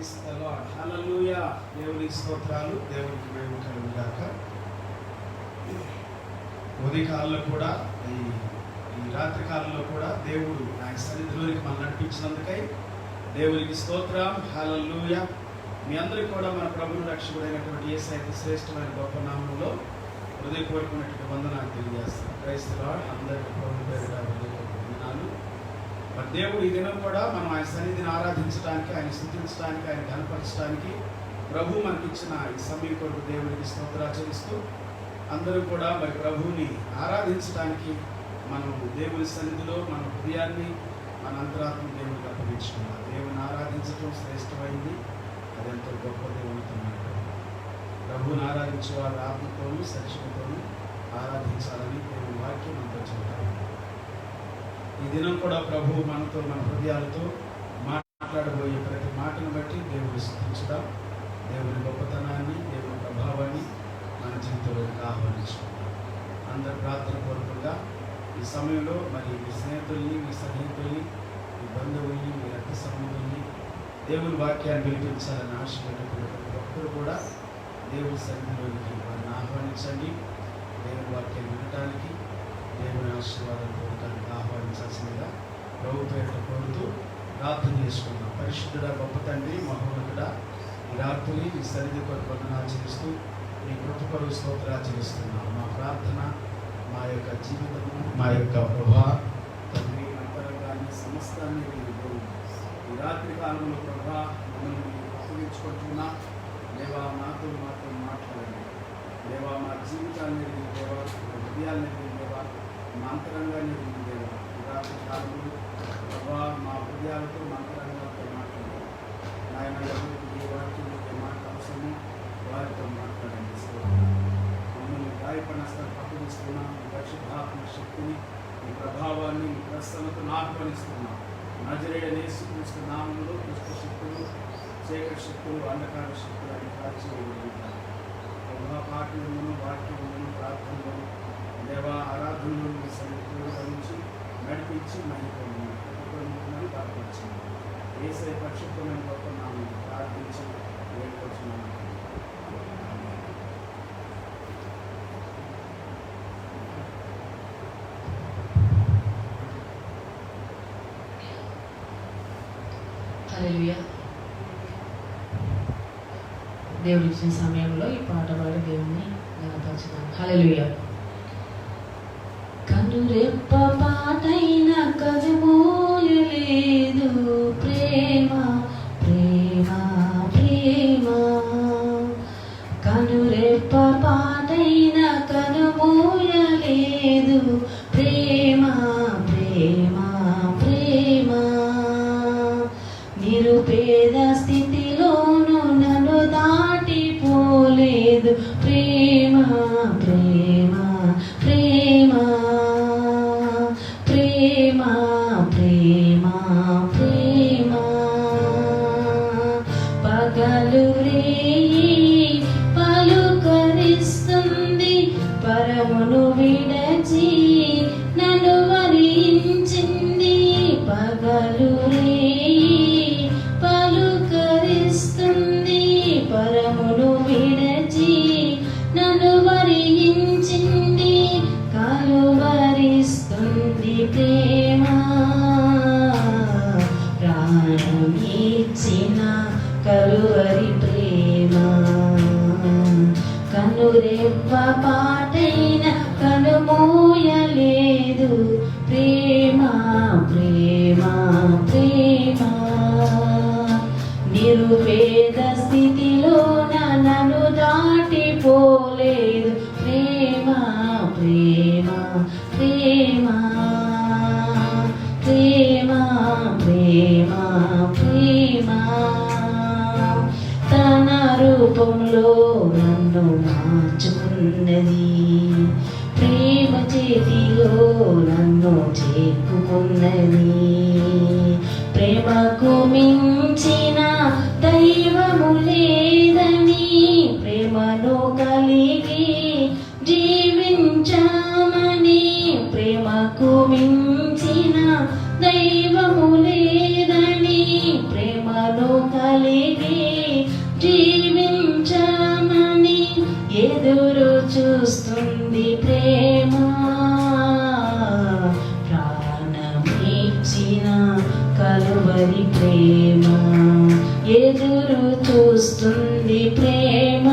Praise the Lord. హల్లెలూయా. దేవునికి స్తోత్రాలు. దేవునికి మహిమ కలుగును గాక. ఉదయ కాలంలో కూడా ఈ రాత్రి కాలంలో కూడా దేవుడు ఆయన సన్నిధిలోనికి మనం నడిపించినందుకై దేవునికి స్తోత్రం. హల్లెలూయా. మీ అందరికీ కూడా మన ప్రభువు రక్షకుడైనటువంటి యేసయ్య శ్రేష్టమైన గొప్ప నామములో హృదయపూర్వకమైనటువంటి వందనాలు తెలియజేస్తాను. Praise the Lord. అందరికీ ప్రభు పేరిట వందనాలు. మరి దేవుడు ఈ దినం కూడా మనం ఆయన సన్నిధిని ఆరాధించడానికి, ఆయన స్తుతించడానికి, ఆయన ఘనపరచడానికి ప్రభు మనకిచ్చిన ఈ సమయం కొరకు దేవునికి స్తోత్రాచరిస్తూ అందరూ కూడా మరి ప్రభువుని ఆరాధించడానికి మనం దేవుని సన్నిధిలో మన హృదయాన్ని, మన అంతరాత్మ దేవునికి అప్పగించుకున్నాం. దేవుని ఆరాధించడం శ్రేష్టమైంది. అదెంతో గొప్ప దేవునితో ప్రభువుని ఆరాధించే వారు ఆత్మతోనూ సత్యంతోనూ ఆరాధించాలని దేవుని వాక్యం మనతో చెబుతారు. ఈ దినం కూడా ప్రభువు మనతో, మన హృదయాలతో మాట్లాడబోయే ప్రతి మాటను బట్టి దేవుని స్తుతించుదాం. దేవుని గొప్పతనాన్ని, దేవుని ప్రభావాన్ని మన జీవితంలోకి ఆహ్వానించుకుందాం. అందరి ప్రార్థన పూర్వకంగా ఈ సమయంలో మరి మీ స్నేహితుల్ని, మీ సన్నిహితుల్ని, మీ బంధువుల్ని, మీ రక్త సంబంధుల్ని దేవుని వాక్యాన్ని వినిపించాలని ఆశపడేటువంటి ప్రతి ఒక్కరు కూడా దేవుని సన్నిధిలోకి వారిని ఆహ్వానించండి. దేవుని వాక్యాన్ని వినడానికి, దేవుని ఆశీర్వాదం పొందడానికి ఆహ్వానించాల్సిందిగా ప్రభు పేరిట కోరుతూ ప్రార్థన చేసుకుందాం. పరిశుద్ధుడ, గొప్ప తండ్రి, మహోన్నతుడ, ఈ రాత్రి ఈ సన్నిధి కొరకు వందనాచరిస్తూ మీ కృప కొరకు స్తోత్రాచరిస్తున్నాం. మా ప్రార్థన, మా యొక్క జీవితము, మా యొక్క ప్రభా తండ్రి అంతరంగాన్ని సమస్తాన్ని ఈ రాత్రి కాలంలో ప్రభా మమ్మల్ని అప్పగించుకుంటున్నా. దేవా, మాతో మాట్లాడండి. దేవా, మా జీవితాన్ని దేవా, మా హృదయాన్ని దేవా, మా అంతరంగాన్ని దేవా, ఈ రాత్రి కాలంలో ప్రభా మా హృదయాలతో, మా అంతరంగాలతో మాట్లాడండి. నాయన ఎవరికి ఏ వారికి మాట అవసరమో వారితో మాట్లాడండి. మమ్మల్ని గాయపడిన అప్పగిస్తున్నాం. మీ పరిశుద్ధాత్మ శక్తిని, మీ ప్రభావాన్ని, మీ ప్రసన్నతను ఆహ్వానిస్తున్నాం. నజరేయుడైన యేసుక్రీస్తు నామములో దుష్ట శక్తులు, చీకటి శక్తులు, అంధకార శక్తులు అని కాల్చివేయబడతారు. ప్రభా పాఠములను, వాక్యములను, ప్రార్థనలను, దేవా ఆరాధనలను మీ సన్నిధిలో నుంచి నడిపించి మహిమని బాధపరిచింది. యేసయ్య పరిశుద్ధమైన గొప్ప నామములో ప్రార్థించి వేడుకొచ్చున్నాము. హల్లెలూయా. దేవుడు ఇచ్చిన సమయంలో ఈ పాట పాడి దేవుణ్ణి ఘనపరచుదాం. హల్లెలూయా. కనురెప్ప పాటైన కనుమూయలేదు ప్రేమ ప్రేమ ప్రేమ. కనురెప్ప పాటైన కనుమూయలేదు ప్రేమ ప్రేమ ప్రేమ. నిరుపేద స్థితిలోను నన్ను దాటిపోలేదు ప్రేమ ప్రేమ ప్రేమ ప్రేమ ప్రేమ ప్రేమ. పగలు రేయి పలుకరిస్తుంది, పరమును విడచి నన్ను వరించింది. పగలు పలుకరిస్తుంది, పరమును విడచి నన్ను వరించింది. కలువరిస్తుంది ప్రేమ, ప్రాణమిచ్చిన కలువరి ప్రేమ. కనురెప్ప పాటైన కనుమూయలేదు ప్రేమ ప్రేమ ప్రేమ. నిరుపేద స్థితిలో నన్ను దాటిపోలేదు ప్రేమ ప్రేమ ప్రేమ ప్రేమ ప్రేమ ప్రేమ. తన రూపంలో నన్ను మార్చుకున్నది, ప్రేమ చేతిలో నన్ను చేకున్నది. ప్రేమకు మించిన దైవము లేదని ప్రేమను కలిగి జీవించామని. ప్రేమకు మించిన దైవము లేదని ప్రేమను కలిగి జీవించమని ఎదురు చూస్తుంది ప్రేమ. ప్రాణమిచ్చిన కలువరి ప్రేమ ఎదురు చూస్తుంది ప్రేమ.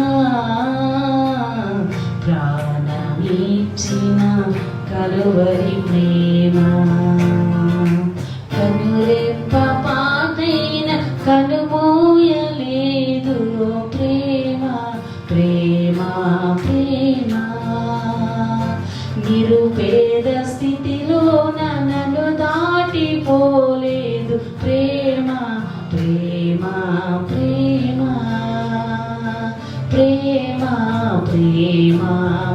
ప్రాణమిచ్చిన కలువరి ప్రేమ. కనురెప్ప పాతైన కనుమూయలేదు ప్రేమ ప్రేమ ప్రేమ. నిరుపేద స్థితిలో నన్ను దాటిపోలేదు ప్రేమ ప్రేమ ప్రేమ ప్రేమ ప్రేమ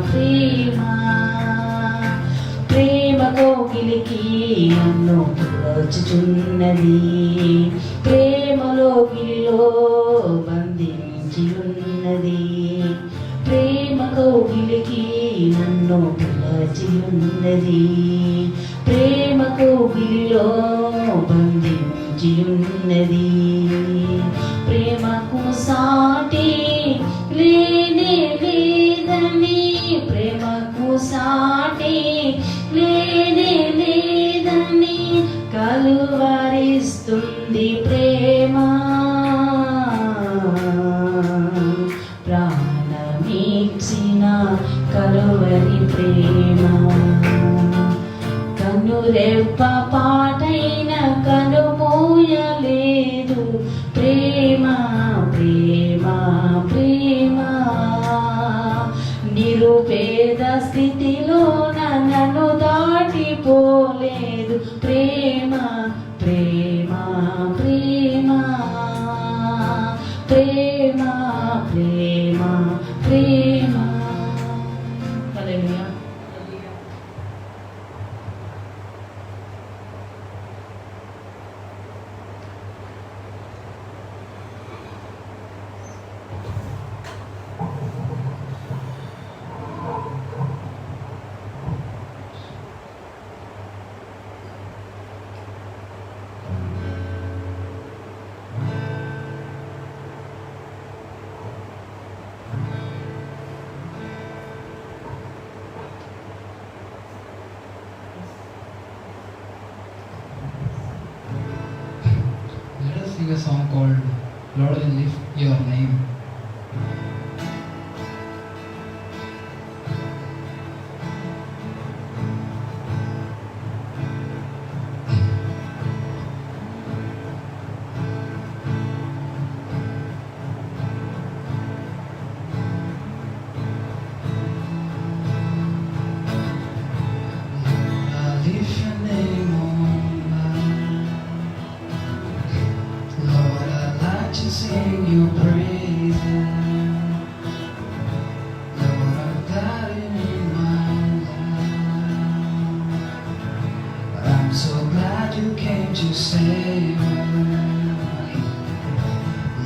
ప్రేమ. ప్రేమ కోకిలికి నన్ను పిలుచుచున్నది, ప్రేమలోకిలో బంధించి ఉన్నది. ప్రేమ కోకిలికి నన్ను పిలిచి ఉన్నది, ప్రేమ కోకిలిలో బంధించి ఉన్నది. ప్రేమకు సాటి లేనే లేదని, ప్రేమకు సాటి లేనే లేదని కలువరిస్తుంది ప్రేమ. ప్రాణమిచ్చిన కలువరి ప్రేమ. కనురెప్ప పాటైన కనుమూయలేదు ప్రేమ ప్రేమ ప్రేమ. నిరుపేద స్థితిలో నన్ను దాటిపోలేదు ప్రేమ ప్రేమ ప్రేమ ప్రేమ ప్రేమ ప్రేమ. హల్లెలూయా. Let us sing a song called Lord, I Lift Your Name. Sing your praises, Lord, I'm glad in my life. I'm so glad you came to save me.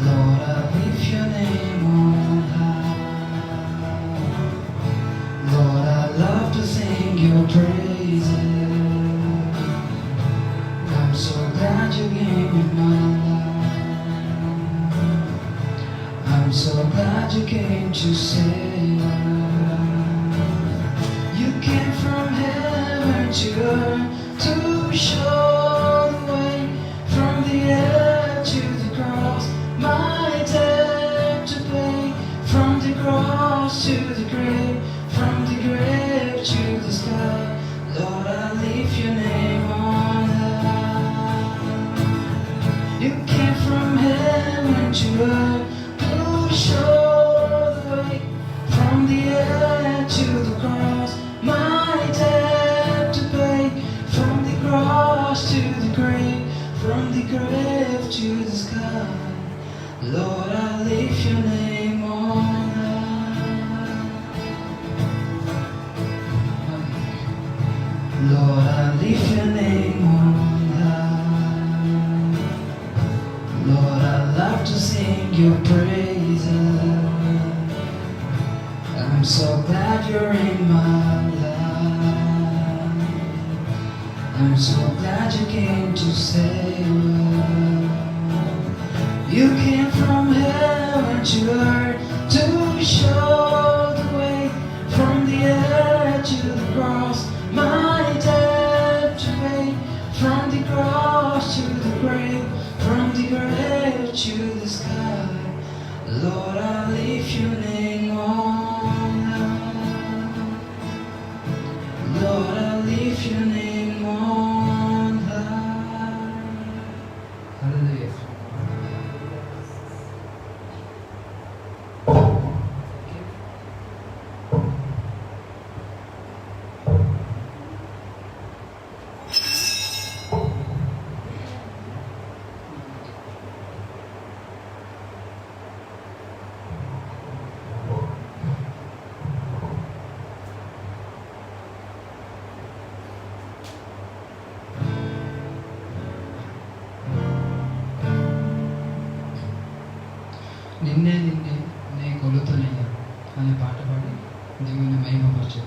Lord, I lift your name on high. Lord, I love to sing your praises. I'm so glad you came in my life. I'm so glad you came to save us. You came from heaven to earth to show the way, from the earth to the cross, my debt to pay, from the cross to the grave, from the grave to the sky. Lord, I lift your name on high. You came from heaven to earth, show the way, from the earth to the cross, my debt to pay, from the cross to the grave, from the grave to the sky. Lord, I lift your name on high. Lord, I lift your name on high. Lord, I love to sing your praise. I'm so glad you're in my life. I'm so glad you came to save us. You came from heaven to earth to show the way. From the earth to the cross, my debt to pay. From the cross to the grave, from the grave to the sky. Lord, I lift your name on high. Lord, I lift your name on high. Hallelujah. నిన్నే నిన్నే నే కొలుతునయ్యా అనే పాట పాడి దేవుని మహిమపరచు.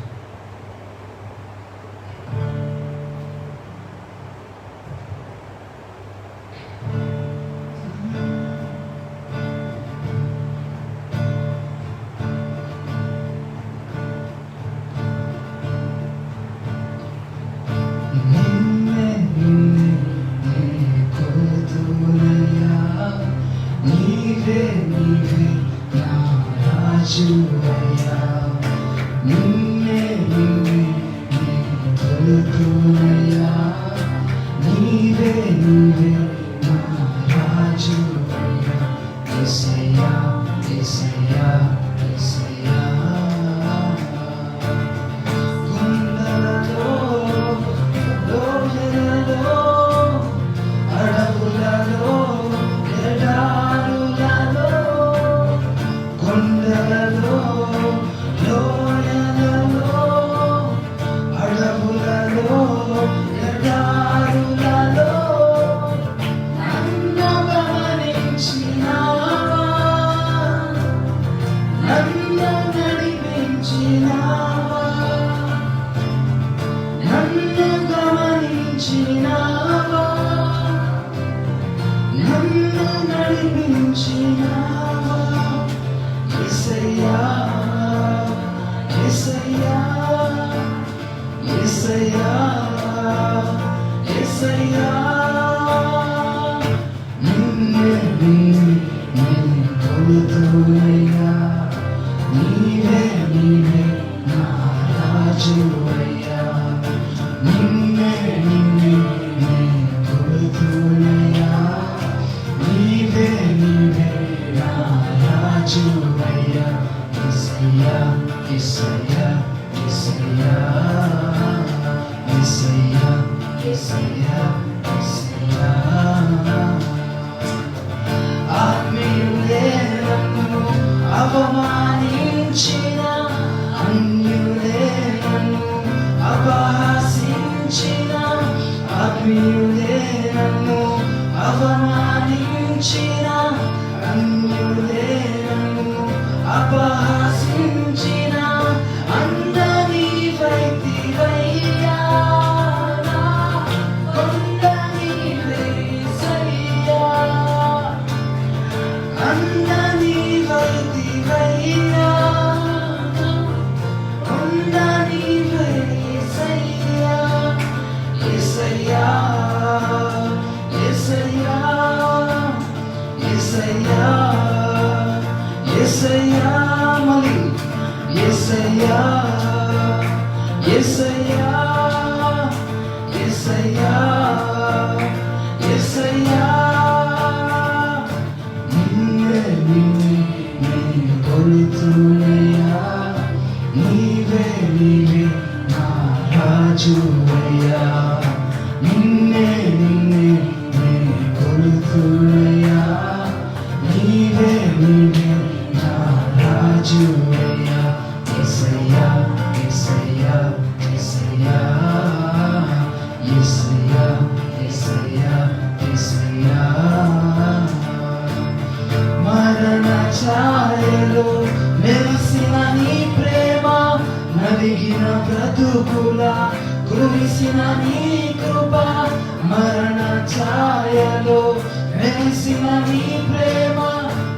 నిన్నే నిన్నే నే కొలుతునయ్యా, నీవే నీవే నా రాజువయ్యా. నిన్నే నిన్నే నే కొలుతునయ్యా, నీవే నీవే నా రాజువయ్యా. యేసయ్యా యేసయ్యా యేసయ్యా. కొండలలో లోయలలో అడవులలో ఎడారులలో, కొండలలో లోయలలో అడవులలో ఎడారులలో నన్ను గమనించినావా, నన్ను నడిపించినావా, నన్ను గమనించినావా, నన్ను నడిపించినావా. యేసయ్యా యేసయ్యా యేసయ్యా యేసయ్యా. నిన్నే నిన్నే నే కొలుతునయ్యా, నీవే నీవే నా రాజువయ్యా. నిన్నే నిన్నే నే కొలుతునయ్యా, నీవే నీవే నా రాజువయ్యా. యేసయ్యా యేసయ్యా యేసయ్యా యేసయ్యా యేసయ్యా యేసయ్యా. ఆత్మీయులే నన్ను అవమానించిన, అన్యులే నన్ను అపహసించిన, ఆత్మీయులే నన్ను అవమానించిన, అన్యులే నన్ను అపహసించిన, అందని వైద్యవయ్యా, కొండని వేసయ్యా, అందని వైద్యవయ్యా, కొండని వేసయ్యా. యేసయ్యా యేసయ్యా యేసయ్యా యేసయ్యా. మళ్ళీ యేసయ్యా యేసయ్యా యేసయ్యా యేసయ్యా. నిన్నే నిన్నే నే కొలుతునయ్యా, నీవే నీవే నా రాజువయ్యా. నిన్నే నిన్నే నే కొలుతునయ్యా, నీవే నీవే నా రాజువయ్యా. యేసయ్యా యేసయ్యా యేసయ్యా యేసయ్యా యేసయ్యా యేసయ్యా. మరణ ఛాయలో మెరిసిన నీ ప్రేమ, నలిగిన బ్రతుకుల కురిసిన నీ కృప. మరణ ఛాయలో కురిసిన నీ ప్రేమ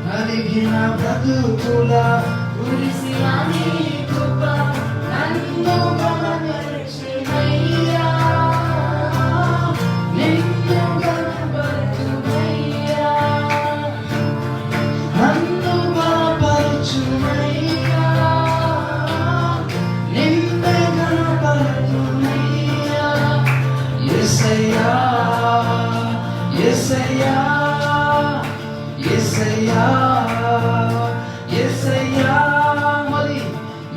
నలిగిన బ్రతుకుల కురిసిన నీ కృప నన్ను గమనించుమయ్యా, నిన్ను గమనించుమయ్యా, నన్ను బలపరచుమయ్యా, నిన్నే కనపరచుమయ్యా. యేసయ్యా యేసయ్యా యేసయ్యా యేసయ్యా మరి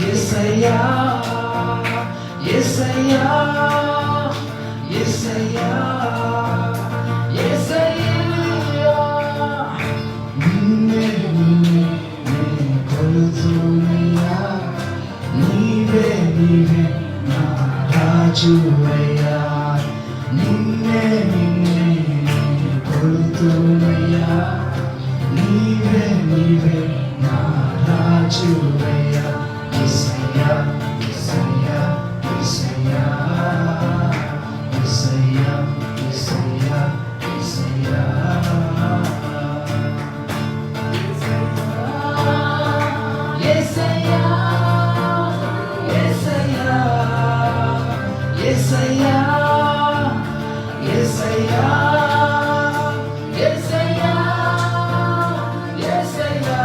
యేసయ్యా యేసయ్యా యేసయ్యా యేసయ్యా నిన్నే కొలుతున్నయ్యా, నీవే నీవే నా రాజువయ్యా, నిన్నే కొలుతున్నయ్యా, నీవే నీవే నా రాజువయ్యా. యేసయ్యా యేసయ్యా యేసయ్యా యేసయ్యా యేసయ్యా యేసయ్యా యేసయ్యా యేసయ్యా యేసయ్యా యేసయ్యా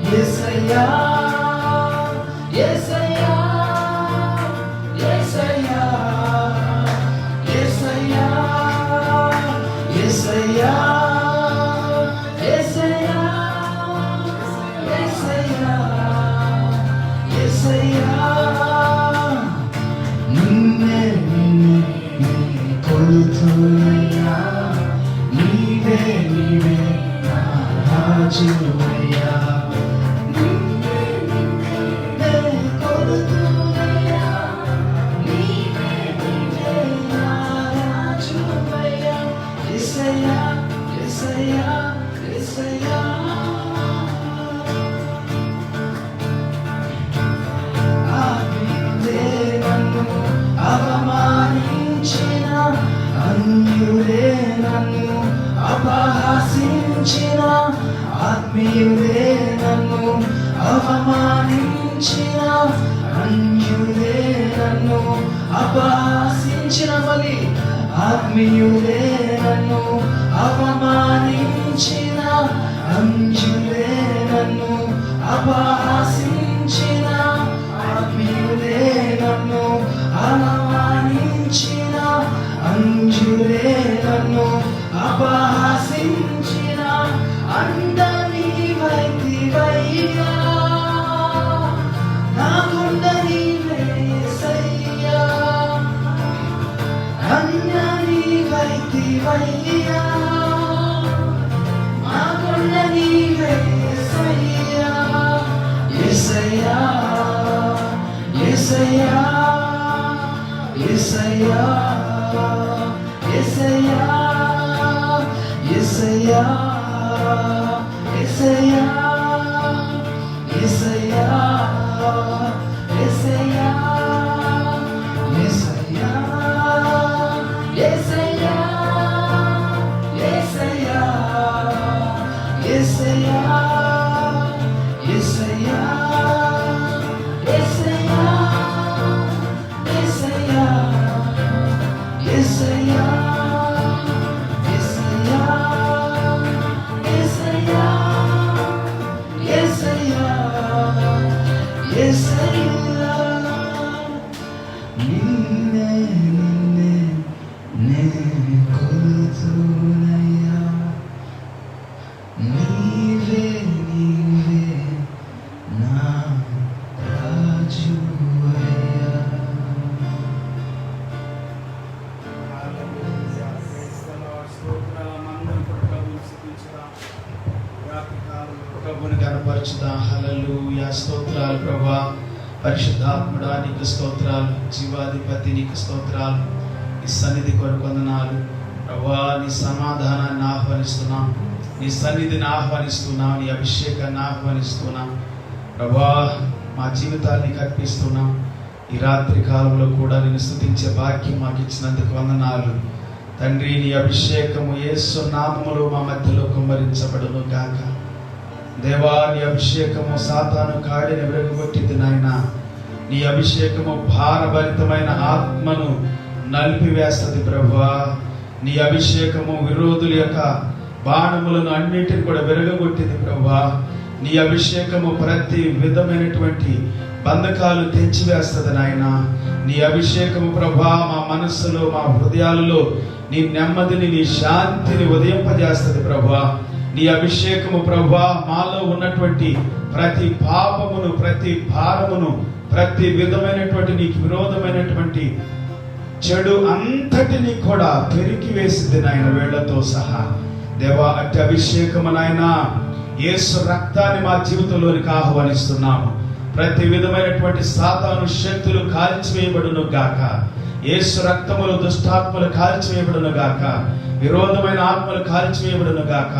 యేసయ్యా యేసయ్యా యేసయ్యా యేసయ్యా యేసయ్యా యేసయ్యా యేసయ్యా యేసయ్యా నిన్నే కొలుతున్నయ్యా, నీవే నీవే నా రాజువయ్యా, నిన్నే కొలుతున్నయ్యా, నీవే నీవే నా రాజువయ్యా. యేసయ్యా యేసయ్యా యేసయ్యా అవమానించిన అన్యులే నన్ను అపహాసించిన, ఆత్మీయులే నన్ను అవమానించిన, అన్యులే నన్ను అపహాసించిన, మళ్ళీ ఆత్మీయులే నన్ను అవమానించిన, అన్యులే నన్ను అపహాసించిన, ఆత్మీయులే నన్ను అవమానించిన, అంజులే నన్ను అపహాసించిన, అందని వైతివయ్యా, నా గుండ నీవే యేసయ్యా, అందని వైతివయ్యా, నా గుండ నీవే యేసయ్యా. యేసయ్యా యేసయ్యా యేసయ్యా యేసయ్యా యేసయ్యా యేసయ్యా యేసయ్యా యేసయ్యా యేసయ్యా యేసయ్యా యేసయ్యా యేసయ్యా యేసయ్యా నిన్నే నిన్నే నే కొలుతున్నయ్యా, నీవే నీవే నా రాజువయ్యా. ప్రభుని కనపరచుదా. హల్లెలూయా, స్తోత్రాలు ప్రభువా. పరిశుద్ధాత్ముడా నీకు స్తోత్రాలు, జీవాధిపతి నీకు స్తోత్రాలు. నీ సన్నిధి కొరకు వందనాలు ప్రభువా. నీ సమాధానాన్ని ఆహ్వానిస్తున్నాం, నీ సన్నిధిని ఆహ్వానిస్తున్నాం, నీ అభిషేకాన్ని ఆహ్వానిస్తున్నాం ప్రభువా. మా జీవితాన్ని కల్పిస్తున్నాం. ఈ రాత్రి కాలంలో కూడా నిన్ను స్తుతించే భాగ్యం మాకు ఇచ్చినందుకు వందనాలు. తండ్రి నీ అభిషేకము యేసు నామములో మా మధ్యలో కుమ్మరించబడును గాక. దేవా నీ అభిషేకము సాతాను కాడిని విరగొట్టింది నాయన. నీ అభిషేకము భారభరితమైన ఆత్మను నలిపివేస్తుంది ప్రభువా. నీ అభిషేకము విరోధుల యొక్క బాణములను అన్నిటిని కూడా విరగొట్టింది ప్రభువా. నీ అభిషేకము ప్రతి విధమైనటువంటి బంధకాలు తెంచివేస్తుంది నాయన. నీ అభిషేకము ప్రభువా మా మనస్సులో మా హృదయాలలో నీ నెమ్మదిని నీ శాంతిని ఉదయింపజేస్తుంది ప్రభువా. నీ అభిషేకము ప్రభువా మాలో ఉన్నటువంటి ప్రతి పాపమును ప్రతి భారమును ప్రతి విధమైనటువంటి నీకు విరోధమైనటువంటి చెడు అంతటిని కూడా పెరికి వేసింది నాయన వేళ్లతో సహా. దేవా అట్టి అభిషేకము నాయన యేసు రక్తాన్ని మా జీవితంలోనికి ఆహ్వానిస్తున్నాము. ప్రతి విధమైనటువంటి సాతాను శక్తులు కాల్చివేయబడును గాక. యేసు రక్తములు దుష్టాత్మలు కాల్చివేయబడును గాక. విరోధమైన ఆత్మలు కాల్చివేయబడును గాక.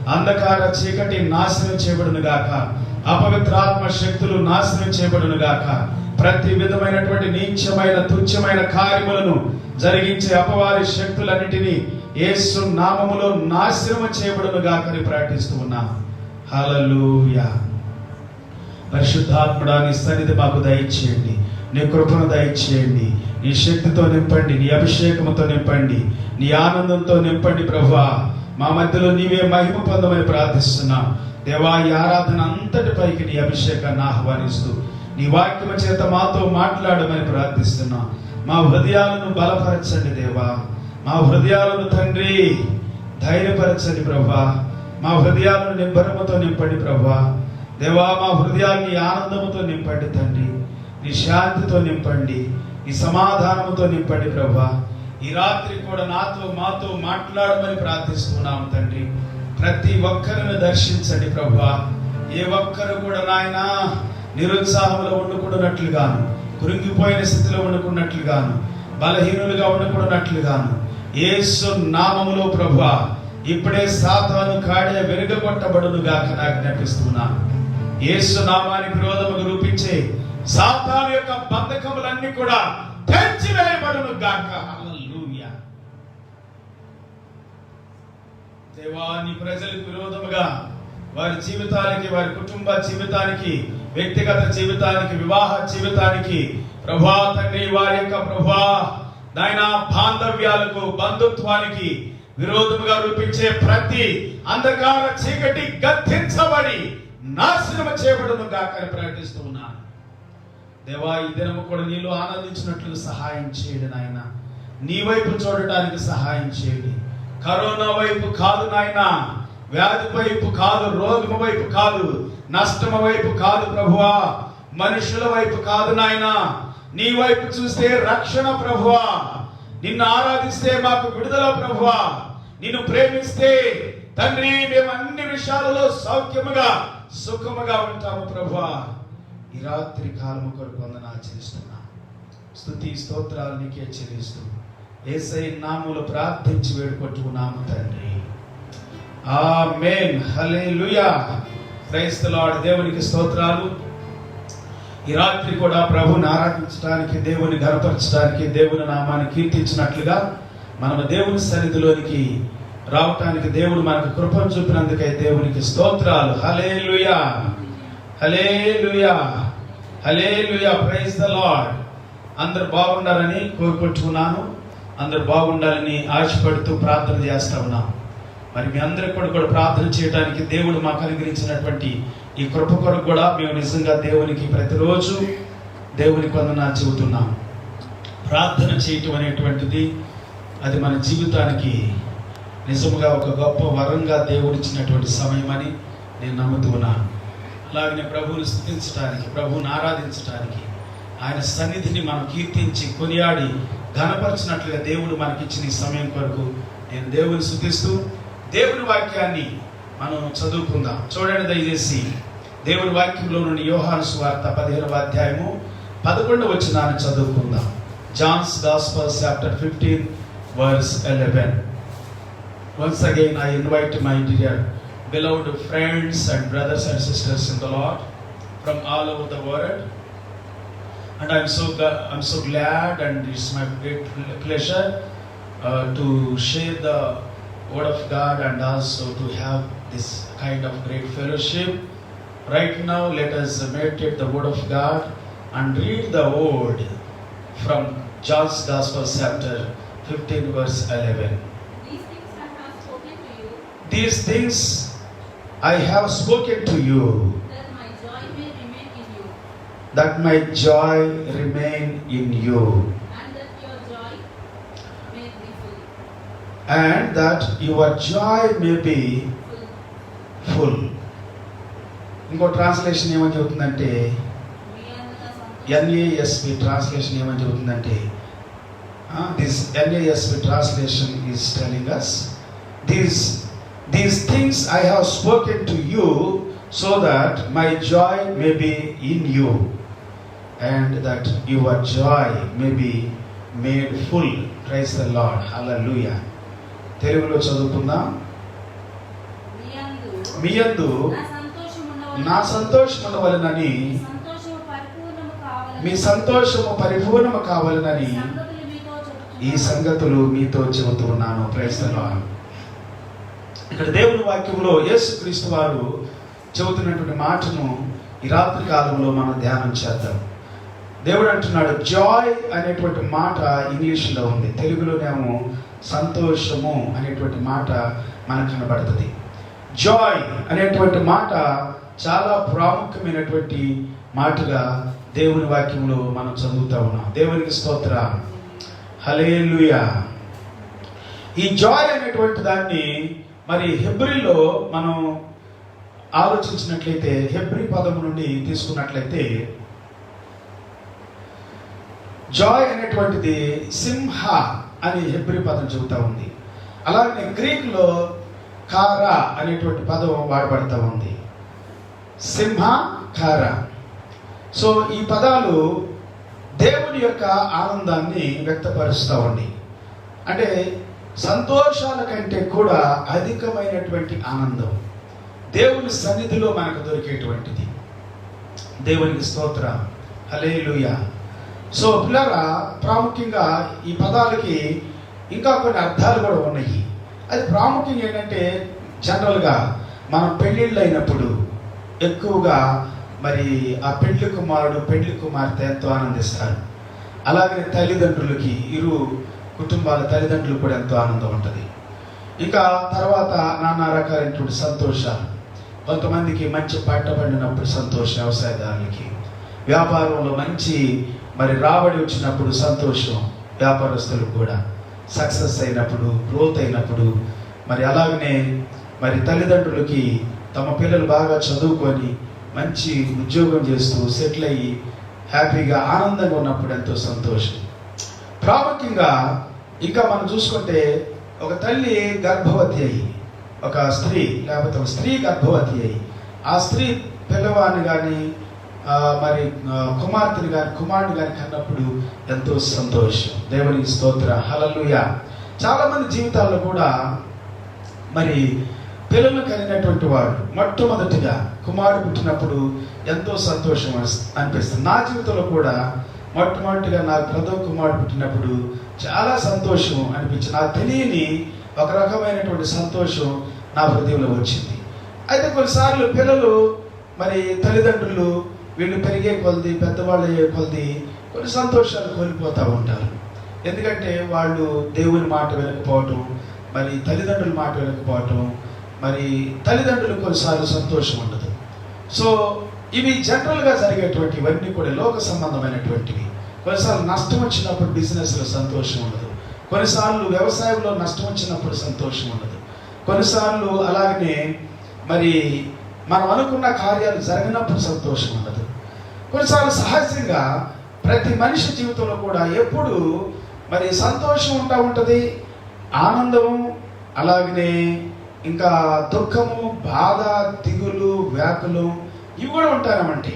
అంధకార చీకటి నాశనం చేయబడును గాక. అపవిత్రాత్మ శక్తులు నాశనం చేయబడును గాక. ప్రతి విధమైనటువంటి నీచమైన తుచ్చమైన కార్యములను జరిగించే అపవాది శక్తులన్నిటినీ యేసు నామములో నాశనం చేయబడును గాక అని ప్రకటిస్తూ ఉన్నాం. హల్లెలూయా. పరిశుద్ధాత్ముడా నీ సన్నిధి మాకు దయచేయండి. నీ కృపను దయచేయండి. నీ శక్తితో నింపండి. నీ అభిషేకముతో నింపండి. నీ ఆనందంతో నింపండి ప్రభువా. మా మధ్యలో నీవే మహిమ పొందమని ప్రార్థిస్తున్నాం. దేవా ఈ ఆరాధన అంతటిపైకి నీ అభిషేకాన్ని ఆహ్వానిస్తూ నీ వాక్యము చేత మాతో మాట్లాడమని ప్రార్థిస్తున్నాం. మా హృదయాలను బలపరచండి దేవా. మా హృదయాలను తండ్రి ధైర్యపరచండి ప్రభువా. మా హృదయాలను నిబ్బరముతో నింపండి ప్రభువా. దేవా మా హృదయాన్ని ఆనందముతో నింపండి తండ్రి. నీ శాంతితో నింపండి. నీ సమాధానముతో నింపండి ప్రభువా. ఈ రాత్రి కూడా నాతో మాతో మాట్లాడమని ప్రార్థిస్తున్నాం తండ్రి. ప్రతి ఒక్కరిని దర్శించండి ప్రభువా. ఏ ఒక్కరు కూడా నాయన నిరుత్సాహంలో ఉండకూడనట్లుగాను, కృంగిపోయిన స్థితిలో ఉండకున్నట్లుగాను, బలహీనులుగా ఉండకూడనట్లుగాను యేసు నామములో ప్రభువా ఇప్పుడే సాతాను కాడే వెలుగగొట్టబడును గాక ఆజ్ఞాపిస్తున్నాను. యేసు నామానికి విరోధముగా రూపించే సాతాను యొక్క బంధకములన్నీ కూడా తెంచివేయబడును గాక. హల్లెలూయా. దేవా నీ ప్రజలకు విరోధముగా వారి జీవితానికి, వారి కుటుంబ జీవితానికి, వ్యక్తిగత జీవితానికి, వివాహ జీవితానికి ప్రభువా తండ్రి వారి యొక్క ప్రభువా నాయన బాంధవ్యాలకు, బంధుత్వానికి విరోధముగా రూపించే ప్రతి అంధకార చీకటి గద్దించబడి నాశనం చేయబడును గాక అని ప్రకటిస్తూ ఉన్నాను. దేవా ఈ దినము కూడా నీలో ఆనందించినట్లు సహాయం చేయండి నాయన. నీ వైపు చూడటానికి సహాయం చేయండి. కరోనా వైపు కాదు నాయన, వ్యాధి వైపు కాదు, రోగము వైపు కాదు, నష్టము వైపు కాదు ప్రభువా, మనుషుల వైపు కాదు నాయన. నీ వైపు చూస్తే రక్షణ ప్రభువా. నిన్ను ఆరాధిస్తే మాకు విడుదల ప్రభువా. నిన్ను ప్రేమిస్తే తండ్రి మేము అన్ని విషయాలలో సౌఖ్యముగా సుఖముగా ఉంటాము ప్రభువా. ఈ రాత్రి కాలము కొరకు వందనాలు చేస్తున్నా. స్తుతి స్తోత్రాలు నీకే చెల్లిస్తూ యేసయ్య నామములో ప్రార్థించి వేడుకుంటున్నాము తండ్రి. ఆమేన్. హల్లెలూయా. Praise the Lord. దేవునికి స్తోత్రాలు. ఈ రాత్రి కూడా ప్రభువుని ఆరాధించడానికి, దేవుని ఘనపరచడానికి, దేవుని నామాన్ని కీర్తించినట్లుగా మనము దేవుని సన్నిధిలోనికి రావటానికి దేవుడు మనకు కృపను చూపినందుకై దేవునికి స్తోత్రాలు. హల్లెలూయా. హల్లెలూయా. హల్లెలూయా. Praise the Lord. అందరూ బాగుండాలని కోరుకుంటున్నాను. అందరూ బాగుండాలని ఆశపడుతూ ప్రార్థన చేస్తా ఉన్నాం. మరి మీ అందరికి కూడా ప్రార్థన చేయడానికి దేవుడు మాకు అనుగ్రహించినటువంటి ఈ కృప కొరకు కూడా మేము నిజంగా దేవునికి ప్రతిరోజు దేవునికి వందనాలు చెబుతున్నాం. ప్రార్థన చేయటం అనేటువంటిది అది మన జీవితానికి నిజముగా ఒక గొప్ప వరంగా దేవుడు ఇచ్చినటువంటి సమయం అని నేను నమ్ముతున్నాను. అలాగనే ప్రభువుని స్తుతించడానికి, ప్రభువుని ఆరాధించడానికి, ఆయన సన్నిధిని మనం కీర్తించి కొనియాడి ఘనపరచినట్లుగా దేవుడు మనకిచ్చిన ఈ సమయం కొరకు నేను దేవుని స్తుతిస్తూ దేవుని వాక్యాన్ని మనం చదువుకుందాం. చూడండి దయచేసి దేవుని వాక్యంలో నుండి యోహాను సువార్త 15వ అధ్యాయము 11వ వచనాన్ని చదువుకుందాం. Johne's gospel chapter 15 verse 11. Once again I invite my dear beloved friends and brothers and sisters in the Lord from all over the world, and I'm so glad and it's my great pleasure to share the word of God and also to have this kind of great fellowship. Right now, let us meditate the word of God and read the word from John's Gospel, chapter 15, verse 11. These things I have spoken to you, These things I have spoken to you, that my joy may remain in you, that my joy remain in you, and that your joy may be full. and that your joy may be Full. full. ఇంకో translation ఏమని చెబుతుందంటే, మీ అందరితో సంతోషం. NASB translation ఏమని చెబుతుందంటే, this NASB translation is telling us, these things I have spoken to you so that my joy may be in you and that your joy may be made full. Praise the Lord. Hallelujah. తెలుగులో చదువుకుందాం. మీ యందు మీ యందు నా సంతోషం నా సంతోషం ఉండవలెను. ఉండవలెనని, మీ సంతోషము పరిపూర్ణము కావాలని మీ సంతోషము పరిపూర్ణము కావాలనని సంగతులు మీతో ఈ చెబుతున్నాను. సంగతులు మీతో చెబుతున్నాను. Praise the Lord. ఇక్కడ దేవుని వాక్యంలో యేసుక్రీస్తు వారు చెబుతున్నటువంటి మాటను ఈ రాత్రి కాలంలో మనం ధ్యానం చేద్దాం. దేవుడు అంటున్నాడు, జాయ్ అనేటువంటి మాట ఇంగ్లీష్లో ఉంది, తెలుగులోనేమో సంతోషము అనేటువంటి మాట మనకు కనబడుతుంది. జాయ్ అనేటువంటి మాట చాలా ప్రాముఖ్యమైనటువంటి మాటగా దేవుని వాక్యంలో మనం చదువుతా ఉన్నాం. దేవునికి స్తోత్రం. హల్లెలూయా. ఈ జాయ్ అనేటువంటి దాన్ని మరి హెబ్రీలో మనం ఆలోచించినట్లయితే, హెబ్రీ పదము నుండి తీసుకున్నట్లయితే, జాయ్ అనేటువంటిది సింహ అని హెబ్రీ పదం చెబుతా ఉంది. అలాగే గ్రీకులో కారా అనేటువంటి పదం వాడబడతా ఉంది. సింహ, కారా. సో ఈ పదాలు దేవుని యొక్క ఆనందాన్ని వ్యక్తపరుస్తూ ఉంది. అంటే సంతోషాల కంటే కూడా అధికమైనటువంటి ఆనందం దేవుని సన్నిధిలో మనకు దొరికేటువంటిది. దేవునికి స్తోత్రం. హల్లెలూయా. సో పిల్లరా, ప్రాముఖ్యంగా ఈ పదాలకి ఇంకా కొన్ని అర్థాలు కూడా ఉన్నాయి. అది ప్రాముఖ్యంగా ఏంటంటే, జనరల్గా మనం పెళ్ళిళ్ళు అయినప్పుడు ఎక్కువగా మరి ఆ పెళ్లి కుమారుడు పెళ్లి కుమార్తె ఎంతో ఆనందిస్తారు. అలాగే తల్లిదండ్రులకి, ఇరు కుటుంబాల తల్లిదండ్రులు కూడా ఎంతో ఆనందం ఉంటుంది. ఇక తర్వాత నానా రకాలైనటువంటి సంతోషాలు. కొంతమందికి మంచి పంట పండినప్పుడు సంతోషం, వ్యవసాయదారులకి వ్యాపారంలో మంచి మరి రాబడి వచ్చినప్పుడు సంతోషం, వ్యాపారస్తులకు కూడా సక్సెస్ అయినప్పుడు, గ్రోత్ అయినప్పుడు. మరి అలాగనే మరి తల్లిదండ్రులకి తమ పిల్లలు బాగా చదువుకొని మంచి ఉద్యోగం చేస్తూ సెటిల్ అయ్యి హ్యాపీగా ఆనందంగా ఉన్నప్పుడు ఎంతో సంతోషం. ప్రాముఖ్యంగా ఇంకా మనం చూసుకుంటే, ఒక తల్లి గర్భవతి అయ్యి, ఒక స్త్రీ లేకపోతే ఒక స్త్రీ గర్భవతి అయ్యి ఆ స్త్రీ పిల్లవాడిని కానీ మరి కుమార్తెని కానీ కుమారుని కానీ కన్నప్పుడు ఎంతో సంతోషం. దేవునికి స్తోత్రం. హల్లెలూయా. చాలామంది జీవితాల్లో కూడా మరి పిల్లలు కలిగినటువంటి వాడు మొట్టమొదటిగా కుమారుడు పుట్టినప్పుడు ఎంతో సంతోషం అనిపిస్తుంది. నా జీవితంలో కూడా మొట్టమొదటిగా నాకు ప్రథమ కుమారుడు పుట్టినప్పుడు చాలా సంతోషం అనిపించింది. నాకు తెలియని ఒక రకమైనటువంటి సంతోషం నా హృదయంలో వచ్చింది. అయితే కొన్నిసార్లు పిల్లలు మరి తల్లిదండ్రులు వీళ్ళు పెరిగే కొలది, పెద్దవాళ్ళు అయ్యే కొలది కొన్ని సంతోషాలు కోల్పోతూ ఉంటారు. ఎందుకంటే వాళ్ళు దేవుని మాట వినకపోవటం, మరి తల్లిదండ్రుల మాట వినకపోవటం, మరి తల్లిదండ్రులు కొన్నిసార్లు సంతోషం ఉండదు. సో ఇవి జనరల్గా జరిగేటువంటి ఇవన్నీ కూడా లోక సంబంధమైనటువంటివి. కొన్నిసార్లు నష్టం వచ్చినప్పుడు బిజినెస్లో సంతోషం ఉండదు, కొన్నిసార్లు వ్యవసాయంలో నష్టం వచ్చినప్పుడు సంతోషం ఉండదు, కొన్నిసార్లు అలాగనే మరి మనం అనుకున్న కార్యాలు జరిగినప్పుడు సంతోషం ఉండదు. కొన్నిసార్లు సహజంగా ప్రతి మనిషి జీవితంలో కూడా ఎప్పుడు మరి సంతోషం ఉంటుంది, ఆనందము, అలాగనే ఇంకా దుఃఖము, బాధ, దిగులు, వ్యాకులు ఇవి కూడా ఉంటాయన్నమాట.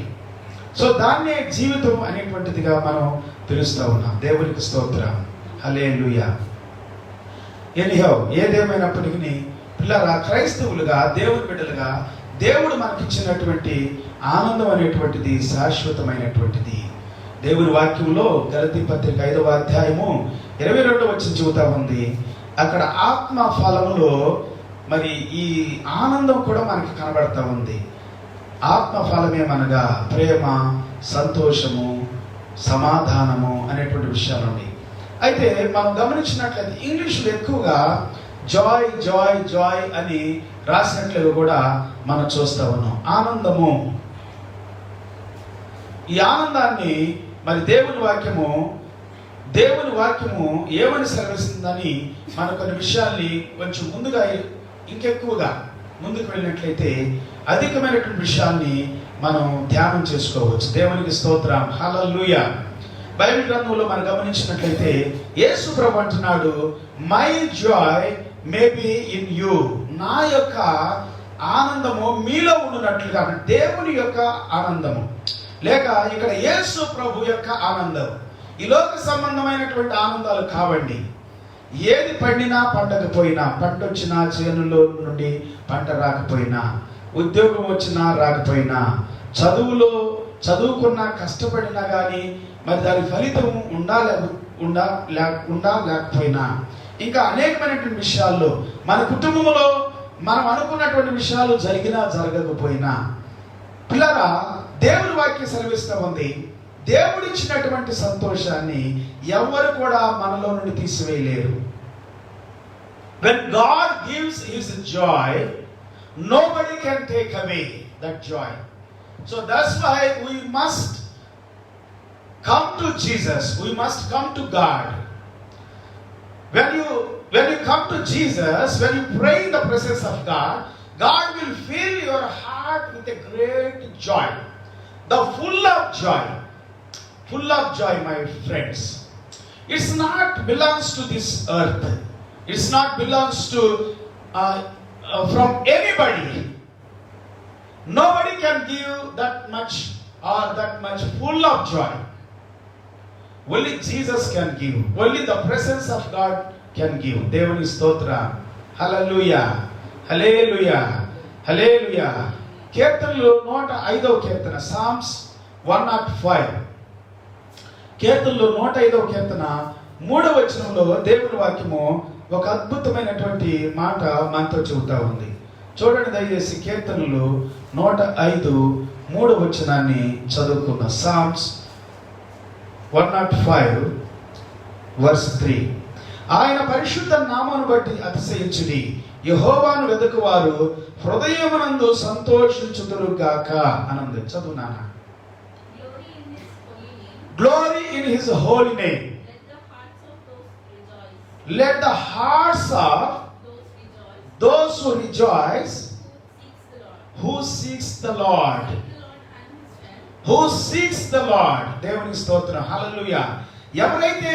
సో దాన్నే జీవితం అనేటువంటిదిగా మనం పిలుస్తూ ఉన్నాం. దేవునికి స్తోత్రం. హల్లెలూయా. ఎనీహౌ, ఏదేమైనప్పటికీ పిల్లరా, క్రైస్తవులుగా, దేవుని బిడ్డలుగా దేవుడు మనకిచ్చినటువంటి ఆనందం అనేటువంటిది శాశ్వతమైనటువంటిది. దేవుని వాక్యంలో గలతీ పత్రిక 5వ అధ్యాయము 22 వచనం చెబుతా ఉంది, అక్కడ ఆత్మ ఫలములో మరి ఈ ఆనందం కూడా మనకి కనబడతా ఉంది. ఆత్మ ఫలమేమనగా ప్రేమ, సంతోషము, సమాధానము అనేటువంటి విషయాలు ఉన్నాయి. అయితే మనం గమనించినట్లయితే ఇంగ్లీష్లో ఎక్కువగా జాయ్ జాయ్ జాయ్ అని రాసినట్లుగా కూడా మనం చూస్తూ ఉన్నాం. ఆనందము. ఈ ఆనందాన్ని మరి దేవుని వాక్యము ఏమని సెలవిస్తుందని మన కొన్ని విషయాల్ని కొంచెం ముందుగా ఇంకెక్కువగా ముందుకు వెళ్ళినట్లయితే అధికమైనటువంటి విషయాల్ని మనం ధ్యానం చేసుకోవచ్చు. దేవునికి స్తోత్రం, హల్లెలూయా. బైబిల్ గ్రంథంలో మనం గమనించినట్లయితే యేసు ప్రభు అంటున్నాడు, my Joy may be in you. నా యొక్క ఆనందము మీలో ఉండునట్లుగా. దేవుని యొక్క ఆనందము, లేక ఇక్కడ యేసు ప్రభు యొక్క ఆనందం. ఈ లోక సంబంధమైనటువంటి ఆనందాలు కావండి. ఏది పండినా పండకపోయినా, పంట వచ్చినా చేనులో నుండి పంట రాకపోయినా, ఉద్యోగం వచ్చినా రాకపోయినా, చదువుకున్నా కష్టపడినా కానీ మరి దాని ఫలితం లేకపోయినా, ఇంకా అనేకమైనటువంటి విషయాల్లో మన కుటుంబంలో మనం అనుకున్నటువంటి విషయాలు జరిగినా జరగకపోయినా, పిల్లరా దేవుని వాక్యం సెలవిస్తూ ఉంది, దేవుడిచ్చినటువంటి సంతోషాన్ని ఎవరు కూడా మనలో నుండి తీసివేయలేరు. When God gives His joy, nobody can take away that joy. So that's why we must come to Jesus. We must come to God. When you come to Jesus, when you pray in the presence of God, God will fill your heart with a great joy. The full of joy, my friends. It's not belongs to this earth. It's not belongs to from anybody. Nobody can give that much or that much full of joy. Only Jesus can give. Only the presence of God can give. Devani stotra. Hallelujah. Hallelujah. Hallelujah. కీర్తనలు 105వ కీర్తన, psalms 105. కీర్తనలు 105వ కీర్తన 3వ వచనంలో దేవుని వాక్యము ఒక అద్భుతమైనటువంటి మాట మనతో చెబుతా ఉంది. చూడండి దయచేసి, కీర్తనలు 105 3వ వచనాన్ని చదువుకున్న. Psalms 105 verse 3. ఆయన పరిశుద్ధ నామమును బట్టి అతిశయించుడి, యెహోవాను వెదకువారు హృదయమునందు సంతోషించుదురు గాక అనంది. చదువునానా. Glory in His holy name. Let the hearts of those who rejoice, who seeks the Lord. Who seeks the Lord. దేవుని స్తోత్రం, హల్లెలూయా. ఎవరైతే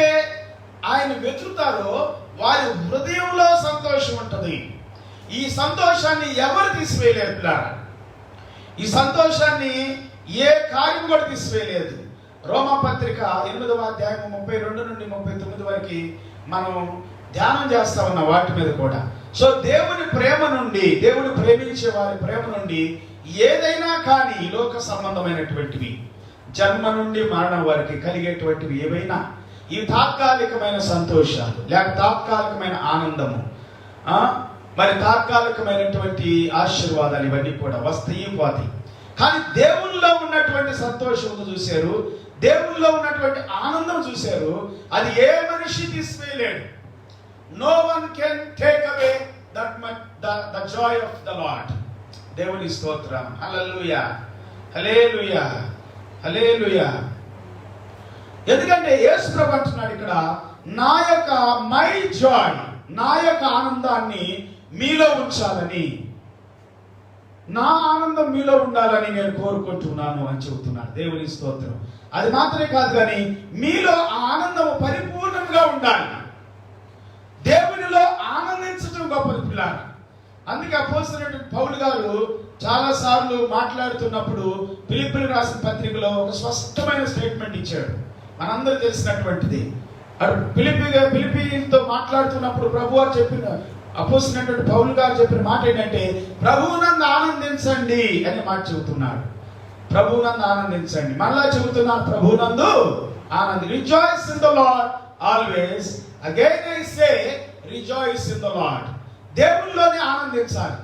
ఆయన వెతుకుతారో వారి హృదయంలో సంతోషం ఉంటుంది. ఈ సంతోషాన్ని ఎవరు తీసివేయలేరు పిల్లారా. ఈ సంతోషాన్ని ఏ కార్యం కూడా తీసివేయలేదు. రోమపత్రిక 8వ అధ్యాయం 32 నుండి 39 వరకు మనం ధ్యానం చేస్తా ఉన్న వాటి మీద కూడా. సో దేవుని ప్రేమ నుండి, దేవుని ప్రేమించే వారి ప్రేమ నుండి ఏదైనా కానీ లోక సంబంధమైనటువంటివి, జన్మ నుండి మరణం వరకు కలిగేటువంటివి ఏవైనా, ఈ తాత్కాలికమైన సంతోషాలు లేక తాత్కాలికమైన ఆనందము, మరి తాత్కాలికమైనటువంటి ఆశీర్వాదాలు, ఇవన్నీ కూడా వస్తాయి పోతాయి. కానీ దేవుల్లో ఉన్నటువంటి సంతోషం చూశారు, దేవుల్లో ఉన్నటువంటి ఆనందం చూశారు, అది ఏ మనిషి తీసివేయలేడు. No one can take away the joy of the Lord. దేవుని స్తోత్రం, హల్లెలూయా, హల్లెలూయా, హల్లెలూయా. ఎందుకంటే యేసు ప్రభు అంటున్నాడు ఇక్కడ, నా యొక్క మై జాయ్, నా యొక్క ఆనందాన్ని మీలో ఉంచాలని, నా ఆనందం మీలో ఉండాలని నేను కోరుకుంటున్నాను అని చెబుతున్నాడు. దేవుని స్తోత్రం. అది మాత్రమే కాదు, కానీ మీలో ఆ ఆనందం పరిపూర్ణంగా ఉండాలి. దేవునిలో ఆనందించడం గొప్పది పిల్లలు. అందుకే అపోస్తలుడైన పౌలు గారు చాలా సార్లు మాట్లాడుతున్నప్పుడు ఫిలిప్పీయులకు రాసిన పత్రికలో ఒక స్పష్టమైన స్టేట్మెంట్ ఇచ్చాడు, మనందరూ తెలిసినటువంటిది. ఫిలిప్పీయులతో మాట్లాడుతున్నప్పుడు ప్రభువారు చెప్పిన, అపోస్తలుడైన పౌలు గారు చెప్పిన మాట ఏంటంటే, ప్రభువునందు ఆనందించండి అనే మాట చెబుతున్నాడు. ప్రభువునందు ఆనందించండి. మళ్ళా చెబుతున్నాను, ప్రభువునందు ఆనంది. Rejoice in the Lord always. Again I say rejoice in the Lord. దేవునిలోనే ఆనందించాలి,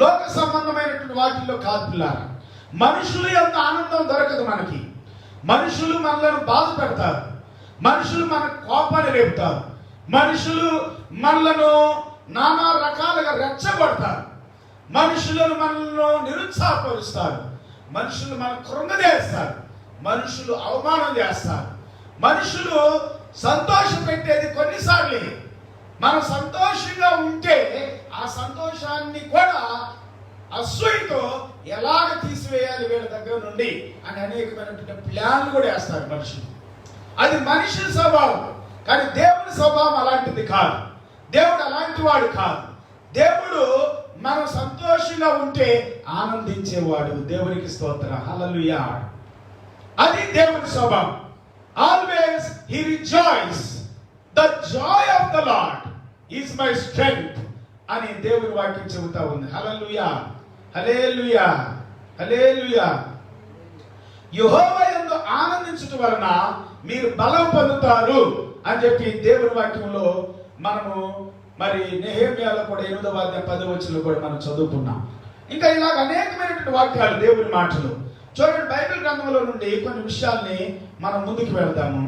లోక సంబంధమైనటువంటి వాటిల్లో కాదు పిల్లారా. మనుషులు ఎంత ఆనందం దొరకదు మనకి. మనుషులు మనలను బాధ పెడతారు, మనుషులు మన కోపాన్ని రేపుతారు, మనుషులు మనలను నానా రకాలుగా రెచ్చగొడతారు, మనుషులను మనల్ని నిరుత్సాహపరుస్తారు, మనుషులు మన కృంగదేస్తారు, మనుషులు అవమానం చేస్తారు. మనుషులు సంతోష పెట్టేది కొన్నిసార్లు మనం సంతోషంగా ఉంటే ఆ సంతోషాన్ని కూడా అసూయతో ఎలాగ తీసివేయాలి వీళ్ళ దగ్గర నుండి అని అనేకమైనటువంటి ప్లాన్లు కూడా వేస్తారు మనుషులు. అది మనిషి స్వభావం. కానీ దేవుని స్వభావం అలాంటిది కాదు. దేవుడు అలాంటి వాడు కాదు. దేవుడు మనం సంతోషంగా ఉంటే ఆనందించేవాడు. దేవునికి స్తోత్రం, హల్లెలూయా. అది దేవుని స్వభావం. Always he rejoice. The joy of the lord is my strength అని దేవుని వాక్యం చెబుతా ఉంది. హల్లెలూయా, హల్లెలూయా, హల్లెలూయా. యెహోవా యందు ఆనందించుట వలన మీరు బలం పొందుతారు అని చెప్పి దేవుని వాక్యంలో మనము మరి నెహెమ్యాలో కూడా 8వ అధ్యాయం 10వ వచనంలో కూడా మనం చదువుకున్నాం. ఇంకా ఇలాగ అనేకమైనటువంటి వాక్యాలు దేవుని మాటలు. చూడండి, బైబిల్ గ్రంథంలో నుండి కొన్ని విషయాల్ని మనం ముందుకు వెళ్తాము.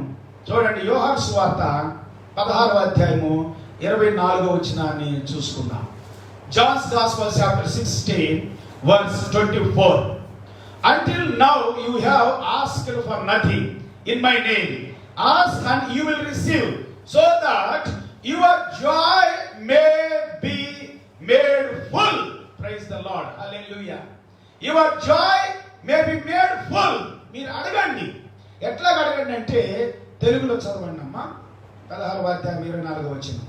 చూడండి, యోహాను సువార్త 16వ అధ్యాయము 24వ వచనాన్ని చూసుకుందాం. John's Gospel chapter 16 verse 24. Until now you have asked for nothing in my name. Ask and you will receive, so that your joy may be made full. Praise the Lord. Hallelujah. Your joy may be made full. మీరు అడగండి. ఎట్లా అడగండి అంటే తెలుగులో చదవండి అమ్మా. 16వ అధ్యాయం 24వ వచనం.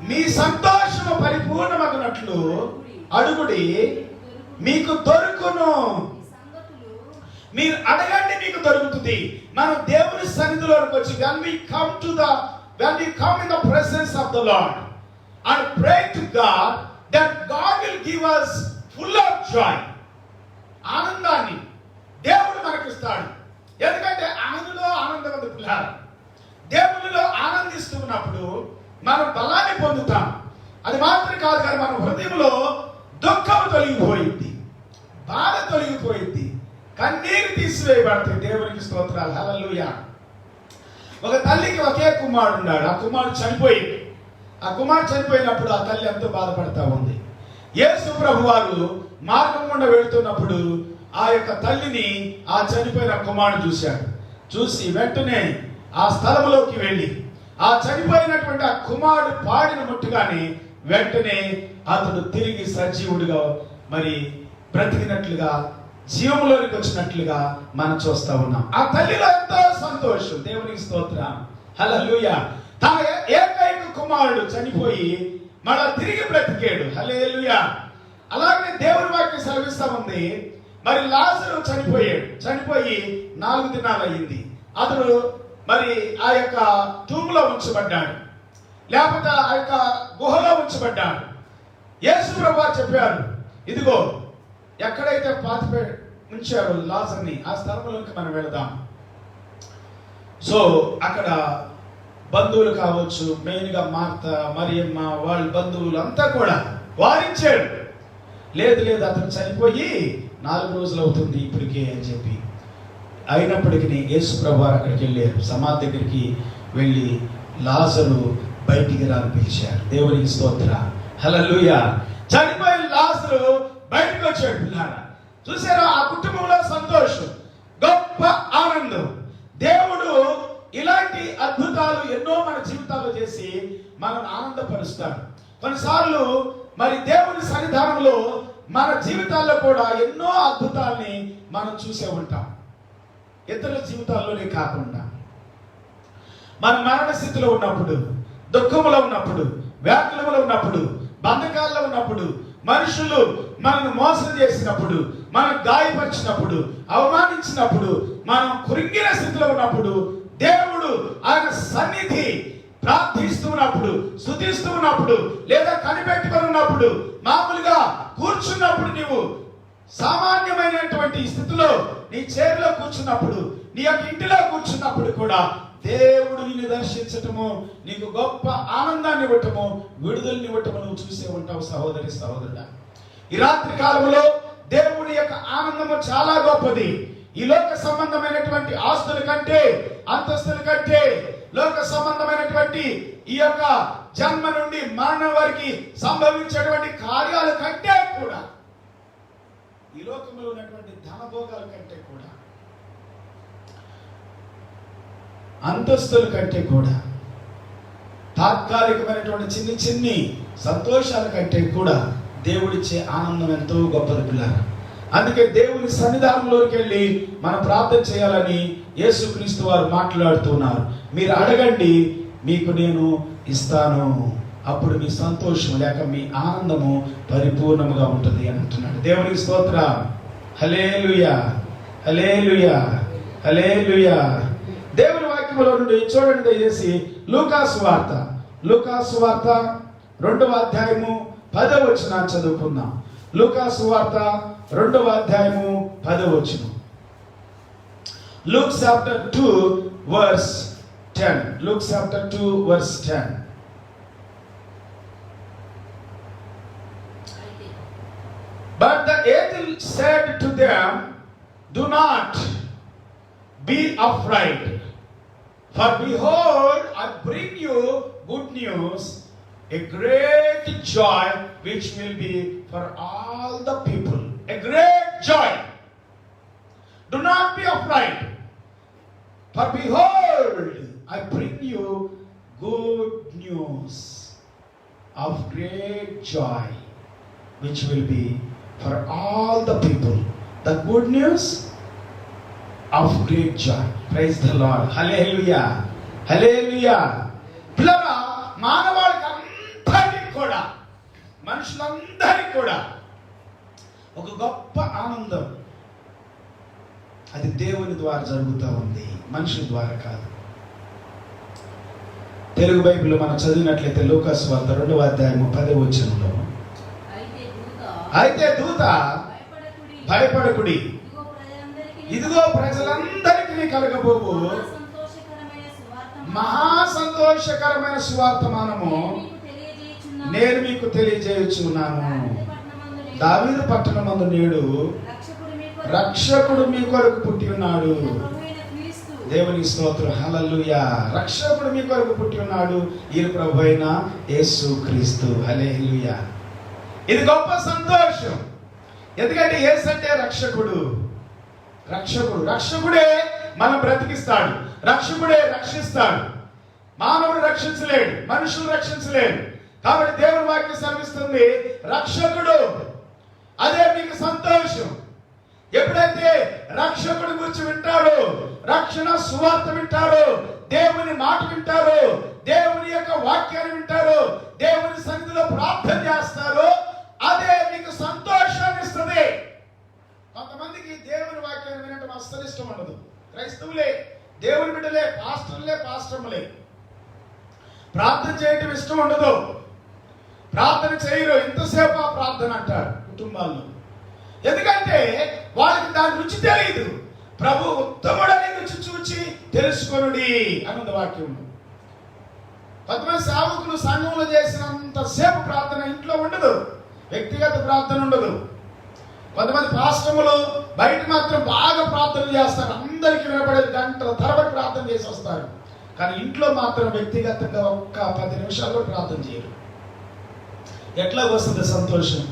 మీ సంతోషము పరిపూర్ణమగునట్లు అడుగుడి, మీకు దొరుకును. మీరు అడగండి, మీకు దొరుకుతుంది. మనం దేవుని సన్నిధిలోకి వచ్చి when we come in the presence of the Lord and pray to God, that God will give us full of joy. ఆనందాన్ని దేవుడు మనకి ఇస్తాడు. ఎందుకంటే ఆయనలో ఆనందం ఉంది పిల్లలు. దేవునిలో ఆనందిస్తున్నప్పుడు మనం బలాన్ని పొందుతాం. అది మాత్రం కాదు, కానీ మన హృదయంలో దుఃఖం తొలగిపోయింది, బాధ తొలగిపోయింది, కన్నీరు తీసివేయబడుతుంది. దేవునికి స్తోత్రాలు, హల్లెలూయా. ఒక తల్లికి ఒకే కుమారుడు ఉన్నాడు. ఆ కుమారుడు చనిపోయింది. ఆ కుమారుడు చనిపోయినప్పుడు ఆ తల్లి ఎంతో బాధపడతా ఉంది. యేసు ప్రభు వారు మార్గం గుండా వెళుతున్నప్పుడు ఆ యొక్క తల్లిని ఆ చనిపోయిన కుమారుడు చూశాడు. చూసి వెంటనే ఆ స్థలంలోకి వెళ్ళి ఆ చనిపోయినటువంటి ఆ కుమారుడు పాడిన ముట్టుగానే వెంటనే అతడు తిరిగి సజీవుడిగా మరి బ్రతికినట్లుగా, జీవంలోనికి వచ్చినట్లుగా మనం చూస్తా ఉన్నాం. ఆ తల్లిలో ఎంతో సంతోషం. దేవునికి స్తోత్రం, హల్లెలూయా. తన ఏకైక కుమారుడు చనిపోయి మళ్ళా తిరిగి బ్రతికాడు, హల్లెలూయా. అలాగే దేవుని వాక్యం సెలవిస్తా ఉంది. మరి లాజరు చనిపోయి 4 దినాలు అయింది. అతడు మరి ఆ యొక్క టూములో ఉంచబడ్డాడు, లేకపోతే ఆ యొక్క గుహలో ఉంచబడ్డాడు. యేసు ప్రభువు చెప్పారు, ఇదిగో ఎక్కడైతే పాతి ఉంచారో లాజర్ని ఆ స్థలంలోకి మనం వెళదాం. సో అక్కడ బంధువులు కావచ్చు, మెయిన్గా మార్త, మరియమ్మ, వాళ్ళ బంధువులు అంతా కూడా వారించాడు. లేదు అతను చనిపోయి 4 రోజులు అవుతుంది ఇప్పటికే అని చెప్పి. అయినప్పటికీ యేసు ప్రభువు అక్కడికి వెళ్ళారు. సమాధి దగ్గరికి వెళ్ళి లాజరు బయటికి రాని పిలిచారు. దేవునికి స్తోత్రం, హల్లెలూయా. చనిపోయిన లాజరు బయటకు వచ్చాడు. పిల్లారా చూసారా, ఆ కుటుంబంలో సంతోషం, గొప్ప ఆనందం. దేవుడు ఇలాంటి అద్భుతాలు ఎన్నో మన జీవితాల్లో చేసి మనల్ని ఆనందపరుస్తాడు. కొన్నిసార్లు మరి దేవుని సన్నిధానంలో మన జీవితాల్లో కూడా ఎన్నో అద్భుతాల్ని మనం చూసే ఉంటాం. ఇతరుల జీవితాల్లోనే కాకుండా మన మరణ స్థితిలో ఉన్నప్పుడు, దుఃఖంలో ఉన్నప్పుడు, వ్యాకులంలో ఉన్నప్పుడు, బంధకాల్లో ఉన్నప్పుడు, మనుషులు మనను మోసం చేసినప్పుడు, మనం గాయపరిచినప్పుడు, అవమానించినప్పుడు, మనం కృంగిన స్థితిలో ఉన్నప్పుడు దేవుడు ఆయన సన్నిధి ప్రార్థిస్తున్నప్పుడు, స్తుతిస్తున్నప్పుడు, లేదా కనిపెట్టుకొని ఉన్నప్పుడు, మామూలుగా కూర్చున్నప్పుడు, నీవు సామాన్యమైనటువంటి స్థితిలో నీ చైర్లో కూర్చున్నప్పుడు, నీ యొక్క ఇంటిలో కూర్చున్నప్పుడు కూడా దేవుడు నిన్ను దర్శించటము, నీకు గొప్ప ఆనందాన్ని ఇవ్వటము, విడుదలని ఇవ్వటము నువ్వు చూసే ఉంటావు సహోదరి సహోదరుడా. ఈ రాత్రి కాలంలో దేవుడి యొక్క ఆనందము చాలా గొప్పది. ఈ లోక సంబంధమైనటువంటి ఆస్తుల కంటే, అంతస్తుల కంటే, లోక సంబంధమైనటువంటి ఈ యొక్క జన్మ నుండి మరణం వరకు సంభవించేటువంటి కార్యాల కంటే కూడా, ఈ లోకంలో ఉన్నటువంటి ధనభోగాల కంటే కూడా, అంతస్తుల కంటే కూడా, తాత్కాలికమైనటువంటి చిన్ని చిన్ని సంతోషాల కంటే కూడా దేవుడిచ్చే ఆనందం ఎంతో గొప్పది పిల్లారా. అందుకే దేవుని సన్నిధానంలోకి వెళ్ళి మనం ప్రార్థన చేయాలని యేసుక్రీస్తు వారు మాట్లాడుతున్నారు. మీరు అడగండి, మీకు నేను ఇస్తాను, అప్పుడు మీ సంతోషం లేక మీ ఆనందము పరిపూర్ణముగా ఉంటుంది అని అంటున్నాడు. దేవునికి స్తోత్రం. హల్లెలూయా, హల్లెలూయా, హల్లెలూయా. దేవుని వాక్యములో నుండి చూడండి దయచేసి లూకాసు వార్త 2వ అధ్యాయము 10వ వచనాన్ని చదువుకుందాం. లూకాసు వార్త 2వ అధ్యాయము 10వ వచనం. Luke chapter 2 verse 10. Luke chapter 2 verse 10. But the angel said to them, do not be afraid, for behold, I bring you good news, a great joy which will be for all the people. A great joy. Do not be afraid, for behold, I bring you good news of great joy which will be for all the people. The good news of great joy. Praise the Lord. Hallelujah. Hallelujah. పిల్లరా, మానవాళికి అందరికీ కూడా, మనుషులందరికీ కూడా ఒక గొప్ప ఆనందం, అది దేవుని ద్వారా జరుగుతూ ఉంది, మనుషుల ద్వారా కాదు. తెలుగు బైబిల్లో మనం చదివినట్లయితే లూకాసు వార్త 2వ అధ్యాయము 10వ వచనంలో, అయితే దూత భయపడకుడి, ఇదిగో ప్రజలందరికీ కలగబోవు మహా సంతోషకరమైన సువార్తమానము నేను మీకు తెలియజేయుచున్నాను. దావీదు పట్టణమందు నేడు రక్షకుడు మీ కొరకు పుట్టి ఉన్నాడు. దేవుని స్తోత్రం. హల్లెలూయా. రక్షకుడు మీ కొరకు పుట్టి ఉన్నాడు, ఈయన ప్రభువైన యేసుక్రీస్తు. హల్లెలూయా. ఇది గొప్ప సంతోషం. ఎందుకంటే యేసు అంటే రక్షకుడు. రక్షకుడే మనం బ్రతికిస్తాడు, రక్షకుడే రక్షిస్తాడు. మానవుడు రక్షించలేడు, మనుషులు రక్షించలేడు. కాబట్టి దేవుని వాక్యం సెలవిస్తుంది, రక్షకుడు. అదే మీకు సంతోషం. ఎప్పుడైతే రక్షకుడి గురించి వింటారో, రక్షణ సువార్త వింటారో, దేవుని మాట వింటారో, దేవుని యొక్క వాక్యాన్ని వింటారో, దేవుని సన్నిధిలో ప్రార్థన చేస్తారో, అదే మీకు సంతోషాన్ని ఇస్తుంది. కొంతమందికి దేవుని వాక్యాన్ని వినటం అస్సలు ఇష్టం ఉండదు. క్రైస్తవులే, దేవుని బిడ్డలే, పాస్టర్లే ప్రార్థన చేయటం ఇష్టం ఉండదు. ప్రార్థన చేయరు, ఎంతసేపు ఆ ప్రార్థన అంటారు కుటుంబాల్లో. ఎందుకంటే వాళ్ళకి దాని రుచి తెలియదు. ప్రభు ఉత్తముడని రుచి చూచి తెలుసుకొనుడి అన్నది వాక్యం. కొంతమంది సేవకులు సంఘంలో చేసినంత సేపు ప్రార్థన ఇంట్లో ఉండదు, వ్యక్తిగత ప్రార్థన ఉండదు. కొంతమంది పాస్టర్లు బయట మాత్రం బాగా ప్రార్థన చేస్తారు, అందరికీ వినపడే గంటల తరబడి ప్రార్థన చేసి వస్తారు. కానీ ఇంట్లో మాత్రం వ్యక్తిగతంగా ఒక్క 10 నిమిషాల్లో ప్రార్థన చేయరు. ఎట్లాగొస్తుంది సంతోషం?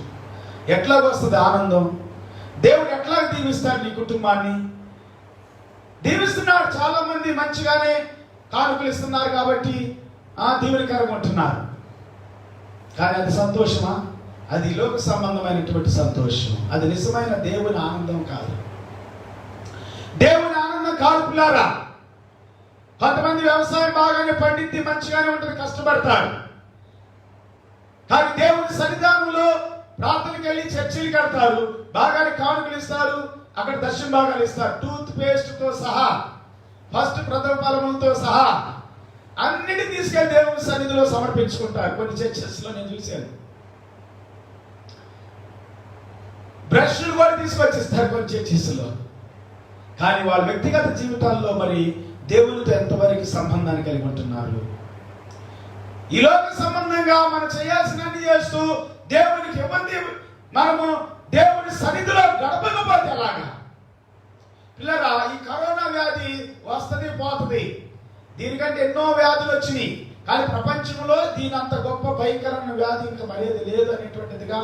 ఎట్లాగొస్తుంది ఆనందం? దేవుడు ఎట్లా దీవిస్తాడు నీ కుటుంబాన్ని? దీవిస్తున్నాడు. చాలా మంది మంచిగానే కానుకలు ఇస్తున్నారు కాబట్టి దీవెనకరంగా ఉంటున్నారు. కానీ అది సంతోషమా? అది లోక సంబంధమైనటువంటి సంతోషం. అది నిజమైన దేవుని ఆనందం కాదు. దేవుని ఆనందం కాదు పిల్లారా. కొంతమంది వ్యవసాయం బాగానే పండింది, మంచిగానే ఉంటుంది, కష్టపడతారు. కానీ దేవుని సన్నిధానంలో ప్రార్థనకి వెళ్ళి చర్చిలు కడతారు, బాగానే కానుకలు ఇస్తారు, అక్కడ దర్శన భాగాలు ఇస్తారు, టూత్ పేస్ట్ తో సహా, ఫస్ట్ ప్రథమ ఫలములతో సహా అన్నిటిని తీసుకెళ్లి దేవుని సన్నిధిలో సమర్పించుకుంటారు. కొన్ని చర్చెస్ లో నేను చూశాను. బ్రష్లు కూడా తీసుకొచ్చిస్తారు కొన్ని చర్చెస్ లో. కానీ వాళ్ళ వ్యక్తిగత జీవితాల్లో మరి దేవునితో ఎంతవరకు సంబంధాన్ని కలిగి ఉంటున్నారు? ఈ లోక సంబంధంగా మనం చేయాల్సినన్ని చేస్తూ దేవునికి ఇబ్బంది, మనము దేవుని సన్నిధిలో గడపకపోతే ఎలాగా? పిల్లరా, ఈ కరోనా వ్యాధి వస్తుంది పోతుంది, దీనికంటే ఎన్నో వ్యాధులు వచ్చినాయి, కానీ ప్రపంచంలో దీని అంత గొప్ప భయంకరమైన వ్యాధి ఇంకా మరేది లేదు అనేటువంటిదిగా.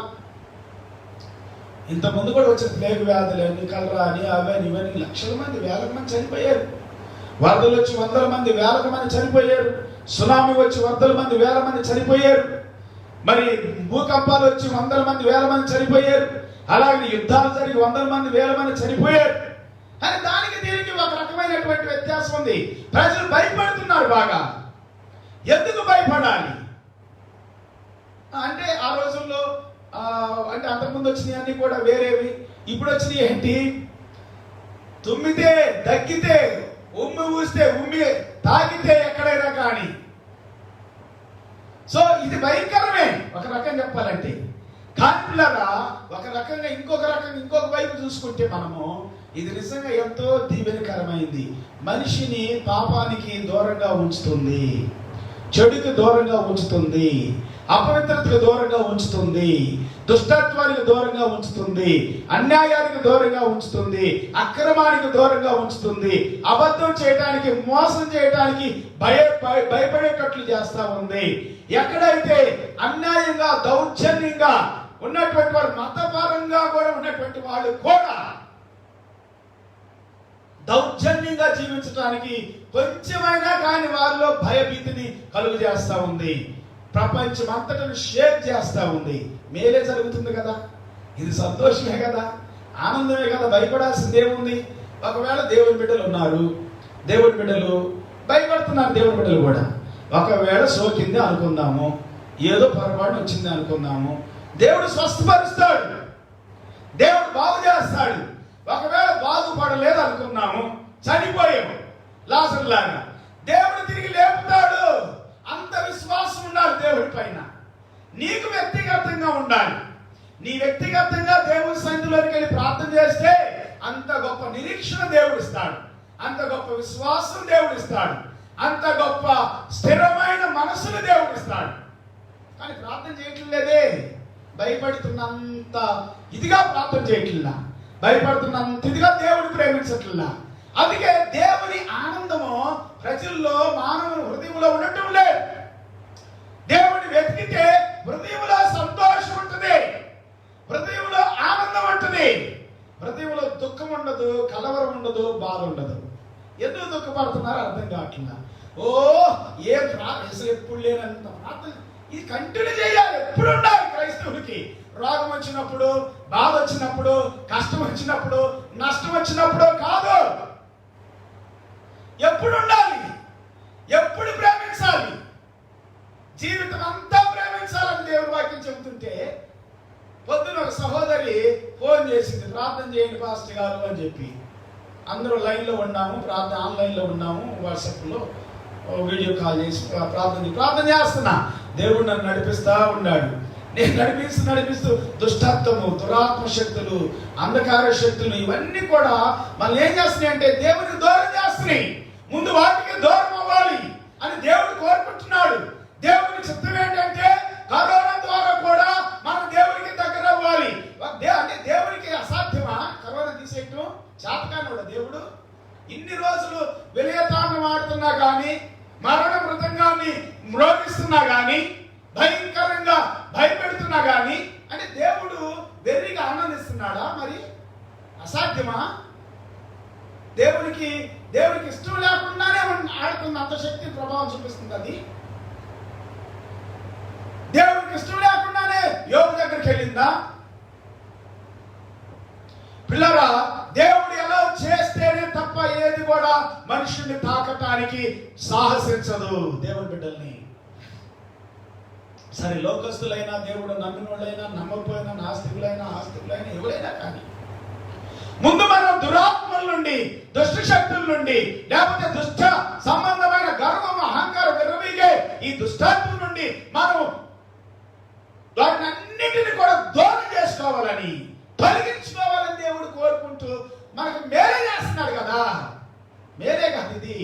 ఇంతకుముందు కూడా వచ్చిన ప్లేగ్ వ్యాధులు అని, కలరా అని, అవని ఇవన్నీ లక్షల మంది, వేల మంది చనిపోయారు. వరదలు వచ్చి వందల మంది, వేల మంది చనిపోయారు. సునామీ వచ్చి వందల మంది, వేల మంది చనిపోయారు. మరి భూకంపాలు వచ్చి వందల మంది, వేల మంది చనిపోయారు. అలాగే యుద్ధాలు జరిగి వందల మంది, వేల మంది చనిపోయారు. అని దానికి దీనికి ఒక రకమైనటువంటి వ్యత్యాసం ఉంది. ప్రజలు భయపడుతున్నారు బాగా. ఎందుకు భయపడాలి అంటే, ఆ రోజుల్లో అంటే అంతకుముందు వచ్చినాయి అన్ని కూడా వేరేవి. ఇప్పుడు వచ్చినాయి ఏంటి? తుమ్మితే, దగ్గితే, ఉమ్మి ఊస్తే, ఉమ్మి తాగితే ఎక్కడైనా కానీ. సో ఇది భయంకరమే ఒక రకం చెప్పాలంటే. కానీ పిల్లరా, ఒక రకంగా ఇంకొక వైపు చూసుకుంటే మనము ఇది నిజంగా ఎంతో దీవెనకరమైంది. మనిషిని పాపానికి దూరంగా ఉంచుతుంది, చెడుకు దూరంగా ఉంచుతుంది, అపవిత్రతకు దూరంగా ఉంచుతుంది, దుష్టత్వానికి దూరంగా ఉంచుతుంది, అన్యాయానికి దూరంగా ఉంచుతుంది, అక్రమానికి దూరంగా ఉంచుతుంది, అబద్ధం చేయడానికి, మోసం చేయడానికి భయపడేటట్లు చేస్తా ఉంది. ఎక్కడైతే అన్యాయంగా, దౌర్జన్యంగా ఉన్నటువంటి వారు, మతపరంగా కూడా ఉన్నటువంటి వాళ్ళు కూడా దౌర్జన్యంగా జీవించడానికి కొంచెమైనా కానీ వారిలో భయభీతిని కలుగు చేస్తా ఉంది. ప్రపంచం అంతటను షేక్ చేస్తా ఉంది. మేలే జరుగుతుంది కదా, ఇది సంతోషమే కదా, ఆనందమే కదా, భయపడాల్సింది ఏముంది? ఒకవేళ దేవుని బిడ్డలు ఉన్నారు, దేవుని బిడ్డలు భయపడుతున్నారు, దేవుని బిడ్డలు కూడా. ఒకవేళ సోకింది అనుకుందాము, ఏదో పొరపాటు వచ్చింది అనుకుందాము, దేవుడు స్వస్థపరుస్తాడు, దేవుడు బాగు చేస్తాడు. ఒకవేళ బాగుపడలేదు అనుకున్నాము, చనిపోయాము లాజరులాగా, దేవుడు తిరిగి లేపుతాడు. అంత విశ్వాసం ఉండాలి దేవుడి పైన. నీకు వ్యక్తిగతంగా ఉండాలి. నీ వ్యక్తిగతంగా దేవుడి సన్నిధిలోకి వెళ్ళి ప్రార్థన చేస్తే అంత గొప్ప నిరీక్షణ దేవుడు ఇస్తాడు, అంత గొప్ప విశ్వాసం దేవుడు ఇస్తాడు, అంత గొప్ప స్థిరమైన మనసును దేవుడు ఇస్తాడు. కానీ ప్రార్థన చేయట్లేదే, భయపడుతున్నంత ఇదిగా ప్రార్థన చేయట్లా, భయపడుతున్నంత ఇదిగా దేవుడు ప్రేమించట్లా. అందుకే దేవుని ఆనందము ప్రజల్లో, మానవుని హృదయంలో ఉండటం లేదు. దేవుని వెతికితే హృదయంలో సంతోషం ఉంటుంది, హృదయంలో ఆనందం ఉంటుంది, హృదయంలో దుఃఖం ఉండదు, కలవరం ఉండదు, బాధ ఉండదు. ఎందుకు దుఃఖపడుతున్నారో అర్థం కావట్లా. అసలు ఎప్పుడు లేనంత ప్రార్థన ఇది కంటిన్యూ చేయాలి, ఎప్పుడు ఉండాలి. క్రైస్తవుడికి రోగం వచ్చినప్పుడు, బాధ వచ్చినప్పుడు, కష్టం వచ్చినప్పుడు, నష్టం వచ్చినప్పుడు కాదు, ఎప్పుడు ఉండాలి, ఎప్పుడు ప్రేమించాలి, జీవితం అంతా ప్రేమించాలని దేవుడి వాక్యం చెబుతుంటే, పొద్దున ఒక సహోదరి ఫోన్ చేసింది, ప్రార్థన చేయండి పాస్టర్ గారు అని చెప్పి. అందరూ లైన్లో ఉన్నాము, ఆన్లైన్లో ఉన్నాము, వాట్సాప్లో వీడియో కాల్ చేసి ప్రార్థన చేస్తున్నా. దేవుడు నన్ను నడిపిస్తా ఉన్నాడు. నేను నడిపిస్తూ దుష్టత్వము, దురాత్మ శక్తులు, అంధకార శక్తులు ఇవన్నీ కూడా మనం ఏం చేస్తున్నాయి అంటే దేవునికి దూరం చేస్తున్నాయి. ముందు వాటికి దూరం అవ్వాలి అని దేవుడు కోరుకుంటున్నాడు. దేవుని చిత్తం ఏంటంటే కరోనా ద్వారా కూడా మనం దేవునికి దగ్గర అవ్వాలి. అంటే దేవునికి అసాధ్యమా కరోనా తీసేయటం? చేతకానోడా దేవుడు? ఇన్ని రోజులు విలయతాండం ఆడుతున్నా కానీ, మరణ మృతంగాన్ని మ్రోగిస్తున్నా కానీ, భయంకరంగా భయపెడుతున్నా కానీ, అంటే దేవుడు వెర్రిగా ఆనందిస్తున్నాడా? మరి అసాధ్యమా? దేవునికి ఇష్టం లేకుండానే ఆడుతున్న అంత శక్తి ప్రభావం చూపిస్తుంది. అది దేవునికి ఇష్టం లేకుండానే యోగు దగ్గరికి వెళ్ళిందా? పిల్లరా, దేవుడు ఎలా చేస్తేనే తప్ప ఏది కూడా మనుషుల్ని తాకటానికి సాహసించదు దేవుని బిడ్డల్ని. సరే, లోకస్తులైనా, దేవుడు నమ్మిన వాళ్ళైనా, నమ్మకపోయినా, నాస్తికులైనా, ఆస్తికులైనా, ఎవరైనా కానీ ముందు మనం దురాత్మల నుండి, దుష్ట శక్తుల నుండి, లేకపోతే దుష్ట సంబంధమైన గర్వం, అహంకారం విర్రవీగే ఈ దుష్టత్వం నుండి మనం వాటిని అన్నిటిని కూడా దూరం చేసుకోవాలని, తొలగించుకోవాలని దేవుడు కోరుకుంటూ మనకు మేలే చేస్తున్నాడు కదా. మేలే కాదు ఇది,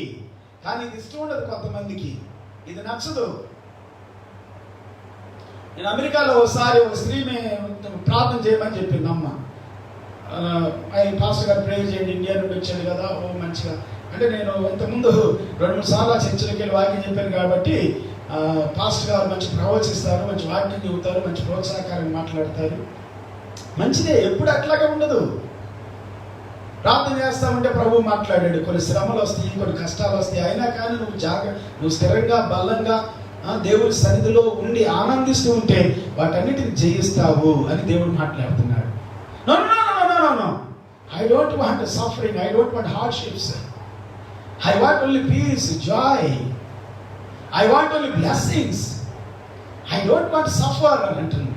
కానీ ఇది ఇష్టం ఉండదు కొంతమందికి, ఇది నచ్చదు. నేను అమెరికాలో ఒకసారి ఒక స్త్రీని ప్రార్థన చేయమని చెప్పింది అమ్మ. పాస్టర్ గారు ప్రేయర్ చేయండి, ఇండియా నుండి వచ్చాడు కదా, ఓ మంచిగా అంటే నేను ఇంతకుముందు 2-3 సార్లు చర్చలకి వెళ్ళి వాక్యం చెప్పాను కాబట్టి పాస్టర్ గారు మంచి ప్రవచిస్తారు, మంచి వాక్యం చెబుతారు, మంచి ప్రోత్సాహకారంగా మాట్లాడతారు. మంచిదే, ఎప్పుడు అట్లాగే ఉండదు. ప్రార్థన చేస్తామంటే ప్రభు మాట్లాడాడు. కొన్ని శ్రమలు వస్తాయి, కొన్ని కష్టాలు వస్తాయి, అయినా కానీ నువ్వు స్థిరంగా బలంగా దేవుడి సన్నిధిలో ఉండి ఆనందిస్తూ ఉంటే వాటన్నిటిని జయిస్తావు అని దేవుడు మాట్లాడుతున్నాడు. No no no no no, I don't want suffering, I don't want hardships, I want only peace, joy, I want only blessings, I don't want suffer అని అంటుంది.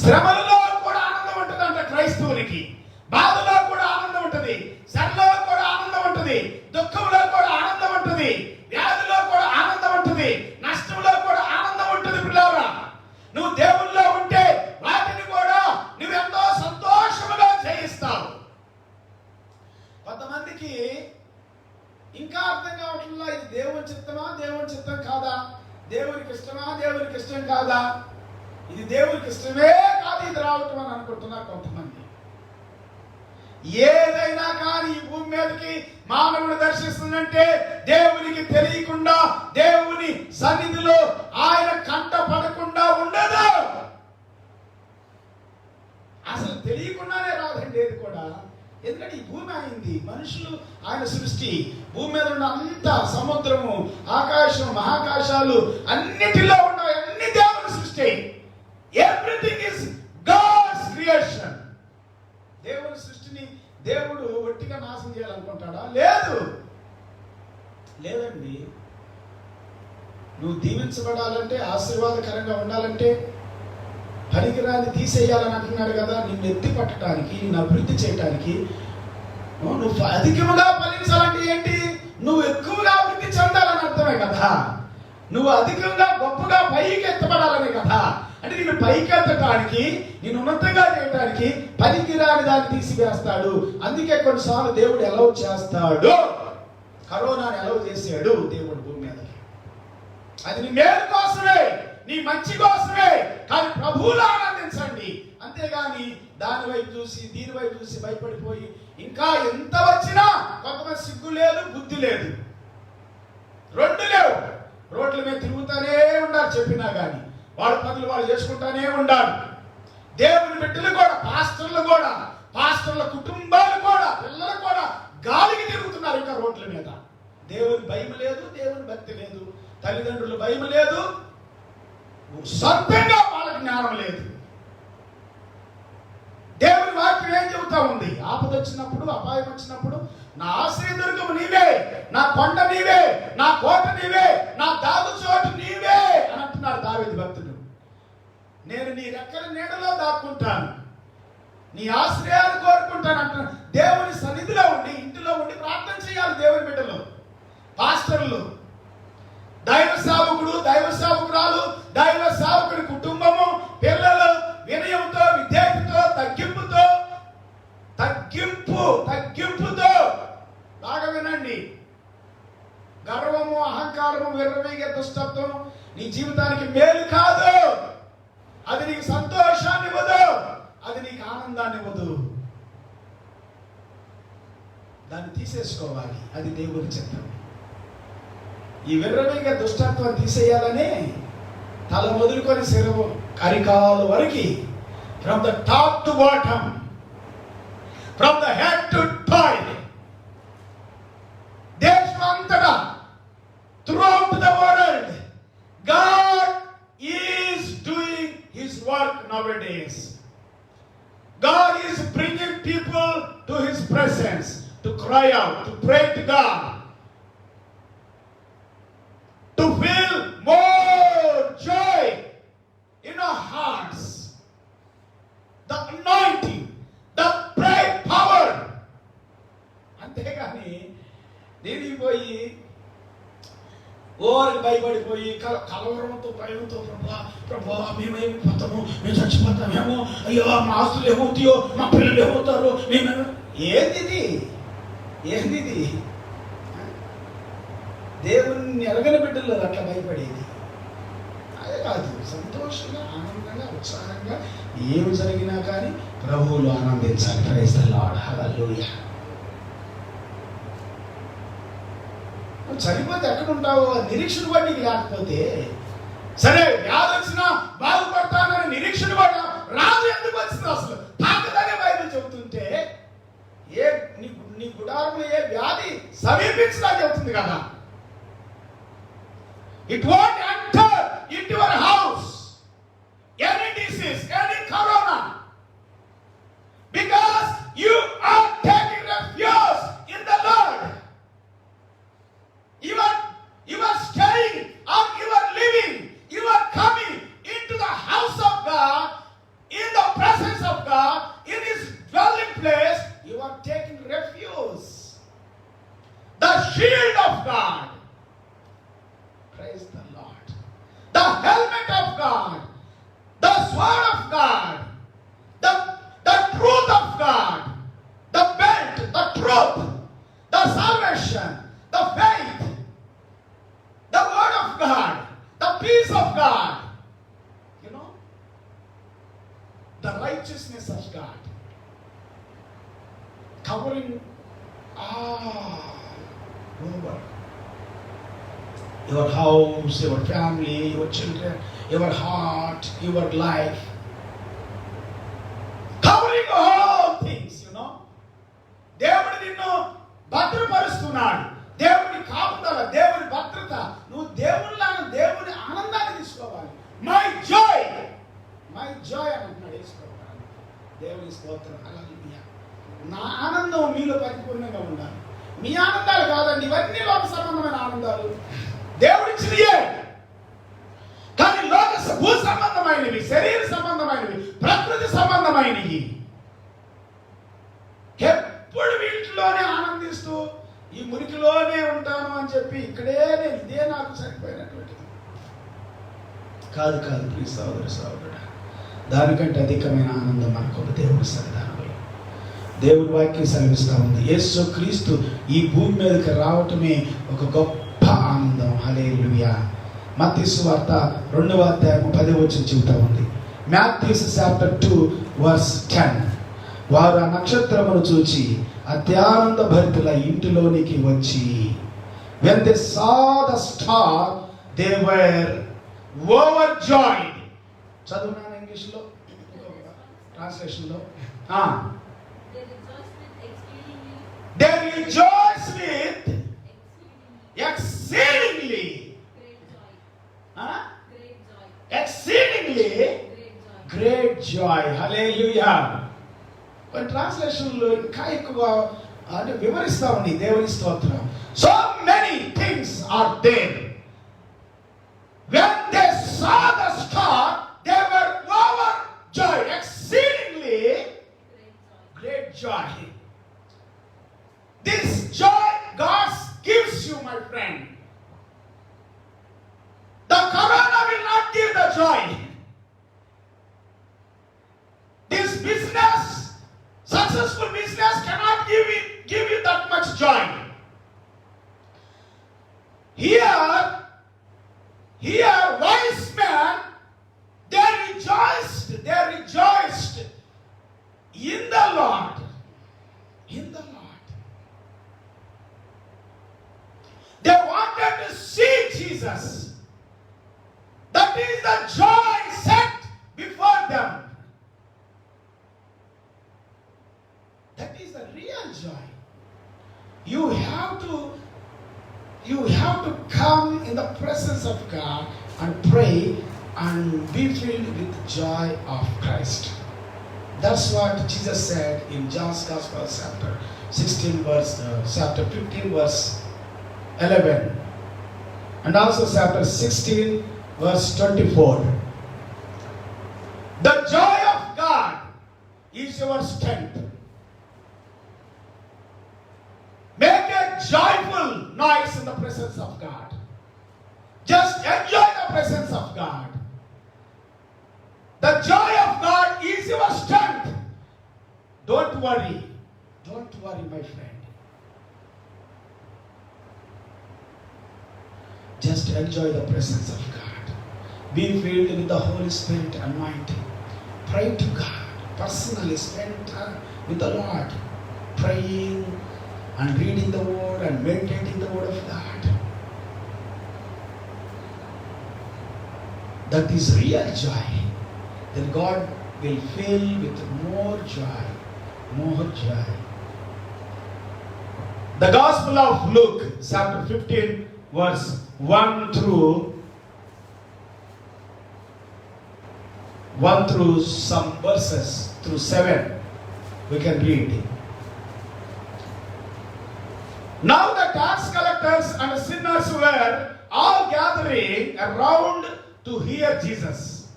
శ్రమలలో కూడా ఆనందం ఉంటుంది అంట క్రైస్తవునికి, బాధలో కూడా ఆనందం ఉంటుంది, శ్రమలో కూడా ఆనందం ఉంటుంది, దుఃఖంలో కూడా ఆనందం ఉంటుంది, వ్యాధిలో కూడా ఆనందం ఉంటుంది, నష్టంలో కూడా ఆనందం ఉంటుంది. పిల్లరా, నువ్వు దేవుల్లో ఉంటే వాటిని కూడా నువ్వెంతో సంతోషముగా జయిస్తావు. కొంతమందికి ఇంకా అర్థం కావట్లా, ఇది దేవుని చిత్తమా దేవుని చిత్తం కాదా, దేవునికి ఇష్టమా దేవునికి ఇష్టం కాదా, ఇది దేవునికి ఇష్టమే కాదు ఇది రావటం అని అనుకుంటున్నారు కొంతమంది. ఏదైనా కానీ ఈ భూమి మీదకి మానవుడు దర్శిస్తుందంటే దేవునికి తెలియకుండా, దేవుని సన్నిధిలో ఆయన కంట పడకుండా ఉండదు. అసలు తెలియకుండానే రాదండి ఏది కూడా. ఎందుకంటే ఈ భూమి అయింది, మనుషులు ఆయన సృష్టి, భూమి మీద ఉన్న అంత సముద్రము, ఆకాశం, మహాకాశాలు అన్నిటిలో ఉన్న అన్ని దేవుని సృష్టి. Everything is God's creation. దేవుని సృష్టిని దేవుడు ఒట్టిగా నాశనం చేయాలనుకుంటాడా? లేదు, లేదండి. నువ్వు దీవించబడాలంటే, ఆశీర్వాదకరంగా ఉండాలంటే పనికిరాని తీసేయాలని అంటున్నాడు కదా. నిన్ను ఎత్తి పట్టడానికి, నిన్ను అభివృద్ధి చేయడానికి, నువ్వు అధికముగా ఫలించాలంటే ఏంటి? నువ్వు ఎక్కువగా అభివృద్ధి చెందాలని అర్థమే కదా. నువ్వు అధికంగా గొప్పగా పైకి ఎత్తబడాలనే కదా. అంటే నిన్ను పైకెత్తడానికి, నిన్ను ఉన్నతంగా చేయడానికి పనికిరాని దాన్ని తీసివేస్తాడు. అందుకే కొన్నిసార్లు దేవుడు ఎలౌ చేస్తాడు. కరోనాని ఎలౌ చేశాడు దేవుడు భూమి మీదకి. అది నీ మేలు కోసమే, నీ మంచి కోసమే. కానీ ప్రభువులో ఆనందించండి, అంతేగాని దాని వైపు చూసి దీని వైపు చూసి భయపడిపోయి ఇంకా ఎంత వచ్చినా కొంతమంది సిగ్గు లేదు, బుద్ధి లేదు, రెండు లేవు. రోడ్ల మీద తిరుగుతానే ఉండాలి, చెప్పినా కానీ వాళ్ళ పనులు వాళ్ళు చేసుకుంటానే ఉండాలి. దేవుని బిడ్డలు కూడా, పాస్టర్ల కుటుంబాలు కూడా, పిల్లలు కూడా గాలికి తిరుగుతున్నారు ఇంకా రోడ్ల మీద. దేవుని భయం లేదు, దేవుని భక్తి లేదు, తల్లిదండ్రుల భయం లేదు, సొంతంగా వాళ్ళకి జ్ఞానం లేదు. దేవుని వాక్యం ఏం చెబుతా ఉంది? ఆపద వచ్చినప్పుడు, అపాయం వచ్చినప్పుడు నా ఆశ్రయదుర్గము నీవే, నా కొండ నీవే, నా కోట నీవే, నా దాగు చోటు నీవే అని అంటున్నాడు దావీదు భక్తుడు. నేను నీ రెక్కల నీడలో దాక్కుంటాను, నీ ఆశ్రయాన్ని కోరుకుంటాను అంటున్నాడు. దేవుని సన్నిధిలో ఉండి, ఇంటిలో ఉండి ప్రార్థన చేయాలి దేవుని బిడ్డలు, పాస్టర్లు, దైవ సేవకుడు, దైవ సేవకురాలు, దైవ సేవకుడి కుటుంబము, పిల్లలు వినయంతో, విధేయతతో, తగ్గింపుతో బాగా వినండి. గర్వము, అహంకారము, విర్రవీగే దుష్టత్వం నీ జీవితానికి మేలు కాదు. అది నీకు సంతోషాన్ని ఇవ్వదు, అది నీకు ఆనందాన్ని ఇవ్వదు. దాన్ని తీసేసుకోవాలి, అది దేవుని చిత్తం. ఈ విర్రవీగే దుష్టత్వం తీసేయాలని తల మొదలుకొని శిరము అరికాలు వరకు, from the top to bottom, from the head to toil, దేశమంతటా, throughout the world, God is doing His work nowadays. God is bringing people to His presence to cry out, to pray to God, to feel more joy in our hearts, the anointing, the prayer power. అంతేగాని నేనిపోయి ఓరికి భయపడిపోయి కలవరంతో, భయంతో, ప్రభా మేమైపోతాము, మేము చచ్చిపోతామేమో, అయ్యో మా ఆస్తులు ఏమవుతాయో, మా పిల్లలు ఏమవుతారో, ఏంది దేవుని ఎరగని బిడ్డలు అట్లా భయపడేది అదే కాదు. సంతోషంగా, ఆనందంగా, ఉత్సాహంగా ఏమి జరిగినా కానీ ప్రభువులో ఆనందించాలి. ప్రైజ్ ది లార్డ్, హల్లెలూయా. నువ్వు చనిపోతే ఎక్కడ ఉంటావో నిరీక్షణ బట్టి లేకపోతే, సరే వ్యాధి వచ్చినా బాగుపడతానని నిరీక్షణ పడ్డా రాజు ఎందుకు వచ్చింది అసలు తాకదనే బైబిల్ చెబుతుంటే నీ గుడారంలో ఏ వ్యాధి సమీపించినా చెబుతుంది కదా. It won't enter into your house any disease, any corona, because you are taking refuge in the Lord. You are staying or you are living, you are coming into the house of God, in the presence of God, in His dwelling place. You are taking refuge, the shield of God. Praise the Lord. The helmet of God, the sword of God, the truth of God, the belt, the truth, the salvation, the faith, the word of God, the peace of God, you know, the righteousness of God, covering over your house, your family, your children, your heart, your life, covering all things, you know. దేవుడు నిన్ను భద్రపరుస్తున్నాడు. దేవుని కాపుదల, దేవుని భద్రత. నువ్వు దేవునిలాగా దేవుని ఆనందాన్ని తీసుకోవాలి. మై జాయ్ అంటున్నాడు యేసుప్రభు. దేవుని స్తోత్రం, హల్లెలూయా. నా ఆనందం మీలో పరిపూర్ణంగా ఉండాలి. మీ ఆనందాలు కాదండి, ఇవన్నీ లోక సంబంధమైన ఆనందాలు, దేవుడిచ్చినయే. కానీ లోక భూ సంబంధమైనవి, శరీర సంబంధమైనవి, ప్రకృతి సంబంధమైనవి. ఎప్పుడు వీటిలోనే ఆనందిస్తూ ఈ మురికిలోనే ఉంటాను అని చెప్పి ఇదే నాకు సరిపోయినటువంటిది కాదు. ప్రియ సహోదరుడా, దానికంటే అధికమైన ఆనందం మనకు దేవుడి సన్నిధానంలో. దేవుడి వాక్యం సెలవిస్తా ఉంది, యేసు క్రీస్తు ఈ భూమి మీదకి రావటమే ఒక గొప్ప ఆనందం. హల్లెలూయా. మత్తయి సువార్త 2వ అధ్యాయం 10వ వచనం చెబుతా ఉంది. Matthews chapter 2 verse 10. వారు ఆ నక్షత్రమును చూచి అత్యానంద భరితుల ఇంటిలోనికి వచ్చి, when they saw the star they were overjoyed. చదువునా ఇంగ్లీష్ లో ట్రాన్స్లేషన్ లో they rejoiced with exceedingly great joy. Hallelujah. కొన్ని ట్రాన్స్లేషన్లో ఇంకా ఎక్కువ అంటే వివరిస్తా ఉంది దేవుని స్తోత్రం. So many things are there. When they saw the star, they were overjoyed, exceedingly great joy. This joy God gives you, my friend. The corona will not give the joy. This business, successful business, cannot give you that much joy. Here, wise men, they rejoiced in the Lord. They wanted to see Jesus. That is the joy set before them. That is the real joy. You have to come in the presence of God and pray and be filled with the joy of Christ. That's what Jesus said in John's Gospel, chapter 15 verse 11, and also chapter 16 verse 24. The joy of God is your strength. Make a joyful noise in the presence of God. Just enjoy the presence of God. The joy of God is your strength. Don't worry, my friend. enjoy the presence of God. Be filled with the Holy Spirit anointing. Pray to God. Personally spend time with the Lord. Praying and reading the Word and meditating the Word of God. That is real joy. Then God will fill with more joy. More joy. The Gospel of Luke, chapter 15, verse 1 through some verses through 7. We can read. Now the tax collectors and sinners were all gathering around to hear Jesus.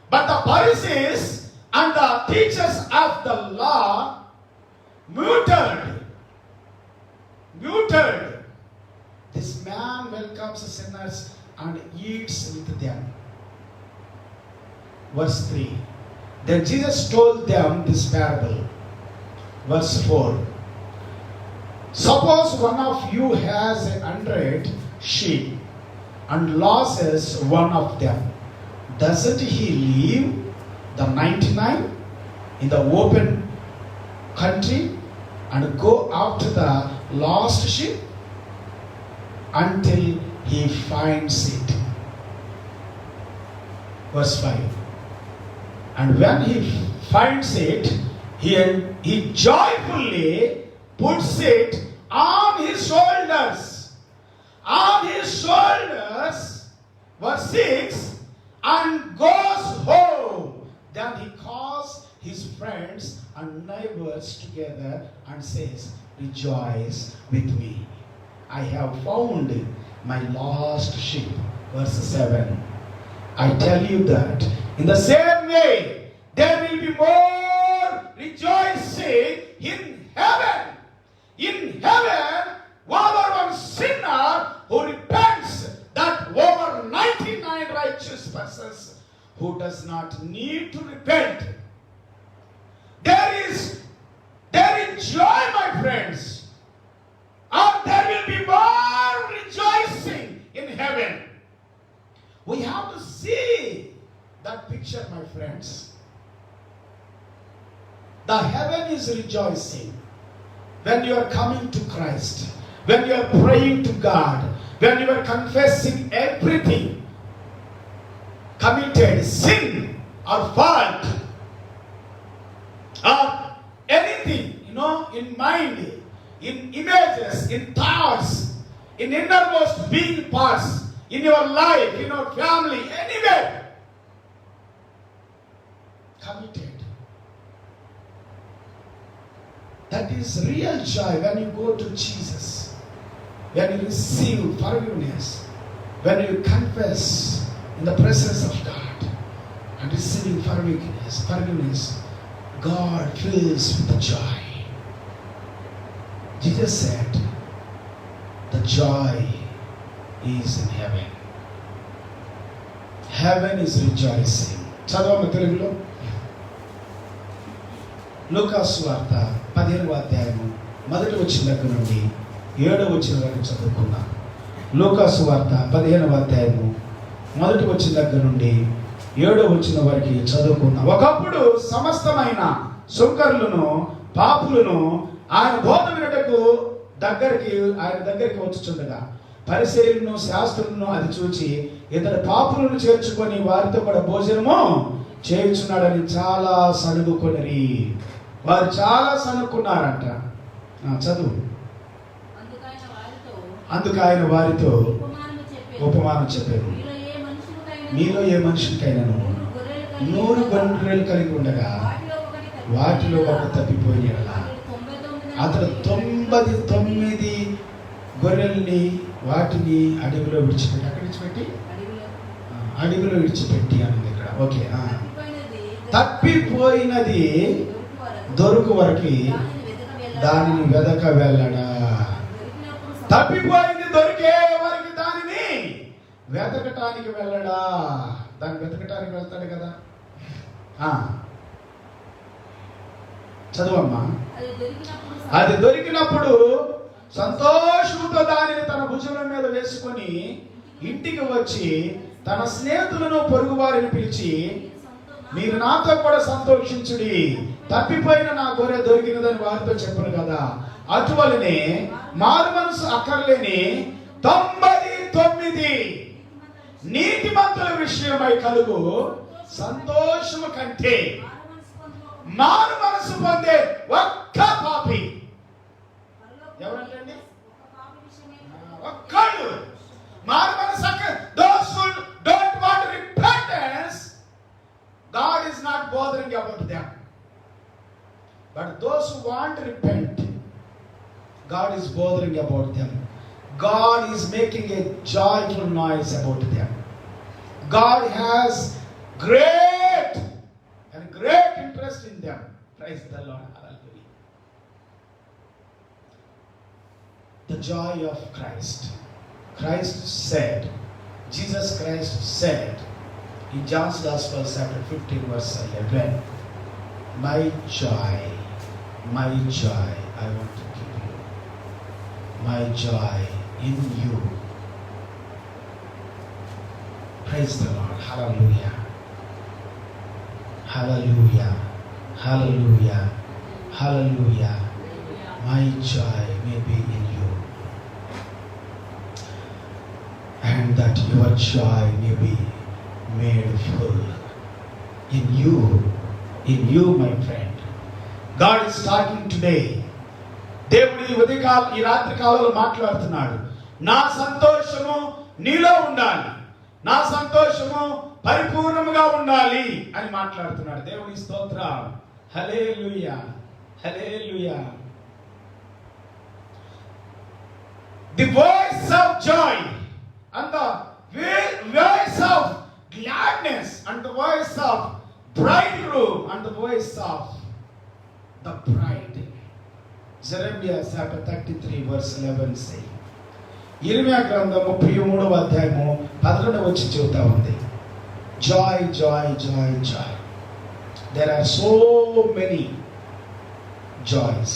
But the Pharisees and the teachers of the law muted. This man welcomes sinners and eats with them. Verse 3. Then Jesus told them this parable. Verse 4. Suppose one of you has 100 sheep and loses one of them. Doesn't he leave the 99 in the open country and go after the lost sheep until he finds it? Verse 5. And when he finds it, he joyfully puts it on his shoulders. On his shoulders. Verse 6. And goes home. Then he calls his friends and neighbors together and says, rejoice with me. I have found my lost sheep. Verse 7. I tell you that in the same way there will be more rejoicing in heaven. In heaven, over one sinner who repents, that over 99 righteous persons who does not need to repent. There is joy, my friends. And there will be more rejoicing in heaven. We have to see that picture, my friends. The heaven is rejoicing when you are coming to Christ, when you are praying to God, when you are confessing everything, committed sin or fault or anything, in mind, in images, in thoughts, in innermost being parts, in your life, in your family, anywhere. Committed. That is real joy when you go to Jesus. When you receive forgiveness. When you confess in the presence of God and receiving forgiveness, God fills with the joy. Jesus said, the joy is in heaven. Heaven is rejoicing. చదవమ్మ తెలుగులో. లూకాసు వార్త 15వ అధ్యాయము మొదటి వచనం దగ్గర నుండి 7వ వచనం వరకు చదువుకున్నాం. లూకాసు వార్త 15వ అధ్యాయము మొదటి వచనం దగ్గర నుండి 7వ వచనం వరకు చదువుకున్నాం. ఒకప్పుడు సమస్తమైన సుంకరులను పాపులను ఆయన బోధ వినుటకు ఆయన దగ్గరికి వచ్చుచుండగా పరిసయ్యులను శాస్త్రులను అది చూచి ఇతడు పాపులను చేర్చుకొని వారితో కూడా భోజనము చేయుచున్నాడని చాలా సణుగుకొనిరి. వారు చాలా సణుక్కున్నారంట. చదువు. అందుకు ఆయన వారితో ఉపమానం చెప్పారు. మీలో ఏ మనుషులకైనాను 100 గొర్రెలు కలిగి ఉండగా వాటిలో ఒకటి తప్పిపోయిన అతడు 99 గొర్రెల్ని వాటిని అడవిలో విడిచిపెట్టి అడవిలో విడిచిపెట్టి అన్నది ఇక్కడ. ఓకే. తప్పిపోయినది దొరుకు వరకు దానిని వెదక వెళ్ళడా. తప్పిపోయింది దొరికే వరకు దానిని వెతకటానికి వెళ్ళడా. దాన్ని వెతకటానికి వెళ్తాడు కదా. చదువమ్మా. అది దొరికినప్పుడు సంతోషంతో దానిని తన భుజం మీద వేసుకొని ఇంటికి వచ్చి తన స్నేహితులను పొరుగు వారిని పిలిచి, మీరు నాతో కూడా సంతోషించుడి, తప్పిపోయిన నా గొర్రె దొరికినదని వారితో చెప్పరు కదా. అటువలనే మారు మనసు అక్కర్లేని 99 నీతిమంతుల విషయమై కలుగు సంతోషము కంటే మారు మనసు పొందే ఒక్క పాపి ఎవరండి? ఒక్కళ్ళు మారు మనసు. Those who don't want repentance, God is not bothering about them. But those who want to repent, God is bothering about them. God is making a joyful noise about them. God has great interest in them. Praise the Lord. Hallelujah. The joy of Christ. Jesus Christ said in John's Gospel chapter 15 verse 11, my joy, I want to give you. My joy in you. Praise the Lord. Hallelujah. Hallelujah. Hallelujah. Hallelujah. My joy may be in you, and that your joy may be made full in you, my friend. God is talking today. దేవుడు ఈ రాత్రి కాలంలో మాట్లాడుతున్నాడు. నా సంతోషము నీలో ఉండాలి, నా సంతోషము పరిపూర్ణముగా ఉండాలి అని మాట్లాడుతున్నాడు. దేవుని స్తోత్రం. హల్లెలూయా, హల్లెలూయా. The voice of joy and the voice of gladness and the voice of bridegroom and the voice of the bride. Jeremiah chapter 33 verse 11 say. ఇర్మియా గ్రంథం 33వ అధ్యాయము 11వ వచనం చెబుతా ఉంది. Joy, joy, joy, joy. There are so many joys.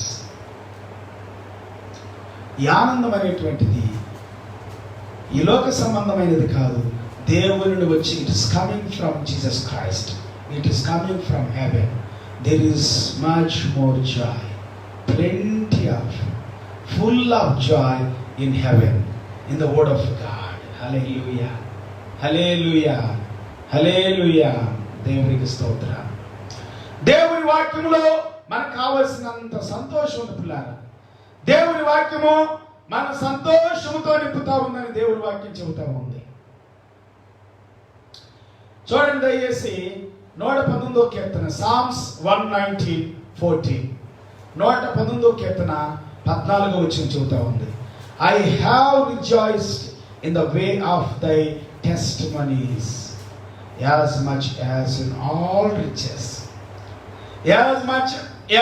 ఈ ఆనందం అనేటువంటిది ఈ లోక సంబంధమైనది కాదు, దేవుని నుండి వచ్చి. It is coming from Jesus Christ. It is coming from heaven. There is much more joy, plenty of, full of joy in heaven, in the word of God. Hallelujah, hallelujah, hallelujah. దేవునికి స్తోత్రం. దేవుని వాక్యములో మనకు కావలసినంత సంతోషం ఉంది పిల్లారా. దేవుని వాక్యము మన సంతోషముతో నింపుతా ఉందని దేవుని వాక్యం చెబుతా ఉంది. చూడండి దయచేసి 119వ కీర్తన, సామ్స్ 119:14. 119వ కీర్తన 14వ వచనం చెబుతా ఉంది. I have rejoiced in the way of thy testimonies as much as in all riches. As much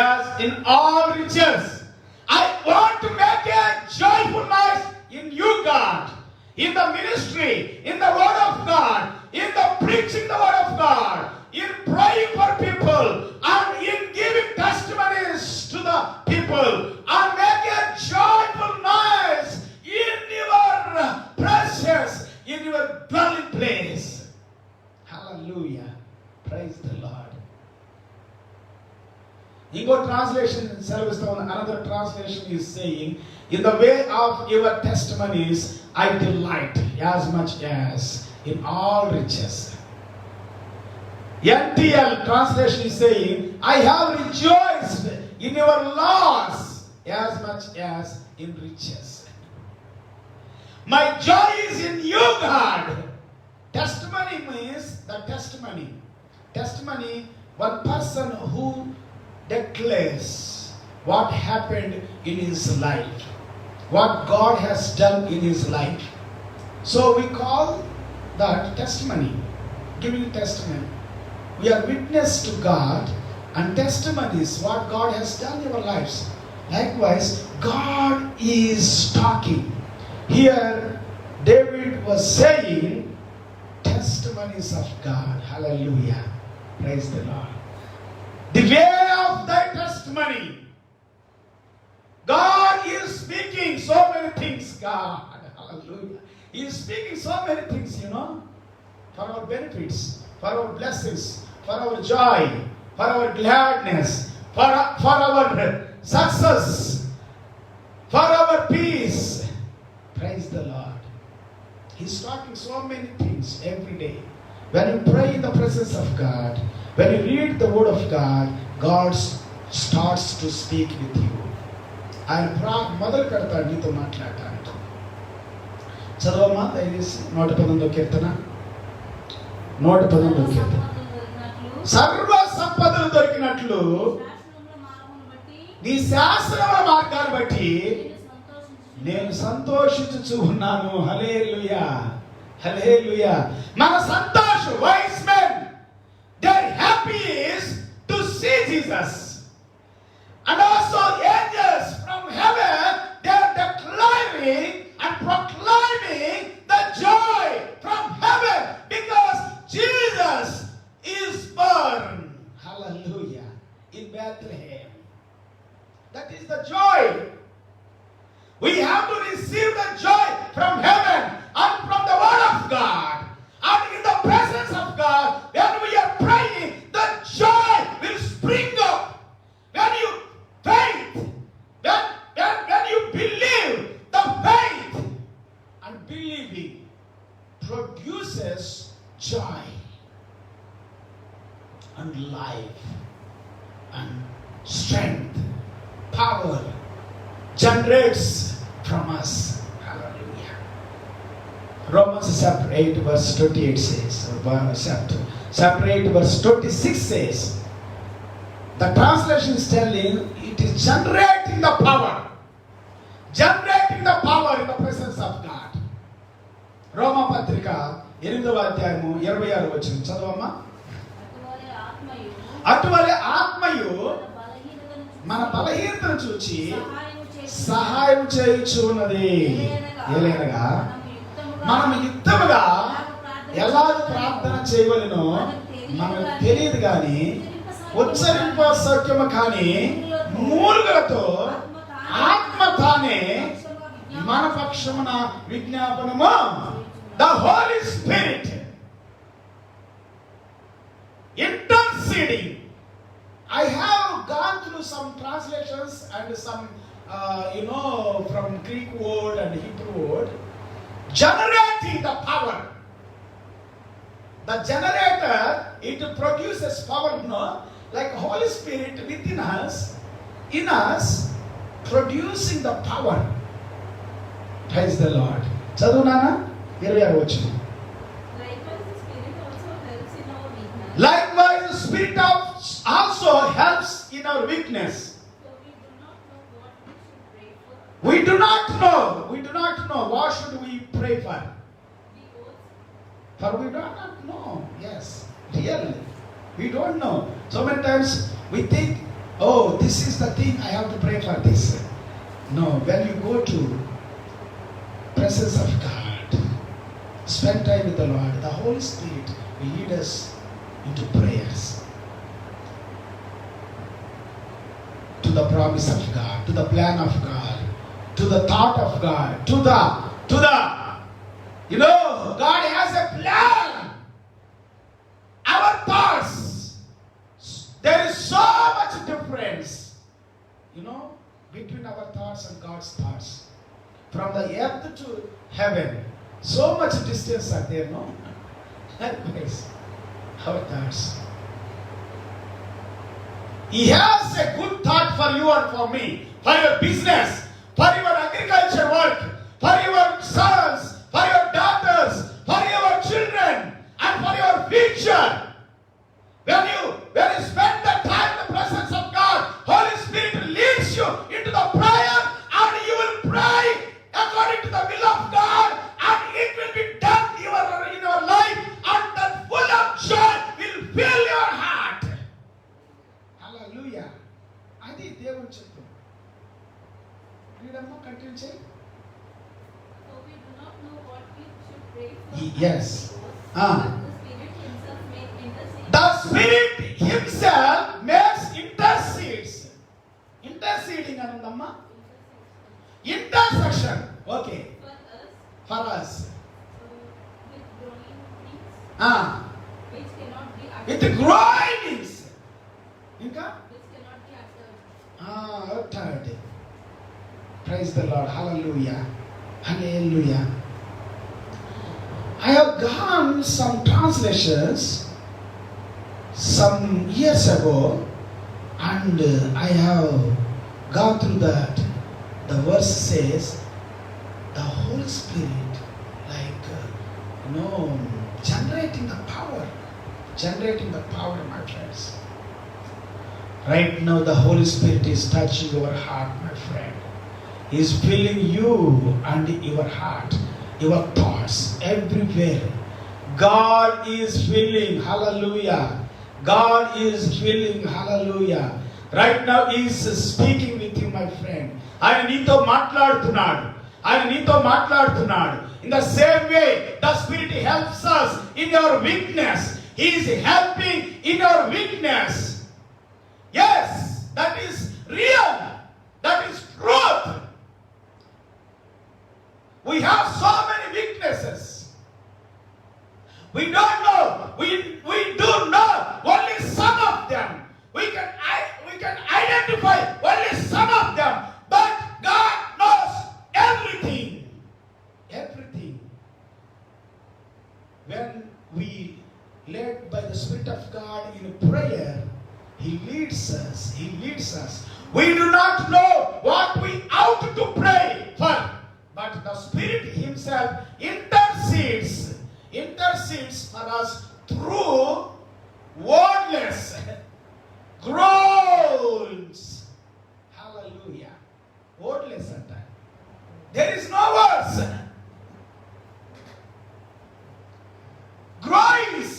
as in all riches. I want to make a joyful noise in you, God, in the ministry, in the word of God, in the preaching the word of God, in praying for people, and in giving testimonies to the people, and make a joyful noise in your precious, in your dwelling place. Hallelujah. Praise the Lord. ఇంకో translation సెలవిస్తా ఉంది. Another translation is saying, in the way of your testimonies I delight as much as in all riches. NTL translation is saying, I have rejoiced in your laws as much as in riches. My joy is in you, God. Testimony means the testimony. Testimony, one person who declares what happened in his life, what God has done in his life. So we call that testimony, giving testimony. We are witness to God, and testimonies what God has done in our lives. Likewise, God is talking. Here, David was saying testimonies of God. Hallelujah. Praise the Lord. The way of thy testimony. God is speaking so many things, God. Hallelujah. He is speaking so many things, for our benefits, for our blessings, for our joy, for our gladness, for our success, for our peace. Praise the Lord. He's talking so many things every day. When you pray in the presence of God, when you read the word of God, God starts to speak with you. ఆయన మొదలు పెడతాడు నీతో మాట్లాడటానికి. చదవమ్మా దయచేసి 119వ కీర్తన. 119వ కీర్తన. సర్వ సంపదలు దొరికినట్లు నీ శాసనముల మార్గాన్ని బట్టి నేను సంతోషించుచు ఉన్నాను. హల్లెలూయా, హల్లెలూయా. మన సంతోషం, wise men, their happy is to see Jesus. And also angels from heaven, they are declaring and proclaiming the joy from heaven because Jesus is born. Hallelujah. In Bethlehem. That is the joy. We have to receive the joy from heaven and from the word of God. And in the presence of God, when we are praying, the joy will spring up. When you faith, when you believe, the faith and believing produces joy and life and strength, power generates from us. Hallelujah. Romans chapter 8 verse 28 says, chapter 8 verse 26 says, the translation is telling it is generating the power in the presence of God. రోమా పత్రిక 8వ అధ్యాయము 26వ వచనం చదవమ్మా. అటువలే ఆత్మయు మన బలహీనతను చూచి సహాయం చేయుచున్నది. ఏలైనగా మనం యుక్తముగా ఎలా ప్రార్థన చేయవలెనో మనకు తెలియదు కానీ ఉచ్చరింప సౌఖ్యము కానీ మూలుగులతో ఆత్మ తానే మన పక్షమున విజ్ఞాపనము. The Holy Spirit interceding. I have gone through some translations and some from Greek word and Hebrew word, generating the power. The generator, it produces power, like Holy Spirit within us, in us, producing the power. Praise the Lord. Chadunana 26వ వచనం. Likewise, the Spirit also helps in our weakness. We do not know what should we pray for. For we do not know. Yes, really, we don't know. So many times we think, oh, this is the thing I have to pray for this. No, when you go to presence of God, spend time with the Lord, the Holy Spirit will lead us into prayers, to the promise of God, to the plan of God, to the thought of God, to the God has a plan. Our thoughts, there is so much difference, between our thoughts and God's thoughts. From the earth to heaven, so much distance are there, no? Likewise, our thoughts. He has a good thought for you and for me, for your business, for your agriculture work, for your sons, for your daughters, for your children, and for your future. When you spend the time in the presence of God, Holy Spirit leads you into the prayer, and you will pray according to the will of God, and it will be done in your life, and that full of joy will fill your heart. Hallelujah. అది దేవుని చిత్తం. రీడమ్మా, continue చేయి. Yes. The Spirit Himself makes intercedes. Interceding anundamma. Intercession. Okay. For us. the Lord. Hallelujah. Hallelujah. I have gone some translations some years ago, and I have gone through that. The verse says, the Holy Spirit, generating the power, my friends. Right now, the Holy Spirit is touching your heart, my friend. He is filling you and your heart, your thoughts, everywhere. God is filling, hallelujah. God is filling, hallelujah. Right now, He is speaking with you, my friend. ఆయన నీతో మాట్లాడుతున్నాడు. In the same way, the Spirit helps us in your weakness. He is helping in your weakness. Yes, that is real. That is truth. We have so many weaknesses. We don't know. We do know only some of them. We can identify only some of them. But God knows everything. Everything. When we led by the Spirit of God in prayer, He leads us. We do not know what we ought to pray for, but the Spirit Himself intercedes for us through wordless groans. Hallelujah. Wordless at time. There is no words. Groans.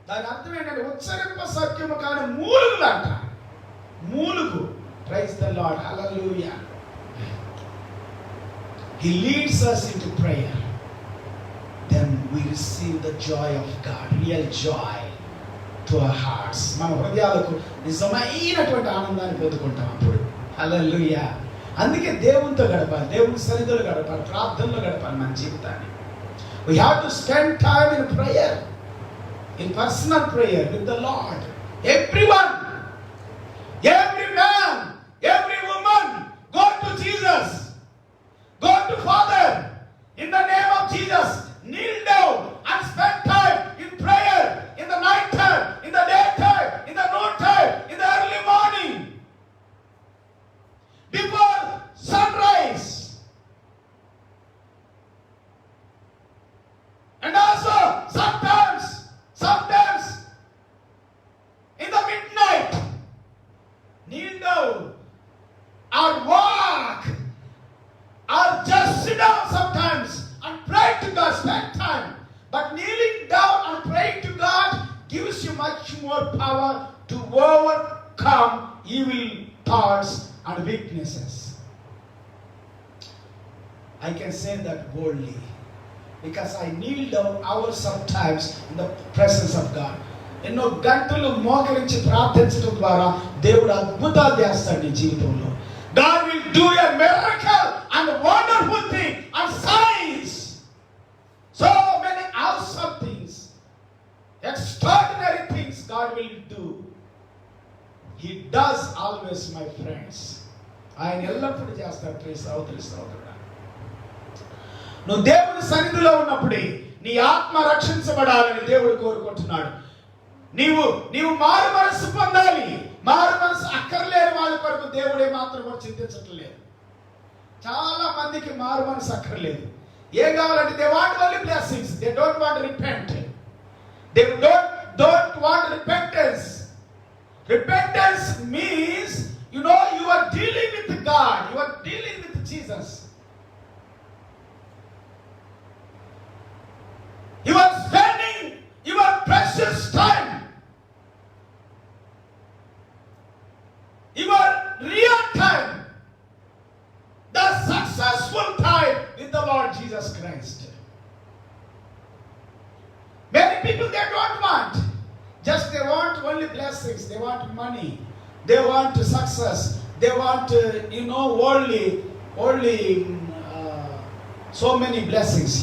దాని అర్థం ఏంటంటే ఉచ్చరింప సత్యము కానీ మూలుగులంట. మూలుగు. Praise the Lord. Hallelujah. He leads us into prayer. Then we receive the joy of God, real joy to our hearts. మన హృదయాలకు నిజమైనటువంటి ఆనందాన్ని పొందుకుంటాం అప్పుడు. హల్లెలూయా. అందుకే దేవునితో గడపాలి, దేవుని సన్నిధిలో గడపాలి, ప్రార్థనలో గడపాలి మన జీవితాన్ని. We have to spend time in prayer, in personal prayer with the Lord. Everyone, every man, every woman, go to Jesus, go to Father in the name of Jesus. Kneel down and spend time in prayer, in the night time, in the daytime, in the noon time, in the early morning, before sunrise, and also sometimes in the midnight. Kneel down or walk or just sit down sometimes and pray to God. Spend time, but kneeling down and praying to God gives you much more power to overcome evil thoughts and weaknesses. I can say that boldly because I kneel down hours sometimes in the presence of God. ఎన్నో గంటలు మోకరించి ప్రార్థించడం ద్వారా దేవుడు అద్భుతాలు చేస్తాడు నీ జీవితంలో. God will do a miracle and wonderful thing and signs. So many awesome things, extraordinary things God will do. He does always, my friends. ఆయన ఎల్లప్పుడూ చేస్తాడు. ప్రియ సహోదరుడా, నువ్వు దేవుని సన్నిధిలో ఉన్నప్పుడే నీ ఆత్మ రక్షించబడాలని దేవుడు కోరుకుంటున్నాడు. నీవు మారు మనసు పొందాలి. మారు మనసు అక్కర్లేని వాళ్ళ కొరకు దేవుడే మాత్రం కూడా చింతించట్లేదు. చాలా మందికి మారు మనసు అక్కర్లేదు. ఏం కావాలంటే they want only blessings. They don't want repent. They don't want repentance. Repentance means, you are dealing with God. You are dealing with Jesus. You are spending your precious time, your real time, the successful time with the Lord Jesus Christ. Many people, they don't want. Just they want only blessings. They want money. They want success. They want, worldly, so many blessings,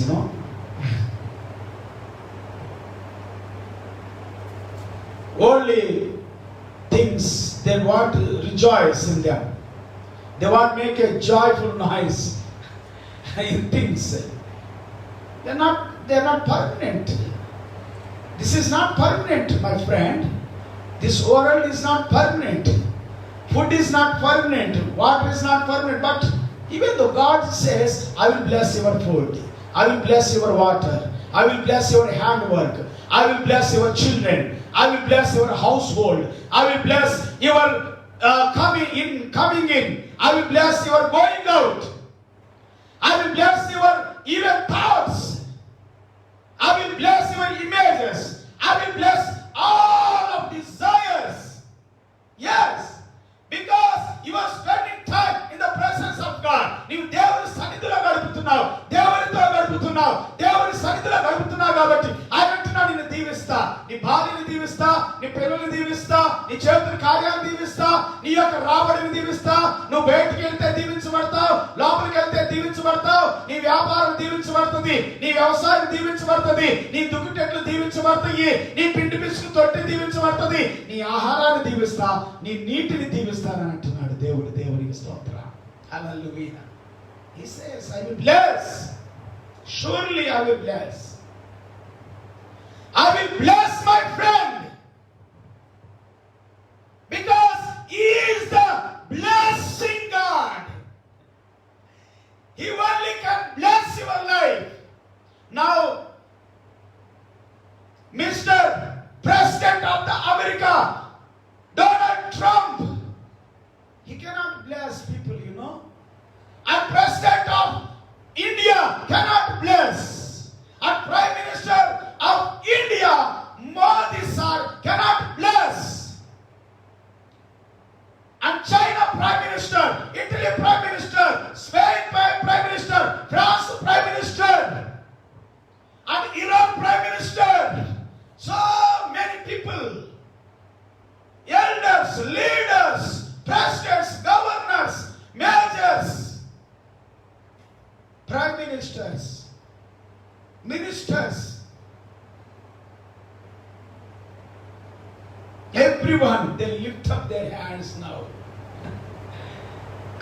Worldly things they want to rejoice in them. They want to make a joyful noise in things. They're not permanent. This is not permanent, my friend. This world is not permanent. Food is not permanent. Water is not permanent. But even though God says, I will bless your food, I will bless your water, I will bless your handwork, I will bless your children, I will bless your household, I will bless your coming in, I will bless your going out, I will bless your even thoughts, I will bless your images, I will bless all of desires. Yes, because you are spending time in the presence of God. నీవు దేవుని సన్నిధిలో గడుపుతున్నావు, దేవునితో గడుపుతున్నావు, దేవుని సన్నిధిలో గడుపుతున్నావు కాబట్టి ఆయన అంటున్నాడు, నిన్ను దీవిస్తా, నీ భార్యని దీవిస్తా, నీ పిల్లల్ని దీవిస్తా, నీ చేతుల కార్యాలు దీవిస్తా, నీ యొక్క రాబడిని దీవిస్తా, నువ్వు బయటికి వెళ్తే దీవించబడతావు, లోపలికి వెళ్తే దీవించబడతావు, నీ వ్యాపారం దీవించబడుతుంది, నీ వ్యవసాయం దీవించబడుతుంది, నీ దుక్కుటెట్లు దీవించబడతాయి, నీ పిండి పిసుకు తొట్టి దీవించబడుతుంది, నీ ఆహారాన్ని దీవిస్తా, నీ నీటిని దీవిస్తానని అంటున్నాడు దేవుడు. దేవునికి స్తోత్రం. హల్లెలూయా. He says, I will bless. Surely I will bless. I will bless my friend. Because he is the blessing God. He only can bless your life. Now, Mr. President of the America, Donald Trump, he cannot bless people, you know. And President of India cannot bless. And Prime Minister of India, Modi sir, cannot bless. And China Prime Minister, Italy Prime Minister, Spain Prime Minister, France Prime Minister, and Iran Prime Minister. So many people, elders, leaders, presidents, governors, majors, prime ministers, ministers, everyone, they lift up their hands now,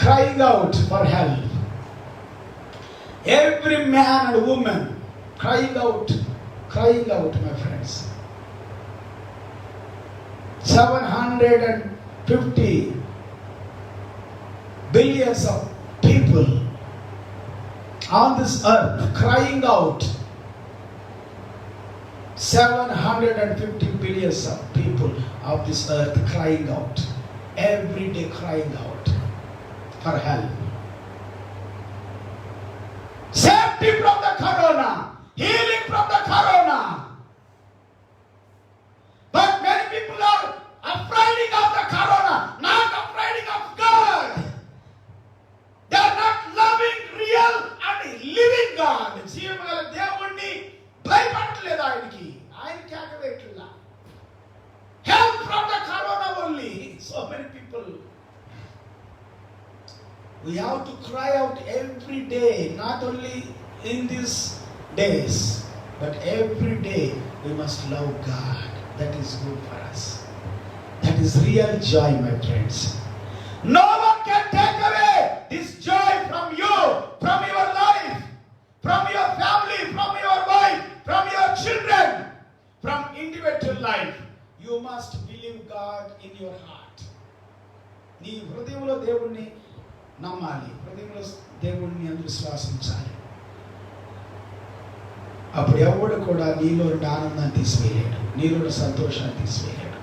crying out for help. Every man and woman crying out, my friends. 750 billions of people on this earth crying out. 750 billions of people of this earth crying out. Every day crying out for help. Safety from the corona. Healing from the corona. But many people are afraid of the corona, not afraid of God. They are not loving real and living God. జీవగల దేవుణ్ణి భయపడట్లేదు ఆయనకి ఆకవేట్లా. Help from the corona only. So many people. We have to cry out every day, not only in these days, but every day we must love God. That is good for us. That is real joy, my friends. No one can take away this joy from you, from your life, from your family, from your wife, from your children, from individual life. You must believe God in your heart. నీ హృదయంలో దేవుణ్ణి నమ్మాలి, హృదయంలో దేవుణ్ణి విశ్వాసించాలి. అప్పుడు ఎవడు కూడా నీలో ఆనందాన్ని తీసివేయలేడు, నీలో సంతోషాన్ని తీసివేయలేడు,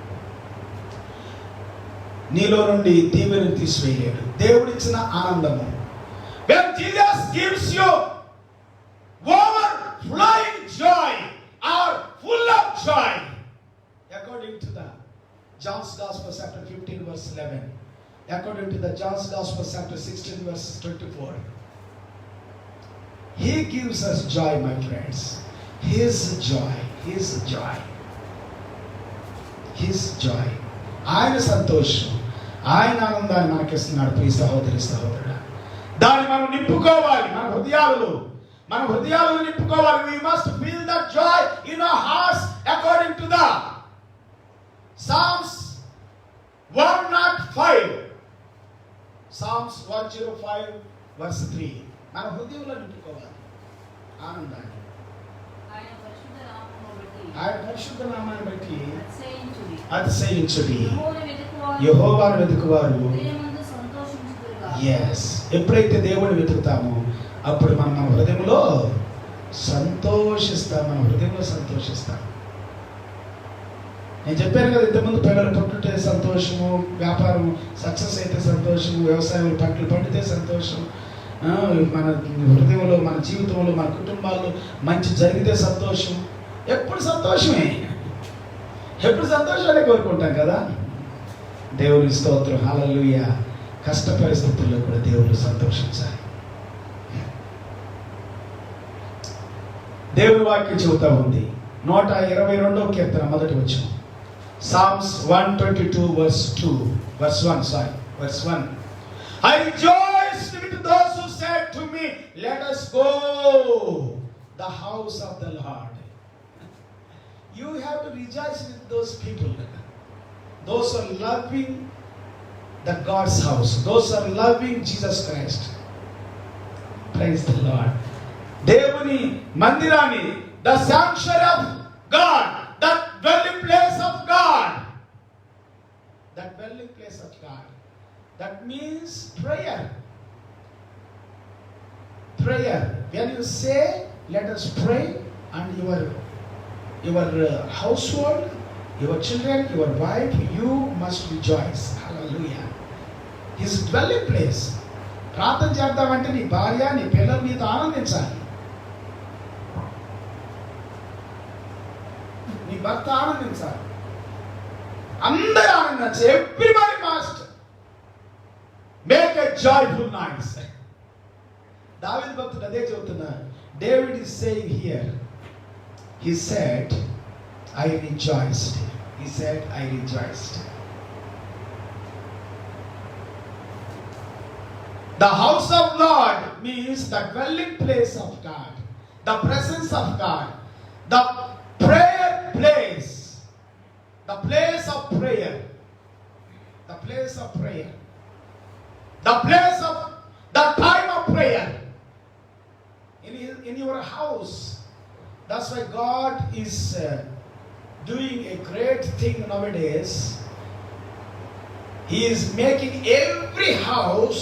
నీలో నుండి దీవెనను తీసివేయలేడు. దేవుడిచ్చిన ఆనందము. When Jesus gives you overflowing joy or full of joy, according to the John's Gospel chapter 15 verse 11, according to the John's Gospel chapter 16 verse 24, He gives us joy, my friends. His joy, His joy, His joy. ఆయన సంతోషం, ఆయన ఆనందాన్ని మనకిస్తున్నాడు. ప్రియ సహోదరి సహోదరుడా, దాన్ని మనం నింపుకోవాలి. మన హృదయాలను నింపుకోవాలి. We must feel that joy in our hearts according to the Psalms 103 105:3. మన హృదయంలో నింపుకోవాలి ఆనందాన్ని. ఆయన పరిశుద్ధ నామమును బట్టి ఆయన పరిశుద్ధ నామాన్ని బట్టి అతిశయించుడి. అతిశయించుడి. యెహోవాను యెహోవాను వెతుకువారు హృదయమందు సంతోషించుదురుగాక. ఎస్, ఎప్పుడైతే దేవుడిని వెతుకుతామో అప్పుడు మనం మన హృదయంలో సంతోషిస్తాం. మన హృదయంలో సంతోషిస్తాం. నేను చెప్పాను కదా, ఇంతకుముందు పిల్లలు పుట్టుంటే సంతోషము, వ్యాపారం సక్సెస్ అయితే సంతోషము, వ్యవసాయం పంటలు పండితే సంతోషం, మన హృదయంలో, మన జీవితంలో, మన కుటుంబాల్లో మంచి జరిగితే సంతోషం. ఎప్పుడు సంతోషమే, ఎప్పుడు సంతోషాన్ని కోరుకుంటాం కదా. దేవుని స్తోత్రం, హల్లెలూయా. కష్ట పరిస్థితుల్లో కూడా దేవుడు సంతోషించాలి. దేవుని వాక్యం చెబుతా ఉంది 122వ కీర్తన మొదటి వచనం. Psalms 122:1. I rejoiced with those who said to me, let us go the house of the Lord. You have to rejoice with those people. Those are loving the God's house. Those are loving Jesus Christ. Praise the Lord. దేవుని మందిరాన్ని, the sanctuary of God, the dwelling place of God. That dwelling place of God. That means prayer. Prayer. When you say, let us pray, and your household, your children, your wife, you must rejoice. Hallelujah. His dwelling place. ప్రార్థన చేద్దామంటే నీ భార్య, నీ పిల్లలు నీతో ఆనందించాలి. నీ భర్త ఆనందించాలి. అందరూ ఆనందించాలి. Everybody must make a joyful noise. దావీదు భక్తుడు అదే చెబుతున్నారు. David is saying here, he said, I rejoiced. He said, I rejoiced. The house of Lord means the dwelling place of God, the presence of God, the prayer place, the place of prayer, the place of prayer, the place of the time of prayer in your house. That's why God is doing a great thing nowadays. He is making every house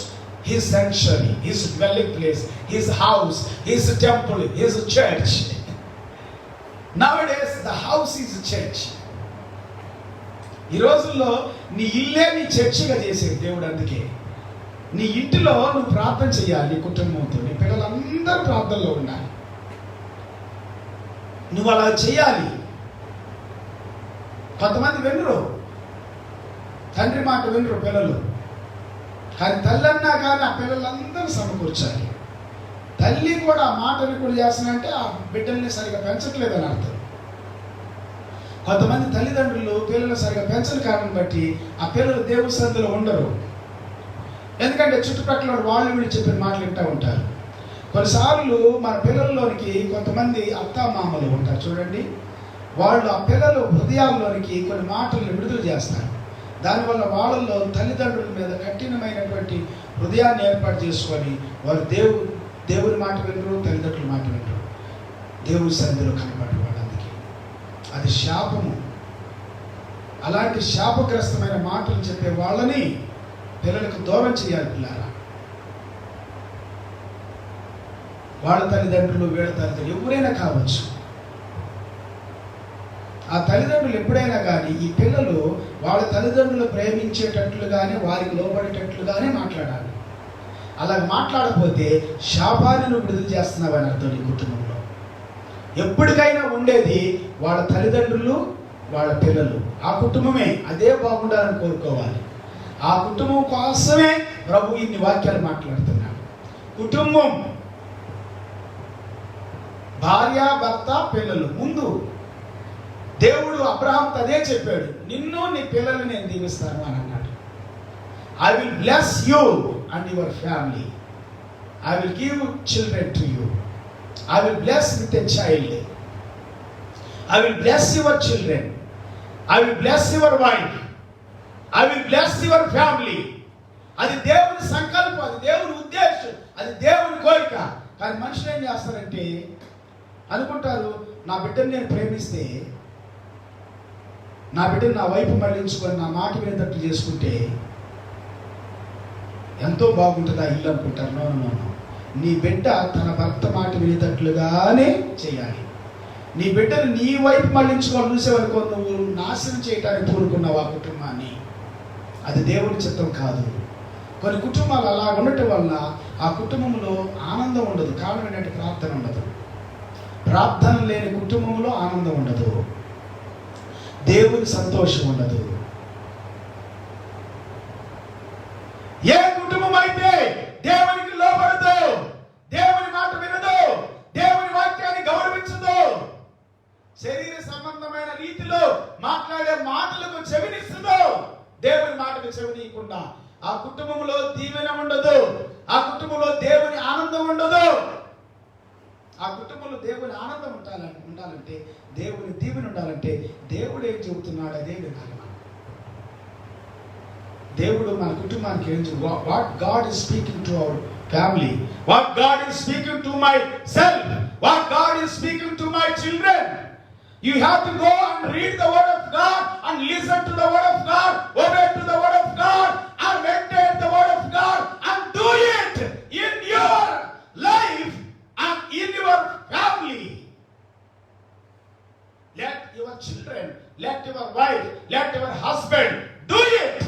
His sanctuary, His dwelling place, His house, His temple, His church. Nowadays the house is a church. ఈ రోజుల్లో నీ ఇల్లే నీ చర్చిగా చేసేది దేవుడు. అందుకే నీ ఇంటిలో నువ్వు ప్రార్థన చేయాలి. నీ కుటుంబంతో, నీ పిల్లలందరూ ప్రార్థనలో ఉండాలి. నువ్వు అలా చేయాలి. కొంతమంది వినరు, తండ్రి మాట వినరు పిల్లలు. కానీ తల్లి అన్నా కానీ ఆ పిల్లలందరూ సమకూర్చాలి. తల్లి కూడా ఆ మాటని కూడా చేస్తానంటే ఆ బిడ్డల్ని సరిగా పెంచట్లేదని అర్థం. కొంతమంది తల్లిదండ్రులు పిల్లలు సరిగా పెంచని కారణం బట్టి ఆ పిల్లలు దేవుని సన్నిధిలో ఉండరు. ఎందుకంటే చుట్టుపక్కల వాళ్ళు వీళ్ళు చెప్పిన మాటలు వింటూ ఉంటారు. కొన్నిసార్లు మన పిల్లల్లోనికి కొంతమంది అత్తామామలు ఉంటారు చూడండి. వాళ్ళు ఆ పిల్లలు హృదయాల్లోనికి కొన్ని మాటలను విడుదల చేస్తారు. దానివల్ల వాళ్ళల్లో తల్లిదండ్రుల మీద కఠినమైనటువంటి హృదయాన్ని ఏర్పాటు చేసుకొని వారు దేవుని మాట వినరు, తల్లిదండ్రుల మాట వినరు, దేవుని సన్నిధిలో కనబడరు. వాళ్ళందుకే అది శాపము. అలాంటి శాపగ్రస్తమైన మాటలు చెప్పే వాళ్ళని పిల్లలకు దూరం చేయాలి. పిల్లారా, వాళ్ళ తల్లిదండ్రులు, వీళ్ళ తల్లిదండ్రులు ఎవరైనా కావచ్చు. ఆ తల్లిదండ్రులు ఎప్పుడైనా కానీ ఈ పిల్లలు వాళ్ళ తల్లిదండ్రులు ప్రేమించేటట్లుగానే, వారికి లోబడేటట్లుగానే మాట్లాడాలి. అలా మాట్లాడకపోతే శాపాన్ని నువ్వు విడుదల చేస్తున్నావని అర్థం. నీ కుటుంబంలో ఎప్పటికైనా ఉండేది వాళ్ళ తల్లిదండ్రులు, వాళ్ళ పిల్లలు. ఆ కుటుంబమే అదే బాగుండాలని కోరుకోవాలి. ఆ కుటుంబం కోసమే ప్రభు ఇన్ని వాక్యాలు మాట్లాడుతున్నాడు. కుటుంబం, భార్య, భర్త, పిల్లలు ముందు. దేవుడు అబ్రహాంతో అదే చెప్పాడు, నిన్ను నీ పిల్లల్ని నేను దీవిస్తాను అని అన్నాడు. I will bless you and your family. I will give children to you. I will bless with a child. I will bless your children. I will bless your wife. I will bless your family. అది దేవుని సంకల్పం, అది దేవుని ఉద్దేశం, అది దేవుని కోరిక. కానీ మనుషులు ఏం చేస్తారంటే అనుకుంటారు, నా బిడ్డను నేను ప్రేమిస్తే, నా బిడ్డను నా వైపు మళ్ళించుకొని నా మాట వినేటట్లు చేసుకుంటే ఎంతో బాగుంటుంది ఆ ఇల్లు అనుకుంటారు. నో, నీ బిడ్డ తన భర్త మాట వినేటట్లుగానే చేయాలి. నీ బిడ్డను నీ వైపు మళ్ళించుకొని చూసే వరకు నువ్వు నాశనం చేయటానికి కోరుకున్నావు ఆ కుటుంబాన్ని. అది దేవుని చిత్తం కాదు. కొన్ని కుటుంబాలు అలా ఉండటం వల్ల ఆ కుటుంబంలో ఆనందం ఉండదు. కారణం ఏంటంటే ప్రార్థన ఉండదు. ప్రార్థన లేని కుటుంబంలో ఆనందం ఉండదు, దేవుని సంతోషం ఉండదు. ఏ కుటుంబం అయితే దేవునికి లోబడదు, దేవుని మాట వినదు, దేవుని వాక్యాన్ని గౌరవించదు, శరీర సంబంధమైన రీతిలో మాట్లాడే మాటలకు చెవినిస్తుందో, దేవుని మాటకు చెవినీయకుండా ఆ కుటుంబంలో దీవెన ఉండదు, ఆ కుటుంబంలో దేవుని ఆనందం ఉండదు. ఆ కుటుంబంలో దేవుని ఆనందం ఉండాలంటే, దేవుని దీవెన ఉండాలంటే దేవుడు ఏం చెబుతున్నాడు అదే వినాలి మనం. దేవుడు మన కుటుంబానికి ఏం చెబుతాడు? What God is speaking to our family, what God is speaking to my self, what God is speaking to my children. You have to go and read the word of God and listen to the word of God, obey to the word of God and meditate the word of God and do it in your life and in your family. Let your children, let your wife, let your husband do it.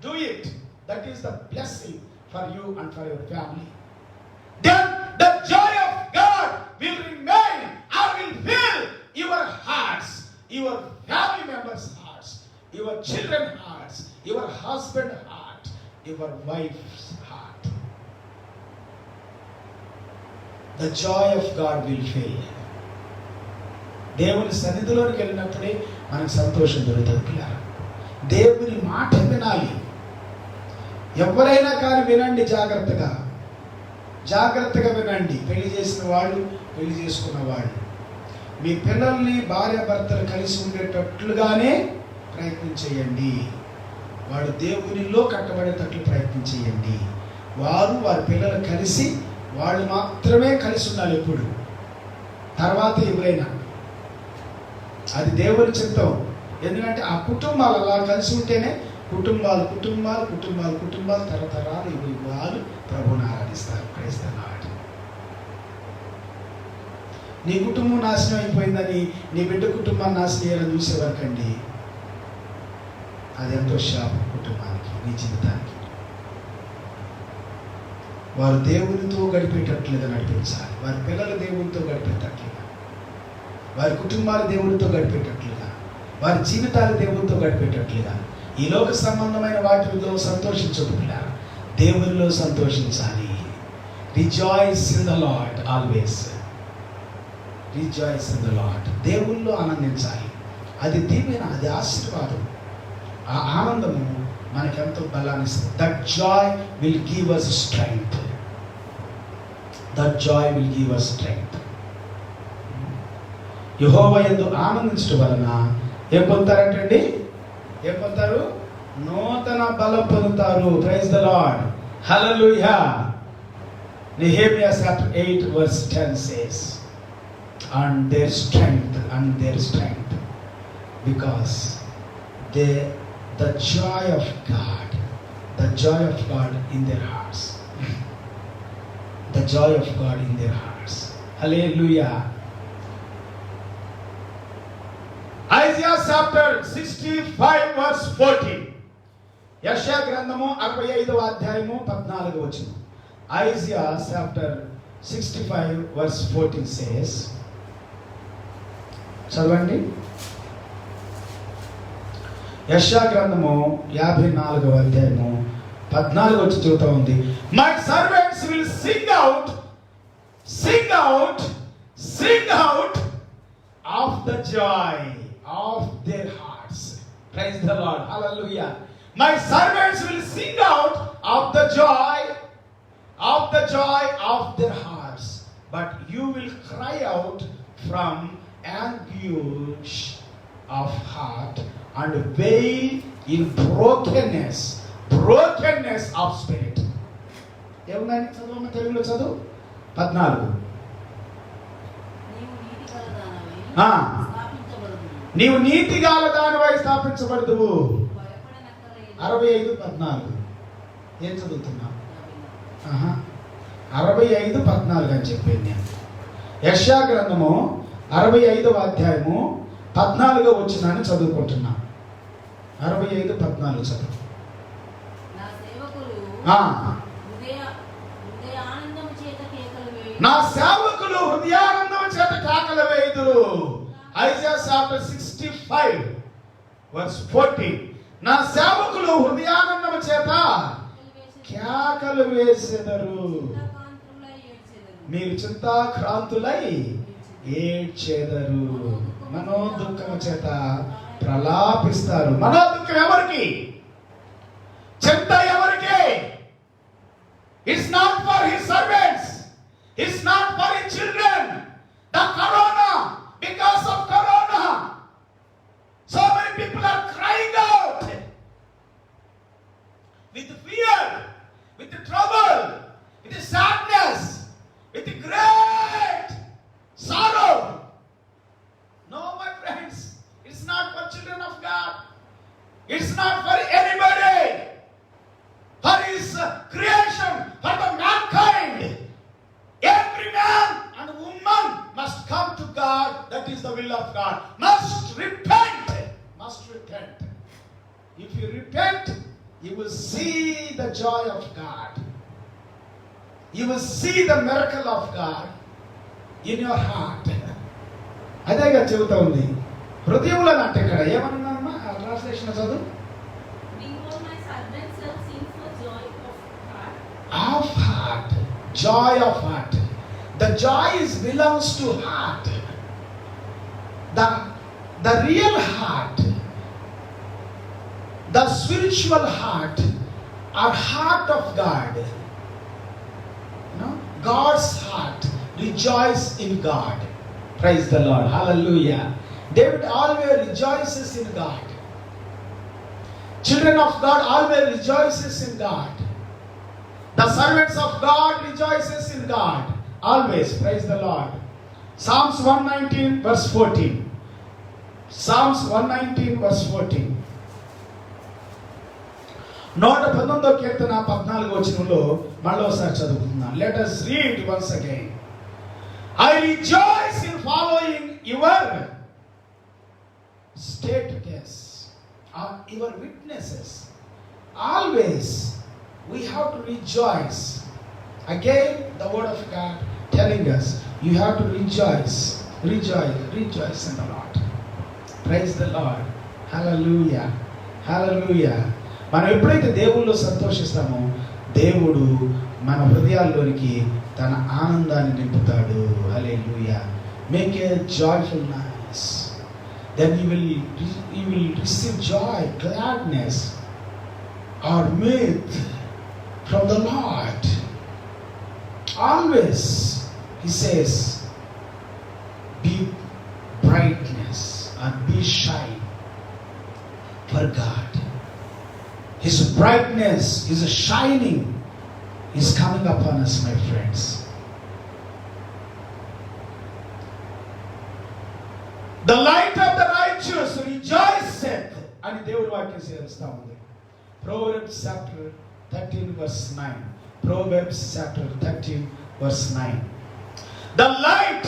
Do it. That is the blessing for you and for your family. Then the joy of God will remain and will fill your hearts, your family members' hearts, your children's hearts, your husband's heart, your wife's heart. The joy of God will fill. దేవుని సన్నిధిలోకి వెళ్ళినప్పుడే మనకు సంతోషం దొరుకుతుంది. దేవుని మాట వినాలి. ఎవరైనా కానీ వినండి, జాగ్రత్తగా వినండి. పెళ్లి చేసిన వాళ్ళు, పెళ్లి చేసుకున్న వాళ్ళు, మీ పిల్లల్ని భార్యాభర్తలు కలిసి ఉండేటట్లుగానే ప్రయత్నం చేయండి. వాడు దేవునిలో కట్టబడేటట్లు ప్రయత్నం చేయండి. వారి పిల్లలు కలిసి వాళ్ళు మాత్రమే కలిసి ఉండాలి ఎప్పుడు, తర్వాత ఎవరైనా. అది దేవుని చిత్తం. ఎందుకంటే ఆ కుటుంబాలు అలా కలిసి ఉంటేనే కుటుంబాలు తరతరాలు యుగాలు ప్రభువుని ఆరాధిస్తారు. క్రైస్తవ నీ కుటుంబం నాశనం అయిపోయిందని నీ బిడ్డ కుటుంబాన్ని నాశనం చేయాలని చూసేవారికండి, అది ఎంతో శాపం కుటుంబానికి, నీ జీవితానికి. వారు దేవునితో గడిపేటట్లుగా నడిపించాలి. వారి పిల్లలు దేవునితో గడిపేటట్లుగా, వారి కుటుంబాలు దేవునితో గడిపేటట్లుగా, వారి జీవితాలు దేవునితో గడిపేటట్లుగా. ఈ లోక సంబంధమైన వాటిలో సంతోషించకుండా దేవునిలో సంతోషించాలి. Rejoice in the Lord always. Rejoice in the Lord. దేవుల్లో ఆనందించాలి. అది దీవెన, అది ఆశీర్వాదం. ఆ ఆనందము మనకెంతో బలాన్ని ఇస్తుంది. That joy will give us strength. That joy will give us strength. యెహోవా యందు ఆనందించడం వలన ఏం పొందుతారంటండి? ఏం పొందుతారు? నూతన బలం పొందుతారు. Praise the Lord. Hallelujah. Nehemiah chapter 8 verse 10 says, and their strength, because the joy of God in their hearts, the joy of God in their hearts. Hallelujah. Isaiah chapter 65 verse 14. యెషయా గ్రంథము 65వ అధ్యాయము 14వ వచనం. Isaiah chapter 65 verse 14 says, చదవండి. యెషయా గ్రంథము 54వ అధ్యాయము 14వ వచనం చెబుతా ఉంది, my servants will sing out of the joy of their hearts. Praise the Lord. Hallelujah. My servants will sing out of the joy of their hearts, but you will cry out from anguish of heart and wail in brokenness brokenness of spirit. ఏముందని చదువు, తెలుగులో చదువు 14. నీవు నీతి గల దానివై స్థాపించబడదువు. 65:14. ఏం చదువుతున్నా? 65:14 అని చెప్పాను నేను. యెషయా గ్రంథము 65వ అధ్యాయము 14వ వచనాన్ని చదువుకుంటున్నా. 65:14 చదువు. నా సేవకులు హృదయానందం చేత కేకలు వేయుదురు. Isaiah chapter 65:14. నా సేవకులు హృదయానందం చేత కేకలు వేసెదరు. మీరు చింతాక్రాంతులై ఏడ్చెదరు. మనోదుఃఖం చేత ప్రలాపిస్తారు. మనోదుఃఖం ఎవరికి? చింత ఎవరికి? It's not for his servants, it's not for his children. The corona, because of corona, so many people are crying out with fear, with trouble, with sadness, with great sorrow. No, my friends, it's not for children of God, it's not for anybody, for his creation, for the mankind. Every man and woman must come to God. That is the will of God. Must repent. Must repent. If you repent, you will see the joy of God. You will see the miracle of God in your heart. అదేగా చెబుతా ఉంది. హృదయంలో అంటే ఇక్కడ ఏమన్నామా? Translation చదువు. Of heart. Joy of heart. The joy belongs to heart. The real heart, the spiritual heart, or heart of God. God's heart rejoices in God. Praise the Lord. Hallelujah. David always rejoices in God. Children of God always rejoices in God. The servants of God rejoices in God. Always. Praise the Lord. Psalms 119:14. Psalms 119:14. 119వ కీర్తన 14వ వచనంలో మళ్ళోసారి చదువుకుందాం. Let us read once again. I rejoice in following your statutes or your witnesses. Always we have to rejoice. Again, the word of God telling us you have to rejoice in the Lord. Praise the Lord. Hallelujah. Hallelujah. మనం ఎప్పుడైతే దేవుల్లో సంతోషిస్తామో దేవుడు మన హృదయాల్లోనికి తన ఆనందాన్ని నింపుతాడు. హల్లెలూయా. Make a joyful noise. Then you will receive joy, gladness, or mirth from the Lord. Always, he says, be brightness and be shine for God. His brightness, His shining is coming upon us, my friends. The light of the righteous rejoiceth. అని దేవుడి వాక్యం చేరుస్తా ఉంది. Proverbs chapter 13:9. Proverbs chapter 13:9. The light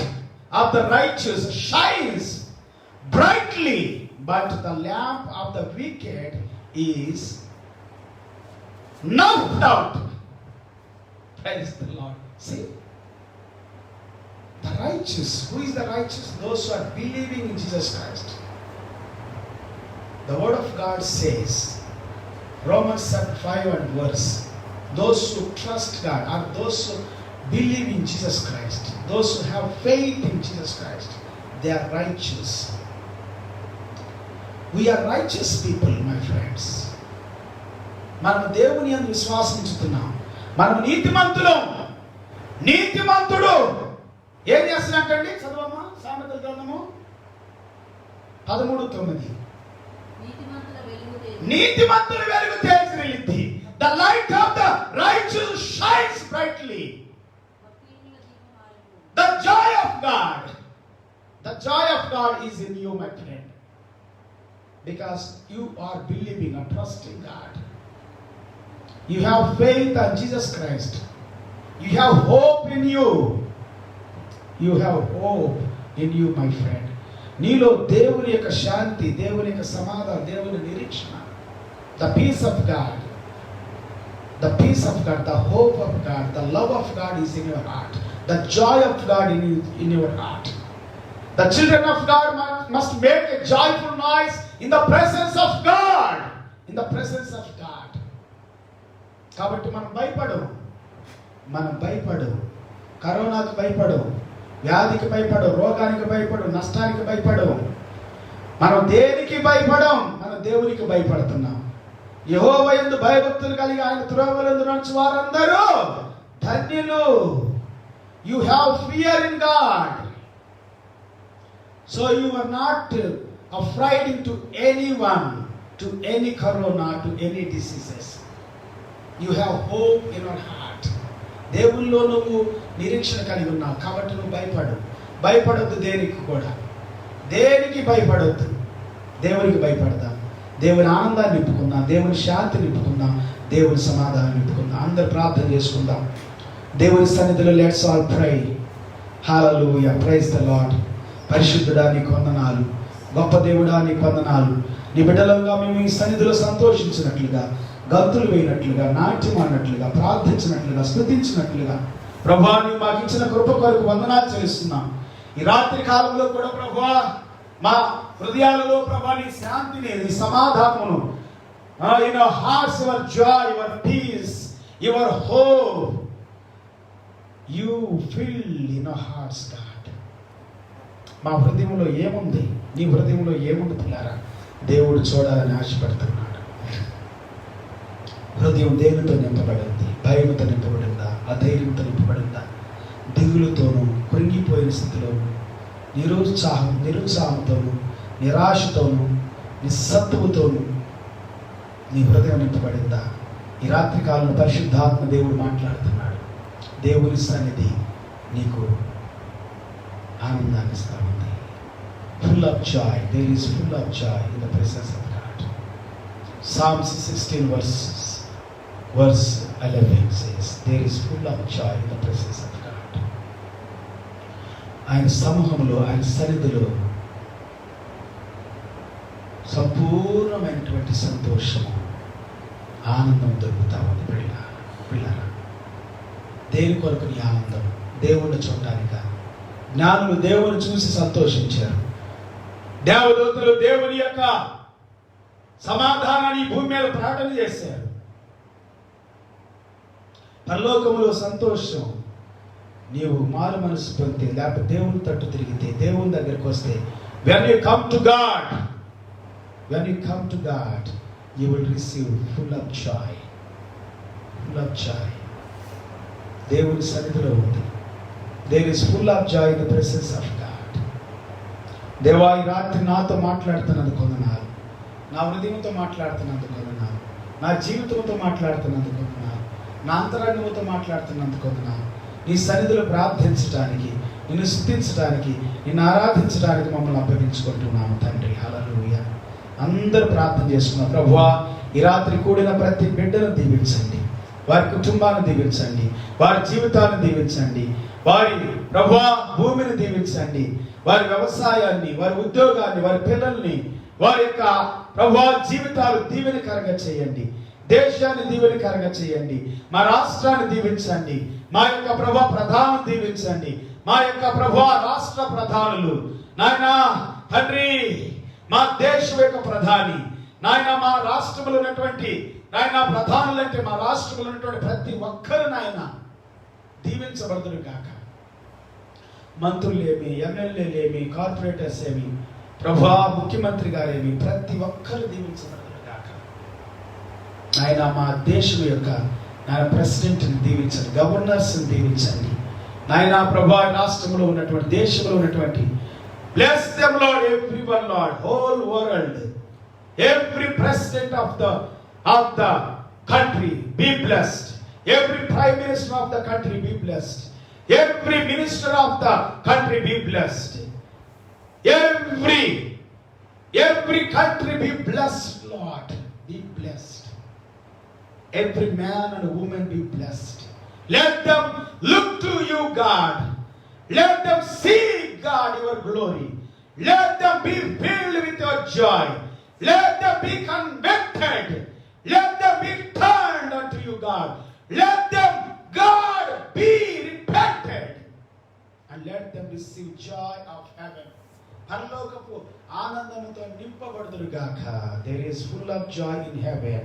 of the righteous shines brightly, but the lamp of the wicked is knocked out. Praise the Lord. See, the righteous. Who is the righteous? Those who are believing in Jesus Christ. The word of God says, Romans chapter 5 and verse, those who trust God, or those who believe in Jesus Christ, those who have faith in Jesus Christ, they are righteous. We are righteous people, my friends. మనం దేవుని యందు విశ్వాసించుతున్నాం. మనం నీతిమంతులం. నీతిమంతుడు ఏం చేస్తున్నట్టండి? చదవమ్మా సామెతల గ్రంథము 13:9. నీతిమంతుల వెలుగు తేజరిల్లిద్ది. righteousness shines brightly. The joy of God is in you, my friend, because you are believing and trusting God. You have faith in Jesus Christ. You have hope in you. You have hope in you, my friend. నీలో దేవుని యొక్క శాంతి, దేవుని యొక్క సమాధానం, దేవుని నిరీక్షణ, the peace of God, the hope of God, the love of God is in your heart, the joy of God in your heart. The children of God must make a joyful noise in the presence of God. In the presence of God. కాబట్టి మనం భయపడు, కరోనాకు భయపడు, వ్యాధికి భయపడు, రోగానికి భయపడు, నష్టానికి భయపడు. మనం దేనికి భయపడం? మనం దేవునికి భయపడుతున్నాం. యెహోవా యందు భయభక్తులు కలిగి ఆయన త్రోవలందు నడుచు వారందరూ ధన్యులు. You have fear in God. So you are not afraid to anyone, to any corona, to any diseases. You have hope in your heart. దేవుల్లో నువ్వు నిరీక్షణ కలిగి ఉన్నావు కాబట్టి నువ్వు భయపడొద్దు. దేనికి భయపడొద్దు. దేవునికి భయపడదాం. దేవుని ఆనందాన్ని నింపుకుందాం, దేవుని శాంతిని నింపుకుందాం, దేవుని సమాధానం నింపుకుందాం. అందరూ ప్రార్థన చేసుకుందాం దేవుని సన్నిధిలో. Let's all pray. Hallelujah, praise the Lord. పరిశుద్ధుడా నీకు వందనాలు, గొప్ప దేవుడా నీకు వందనాలు. నీ బిడ్డలంగా మేము ఈ సన్నిధిలో సంతోషించినట్లుగా, గంతులు వేయినట్లుగా, నాట్యం అన్నట్లుగా, ప్రార్థించినట్లుగా, స్తుతించినట్లుగా ప్రభువా నీవు మాకు ఇచ్చిన కృప కొరకు వందనాలు చెల్లిస్తున్నాం. ఈ రాత్రి కాలంలో కూడా ప్రభువా మా హృదయాలలో ప్రభువా నీ శాంతిని, నీ సమాధానమును, in our hearts your joy, your peace, your hope you fill in our hearts, God. మా హృదయంలో ఏముంది, నీ హృదయంలో ఏముంది పిల్లారా? దేవుడు చూడాలని ఆశపడుతున్నాడు. హృదయం దేనితో నింపబడింది? భయంతో నింపబడిందా? అధైర్యంతో నింపబడిందా? దిగులుతోనూ, కృంగిపోయిన స్థితిలోను, నిరుత్సాహంతోనూ, నిరాశతోనూ, నిస్సత్తువుతోనూ నీ హృదయం నింపబడిందా? ఈ రాత్రి కాలంలో పరిశుద్ధాత్మ దేవుడు మాట్లాడుతున్నాడు. దేవుని సన్నిధి నీకు ఆనందాన్ని ఇస్తా ఉంది. Full of joy. There is full of joy in the presence of God. Psalms 16 verse 11 says, there is full of joy in the presence of God. ఆయన సమూహంలో, ఆయన సన్నిధిలో సంపూర్ణమైనటువంటి సంతోషము, ఆనందం దొరుకుతా ఉంది. పిల్లరా, దేని కొరకు నీ ఆనందం? దేవుణ్ణి చూడటానికా? జ్ఞానులు దేవుని చూసి సంతోషించారు. దేవదూతలు దేవుని యొక్క సమాధానాన్ని భూమి మీద ప్రకటన చేశారు. పరలోకములో సంతోషం నీవు మారు మనసు పొందితే, లేకపోతే దేవుని తట్టు తిరిగితే, దేవుని దగ్గరికి వస్తే, when you come to God you will receive full of joy. దేవుని సన్నిధిలో ఉంది. There is full of joy in the presence of God. దేవా ఈ రాత్రి నాతో మాట్లాడుతున్నందుకు వందనాలు, నా హృదయంతో మాట్లాడుతున్నందుకు వందనాలు, నా జీవితంతో మాట్లాడుతున్నందుకు వందనాలు, నా అంతరంగంతో మాట్లాడుతున్నందుకు వందనాలు. నీ సన్నిధిలో ప్రార్థించడానికి, నిన్ను స్తుతించడానికి, నిన్ను ఆరాధించడానికి మమ్మల్ని అప్పగించుకుంటున్నాము తండ్రి. హల్లెలూయా. అందరూ ప్రార్థన చేసుకున్నాం. ప్రభువా ఈ రాత్రి కూడిన ప్రతి బిడ్డను దీవించండి, వారి కుటుంబాన్ని దీవించండి, వారి జీవితాన్ని దీవించండి, వారి ప్రభువా భూమిని దీవించండి, వారి వ్యవసాయాన్ని, వారి ఉద్యోగాన్ని, వారి పిల్లల్ని, వారి యొక్క ప్రభువా జీవితాలు దీవెనకరంగా చేయండి. దేశాన్ని దీవెనకరంగా చేయండి. మా రాష్ట్రాన్ని దీవించండి. మా యొక్క ప్రభువా ప్రధానం దీవించండి. మా యొక్క ప్రభువా రాష్ట్ర ప్రధానులు నాయనా తండ్రి, మా దేశం యొక్క ప్రధాని నాయన, మా రాష్ట్రంలో ఉన్నటువంటి నాయన ప్రధానులు అంటే మా రాష్ట్రంలో ఉన్నటువంటి ప్రతి ఒక్కరు నాయన దీవించబడుదురు కాక. మంత్రులేమి, ఎమ్మెల్యేలేమి, కార్పొరేటర్స్ ఏమి, ప్రభా ముఖ్యమంత్రి గారేమి, ప్రతి ఒక్కరు దీవించబడుదురు కాక. ఆయన మా దేశం యొక్క నాయన ప్రెసిడెంట్ని దీవించండి, గవర్నర్స్ని దీవించండి నాయన. ప్రభా రాష్ట్రంలో ఉన్నటువంటి, దేశంలో ఉన్నటువంటి bless them Lord, everyone Lord, whole world, every president of the country be blessed, Every prime minister of the country be blessed. Every minister of the country be blessed. Every country be blessed, Lord. Be blessed. Every man and woman be blessed. Let them look to you, God. Let them see, God, your glory. Let them be filled with your joy. Let them be convicted. Let them be turned unto you, God. Let them, God, be repented. And let them receive joy of heaven. పరలోకపు ఆనందముతో నింపబడుదురు గాక. There is full of joy in heaven.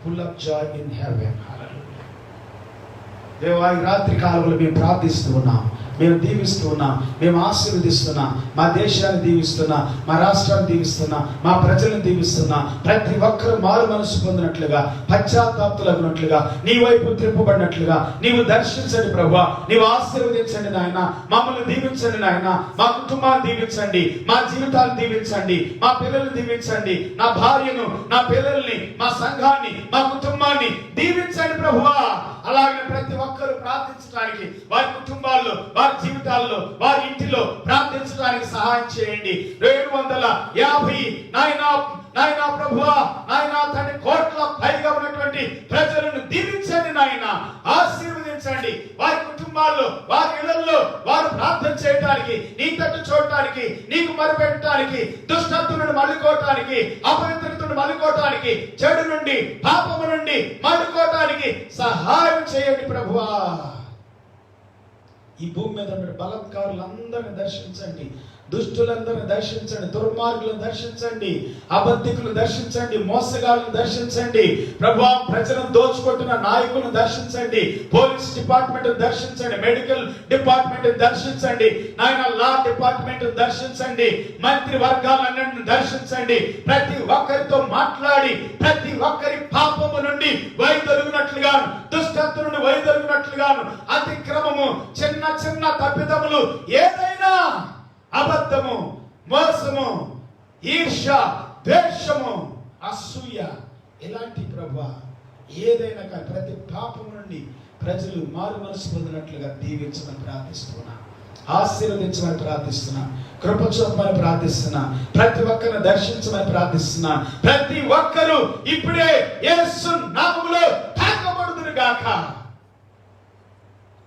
Full of joy in heaven. Hallelujah. దేవా, ఈ రాత్రి కాలంలో మేము ప్రార్థిస్తూ ఉన్నాం, మేము దీవిస్తూ ఉన్నాం, మేము ఆశీర్వదిస్తున్నాం. మా దేశాన్ని దీవిస్తున్నా, మా రాష్ట్రాన్ని దీవిస్తున్నా, మా ప్రజలను దీవిస్తున్నా. ప్రతి ఒక్కరూ మారు మనసు పొందినట్లుగా, పశ్చాత్తాపతులగినట్లుగా, నీ వైపు త్రిప్పబడినట్లుగా నీవు దర్శించండి ప్రభువా. నీవు ఆశీర్వదించండి నాయన. మమ్మల్ని దీవించండి నాయన. మా కుటుంబాన్ని దీవించండి, మా జీవితాలు దీవించండి, మా పిల్లల్ని దీవించండి, నా భార్యను, నా పిల్లల్ని, మా సంఘాన్ని, మా కుటుంబాన్ని దీవించండి ప్రభువా. అలాగే ప్రతి ఒక్కరూ ప్రార్థించడానికి, వారి కుటుంబాల్లో, వారి జీవితాల్లో, వారి ఇంటిలో ప్రార్థించడానికి సహాయం చేయండి. 750 నాయనా ప్రభువా, నాయనా తండ్రి, కోట్ల పైగా ఉన్నటువంటి ప్రజలను దీవించండి నాయన. ఆశీర్వదించండి. వారి కుటుంబాల్లో, వారి ఇళ్లలో వారు ప్రార్థన చేయడానికి, నీ తట్టు చూడటానికి, నీకు మొరపెట్టడానికి, దుష్టత్తులను మలుకోవటానికి, అపవిత్రతను మలుకోవటానికి, చెడు నుండి, పాపము నుండి మలుకోవటానికి సహాయం చేయండి ప్రభువా. ఈ భూమి మీద ఉన్న బలత్కారులందరిని దర్శించండి, దుష్టులందరిని దర్శించండి, దుర్మార్గులను దర్శించండి, అబద్ధికులను దర్శించండి, మోసగాళ్ళను దర్శించండి ప్రభువా. ప్రజలను దోచుకుంటున్న నాయకులను దర్శించండి, పోలీస్ డిపార్ట్మెంట్ దర్శించండి, మెడికల్ డిపార్ట్మెంట్ దర్శించండి, నాయన లా డిపార్ట్మెంట్ దర్శించండి, మంత్రి వర్గాలన్నింటిని దర్శించండి. ప్రతి ఒక్కరితో మాట్లాడి ప్రతి ఒక్కరి పాపము నుండి వైదొలుగునట్లుగాను, దుష్టత్వ నుండి వైదొలుగునట్లుగాను, అతిక్రమము, చిన్న చిన్న తప్పిదములు ఏదైనా, అబద్ధము, మోసము, ఈర్ష్య, ద్వేషము, అసూయ, ఇలాంటి ప్రభువా ఏదైనా కానీ ప్రతి పాపం నుండి ప్రజలు మారు మనసు పొందినట్లుగా దీవించమని ప్రార్థిస్తున్నా, ఆశీర్వదించమని ప్రార్థిస్తున్నా, కృప చూపమని ప్రార్థిస్తున్నా, ప్రతి ఒక్కరిని దర్శించమని ప్రార్థిస్తున్నా. ప్రతి ఒక్కరూ ఇప్పుడే యేసు నామములో తాకబడుదురు గాక.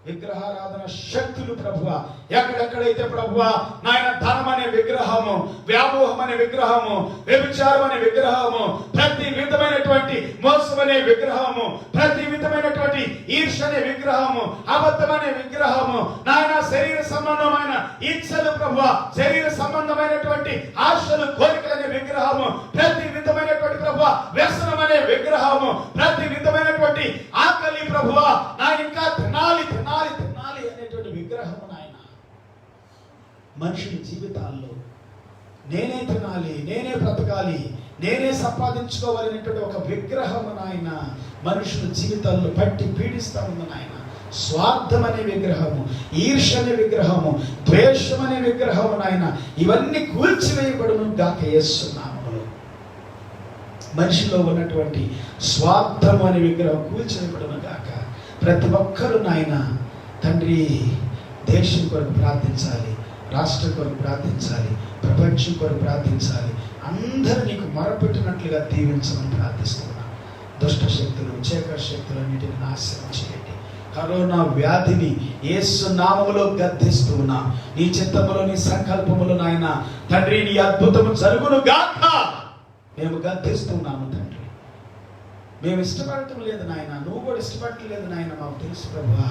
విగ్రహారాధన శక్తులు ప్రభువా, ఎక్కడెక్కడైతే ప్రభువా నాయన ధనం అనే విగ్రహము, వ్యామోహం అనే విగ్రహము, వ్యభిచారం అనే విగ్రహము, ప్రతి విధమైనటువంటి మోసం అనే విగ్రహము, ప్రతి విధమైనటువంటి ఈర్ష్య అనే విగ్రహము, అబద్ధం అనే విగ్రహము, నాయన శరీర సంబంధమైన ఇచ్చలు ప్రభువా, శరీర సంబంధమైనటువంటి ఆశలు, కోరికలు అనే విగ్రహము, ప్రతి విధమైనటువంటి ప్రభువా వ్యసనం అనే విగ్రహము, ప్రతి విధమైనటువంటి ఆకలి ప్రభువా, నాయన ఇంకా తినాలి తినాలి తినాలి అనేటువంటి విగ్రహము నాయన మనుషుల జీవితాల్లో నేనే తినాలి, నేనే బ్రతకాలి, నేనే సంపాదించుకోవాలనేటువంటి ఒక విగ్రహము నాయన మనుషుల జీవితాల్లో పట్టి పీడిస్తా ఉంది నాయన. స్వార్థం అనే విగ్రహము, ఈర్ష్య అనే విగ్రహము, ద్వేషం అనే విగ్రహము నాయన, ఇవన్నీ కూల్చివేయబడును గాక యేసు నామములో. మనిషిలో ఉన్నటువంటి స్వార్థం అనే విగ్రహం కూల్చివేయబడును గాక. ప్రతి ఒక్కరు నాయన తండ్రి దేశం కొరకు ప్రార్థించాలి, రాష్ట్రం కొరకు ప్రార్థించాలి, ప్రపంచం కొరకు ప్రార్థించాలి. అందరూ నీకు మొరపెట్టినట్లుగా దీవించమని ప్రార్థిస్తున్నా. దుష్ట శక్తులు, చీకటి శక్తులు అన్నిటిని నాశనం చేయండి. కరోనా వ్యాధిని యేసు నామములో గద్దిస్తూ ఉన్నా. నీ చిత్తములో, నీ సంకల్పములో నాయన తండ్రి నీ అద్భుతము జరుగును గాక మేము గద్దిస్తున్నాము తండ్రి. మేము ఇష్టపడటం లేదు నాయన, నువ్వు కూడా ఇష్టపడట్లేదు నాయన, మాకు తెలుసు ప్రభువా.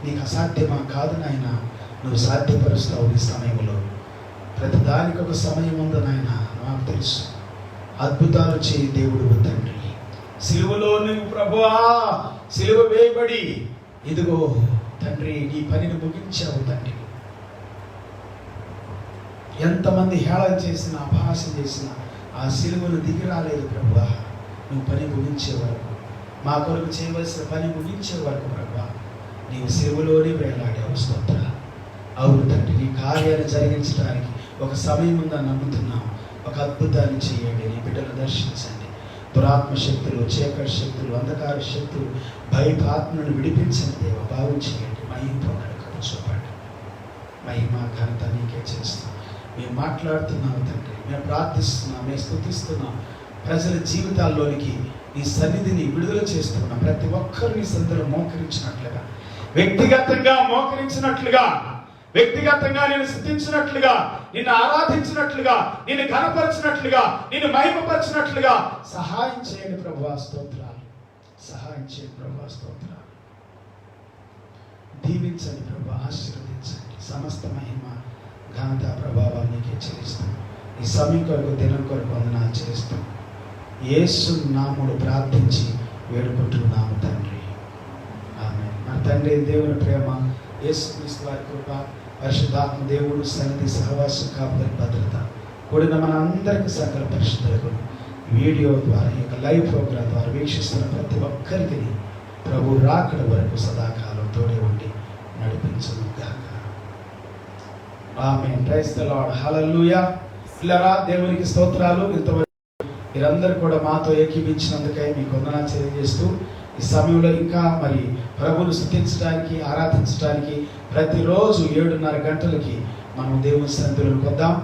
నీకు అసాధ్యమా కాదు నాయన, నువ్వు సాధ్యపరుస్తావు. ఈ సమయంలో ప్రతి దానికి ఒక సమయం ఉంది నాయన, నాకు తెలుసు. అద్భుతాలు చేయి దేవుడు తండ్రి. సిలువలో నువ్వు ప్రభువా సిలువ వేయబడి ఇదిగో తండ్రి నీ పనిని ముగించావు తండ్రి. ఎంతమంది హేళన చేసిన, అపహాస్యం చేసిన ఆ సిలువను దిగి రాలేదు ప్రభువా. నువ్వు పని ముగించే వరకు, మా కొరకు చేయవలసిన పని ముగించే వరకు ప్రభువా నీవు సిలువలోనే వేలాడావు. స్తోత్ర. అవును తండ్రి, నీ కార్యాన్ని జరిగించడానికి ఒక సమయం ఉందని నమ్ముతున్నాం. ఒక అద్భుతాన్ని చేయండి, నీ బిడ్డలు దర్శించండి. దురాత్మ శక్తులు, చీకటి శక్తులు, అంధకార శక్తులు, భయపాత్మను విడిపించండి దేవ. బాగు చేయండి. మహిమతో నడకను చూపండి. మహిమ ఘనత నీకే చేస్తాం. మేము మాట్లాడుతున్నాము తండ్రి, మేము ప్రార్థిస్తున్నాం, మేము స్తుతిస్తున్నాం. ప్రజల జీవితాల్లోనికి నీ సన్నిధిని విడుదల చేస్తున్నాం. ప్రతి ఒక్కరు నీ సన్నిధిలో మోకరించినట్లుగా, వ్యక్తిగతంగా మోకరించినట్లుగా, వ్యక్తిగతంగా నేను స్తుతించినట్లుగా, నిన్ను ఆరాధించినట్లుగా, నిన్ను ఘనపరిచినట్లుగా, నిన్ను మహిమపరిచినట్లుగా సహాయం చేయండి ప్రభువా. స్తోత్రాలు. సహాయం చేయండి ప్రభువా. స్తోత్రాలు. దీవించండి ప్రభువా, ఆశీర్వదించండి. సమస్త మహిమ ఘనత ప్రభావం నీకే చెల్లిస్తాం. ఈ సమయం కొరకు, దినం కొరకు వందనాలు చేస్తాం. యేసు నామములో ప్రార్థించి వేడుకుంటున్నాము తండ్రి. ఆమేన్. మన తండ్రి దేవుని ప్రేమ, యేసుక్రీస్తు వారి కృప, పరిశుద్ధాత్మ దేవుడు సన్నిధి, సహవాసం, కాపుదల, భద్రత కూడిన మన అందరికీ సకల పరిశుద్ధులకు వీడియో ద్వారా, ఈ యొక్క లైవ్ ప్రోగ్రాం ద్వారా వీక్షిస్తున్న ప్రతి ఒక్కరికి ప్రభు రాకడ వరకు సదాకాలం తోడే ఉండి నడిపించును గాక. ఆమేన్. Praise the Lord. హల్లెలూయా. పిల్లరా, దేవునికి స్తోత్రాలు. ఇంతవరకు మీరందరూ కూడా మాతో ఏకీభించినందుకై మీకు వందనాలు తెలియజేస్తూ, ఈ సమయంలో ఇంకా మరి ప్రభువును స్తుతించడానికి, ఆరాధించడానికి ప్రతిరోజు 7:30 గంటలకి మనం దేవుని సన్నిధిలోకి వద్దాం,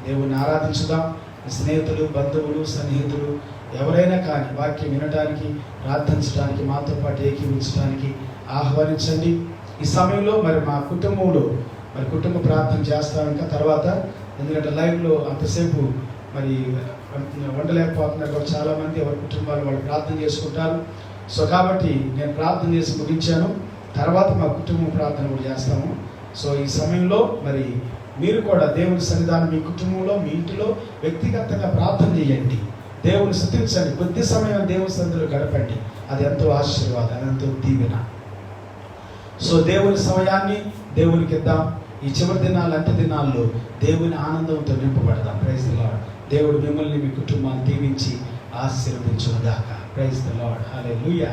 దేవుని ఆరాధించుదాం. స్నేహితులు, బంధువులు, సన్నిహితులు ఎవరైనా కానీ వాక్యం వినడానికి, ప్రార్థించడానికి, మాతో పాటు ఏకీభించడానికి ఆహ్వానించండి. ఈ సమయంలో మరి మా కుటుంబంలో మరి కుటుంబ ప్రార్థన చేస్తాం ఇంకా తర్వాత. ఎందుకంటే లైవ్లో అంతసేపు మరి ఉండలేకపోతున్నారు కాబట్టి చాలామంది ఎవరి కుటుంబాలు వాళ్ళు ప్రార్థన చేసుకుంటారు. సో కాబట్టి నేను ప్రార్థన చేసి ముగించాను. తర్వాత మా కుటుంబం ప్రార్థన కూడా చేస్తాము. సో ఈ సమయంలో మరి మీరు కూడా దేవుని సన్నిధానం మీ కుటుంబంలో, మీ ఇంటిలో వ్యక్తిగతంగా ప్రార్థన చేయండి. దేవుని స్తుతించండి. కొద్ది సమయం దేవుని సన్నిధిలో గడపండి. అది ఎంతో ఆశీర్వాదం, ఎంతో దీవెన. సో దేవుని సమయాన్ని దేవునికి ఇద్దాం. ఈ చివరి దినాలు, అంత్య దినాల్లో దేవుని ఆనందంతో నింపబడదాం. Praise the lord. దేవుడు మిమ్మల్ని, మీ కుటుంబాన్ని దీవించి ఆశీర్వదించును గాక. Praise the Lord. హల్లెలూయా.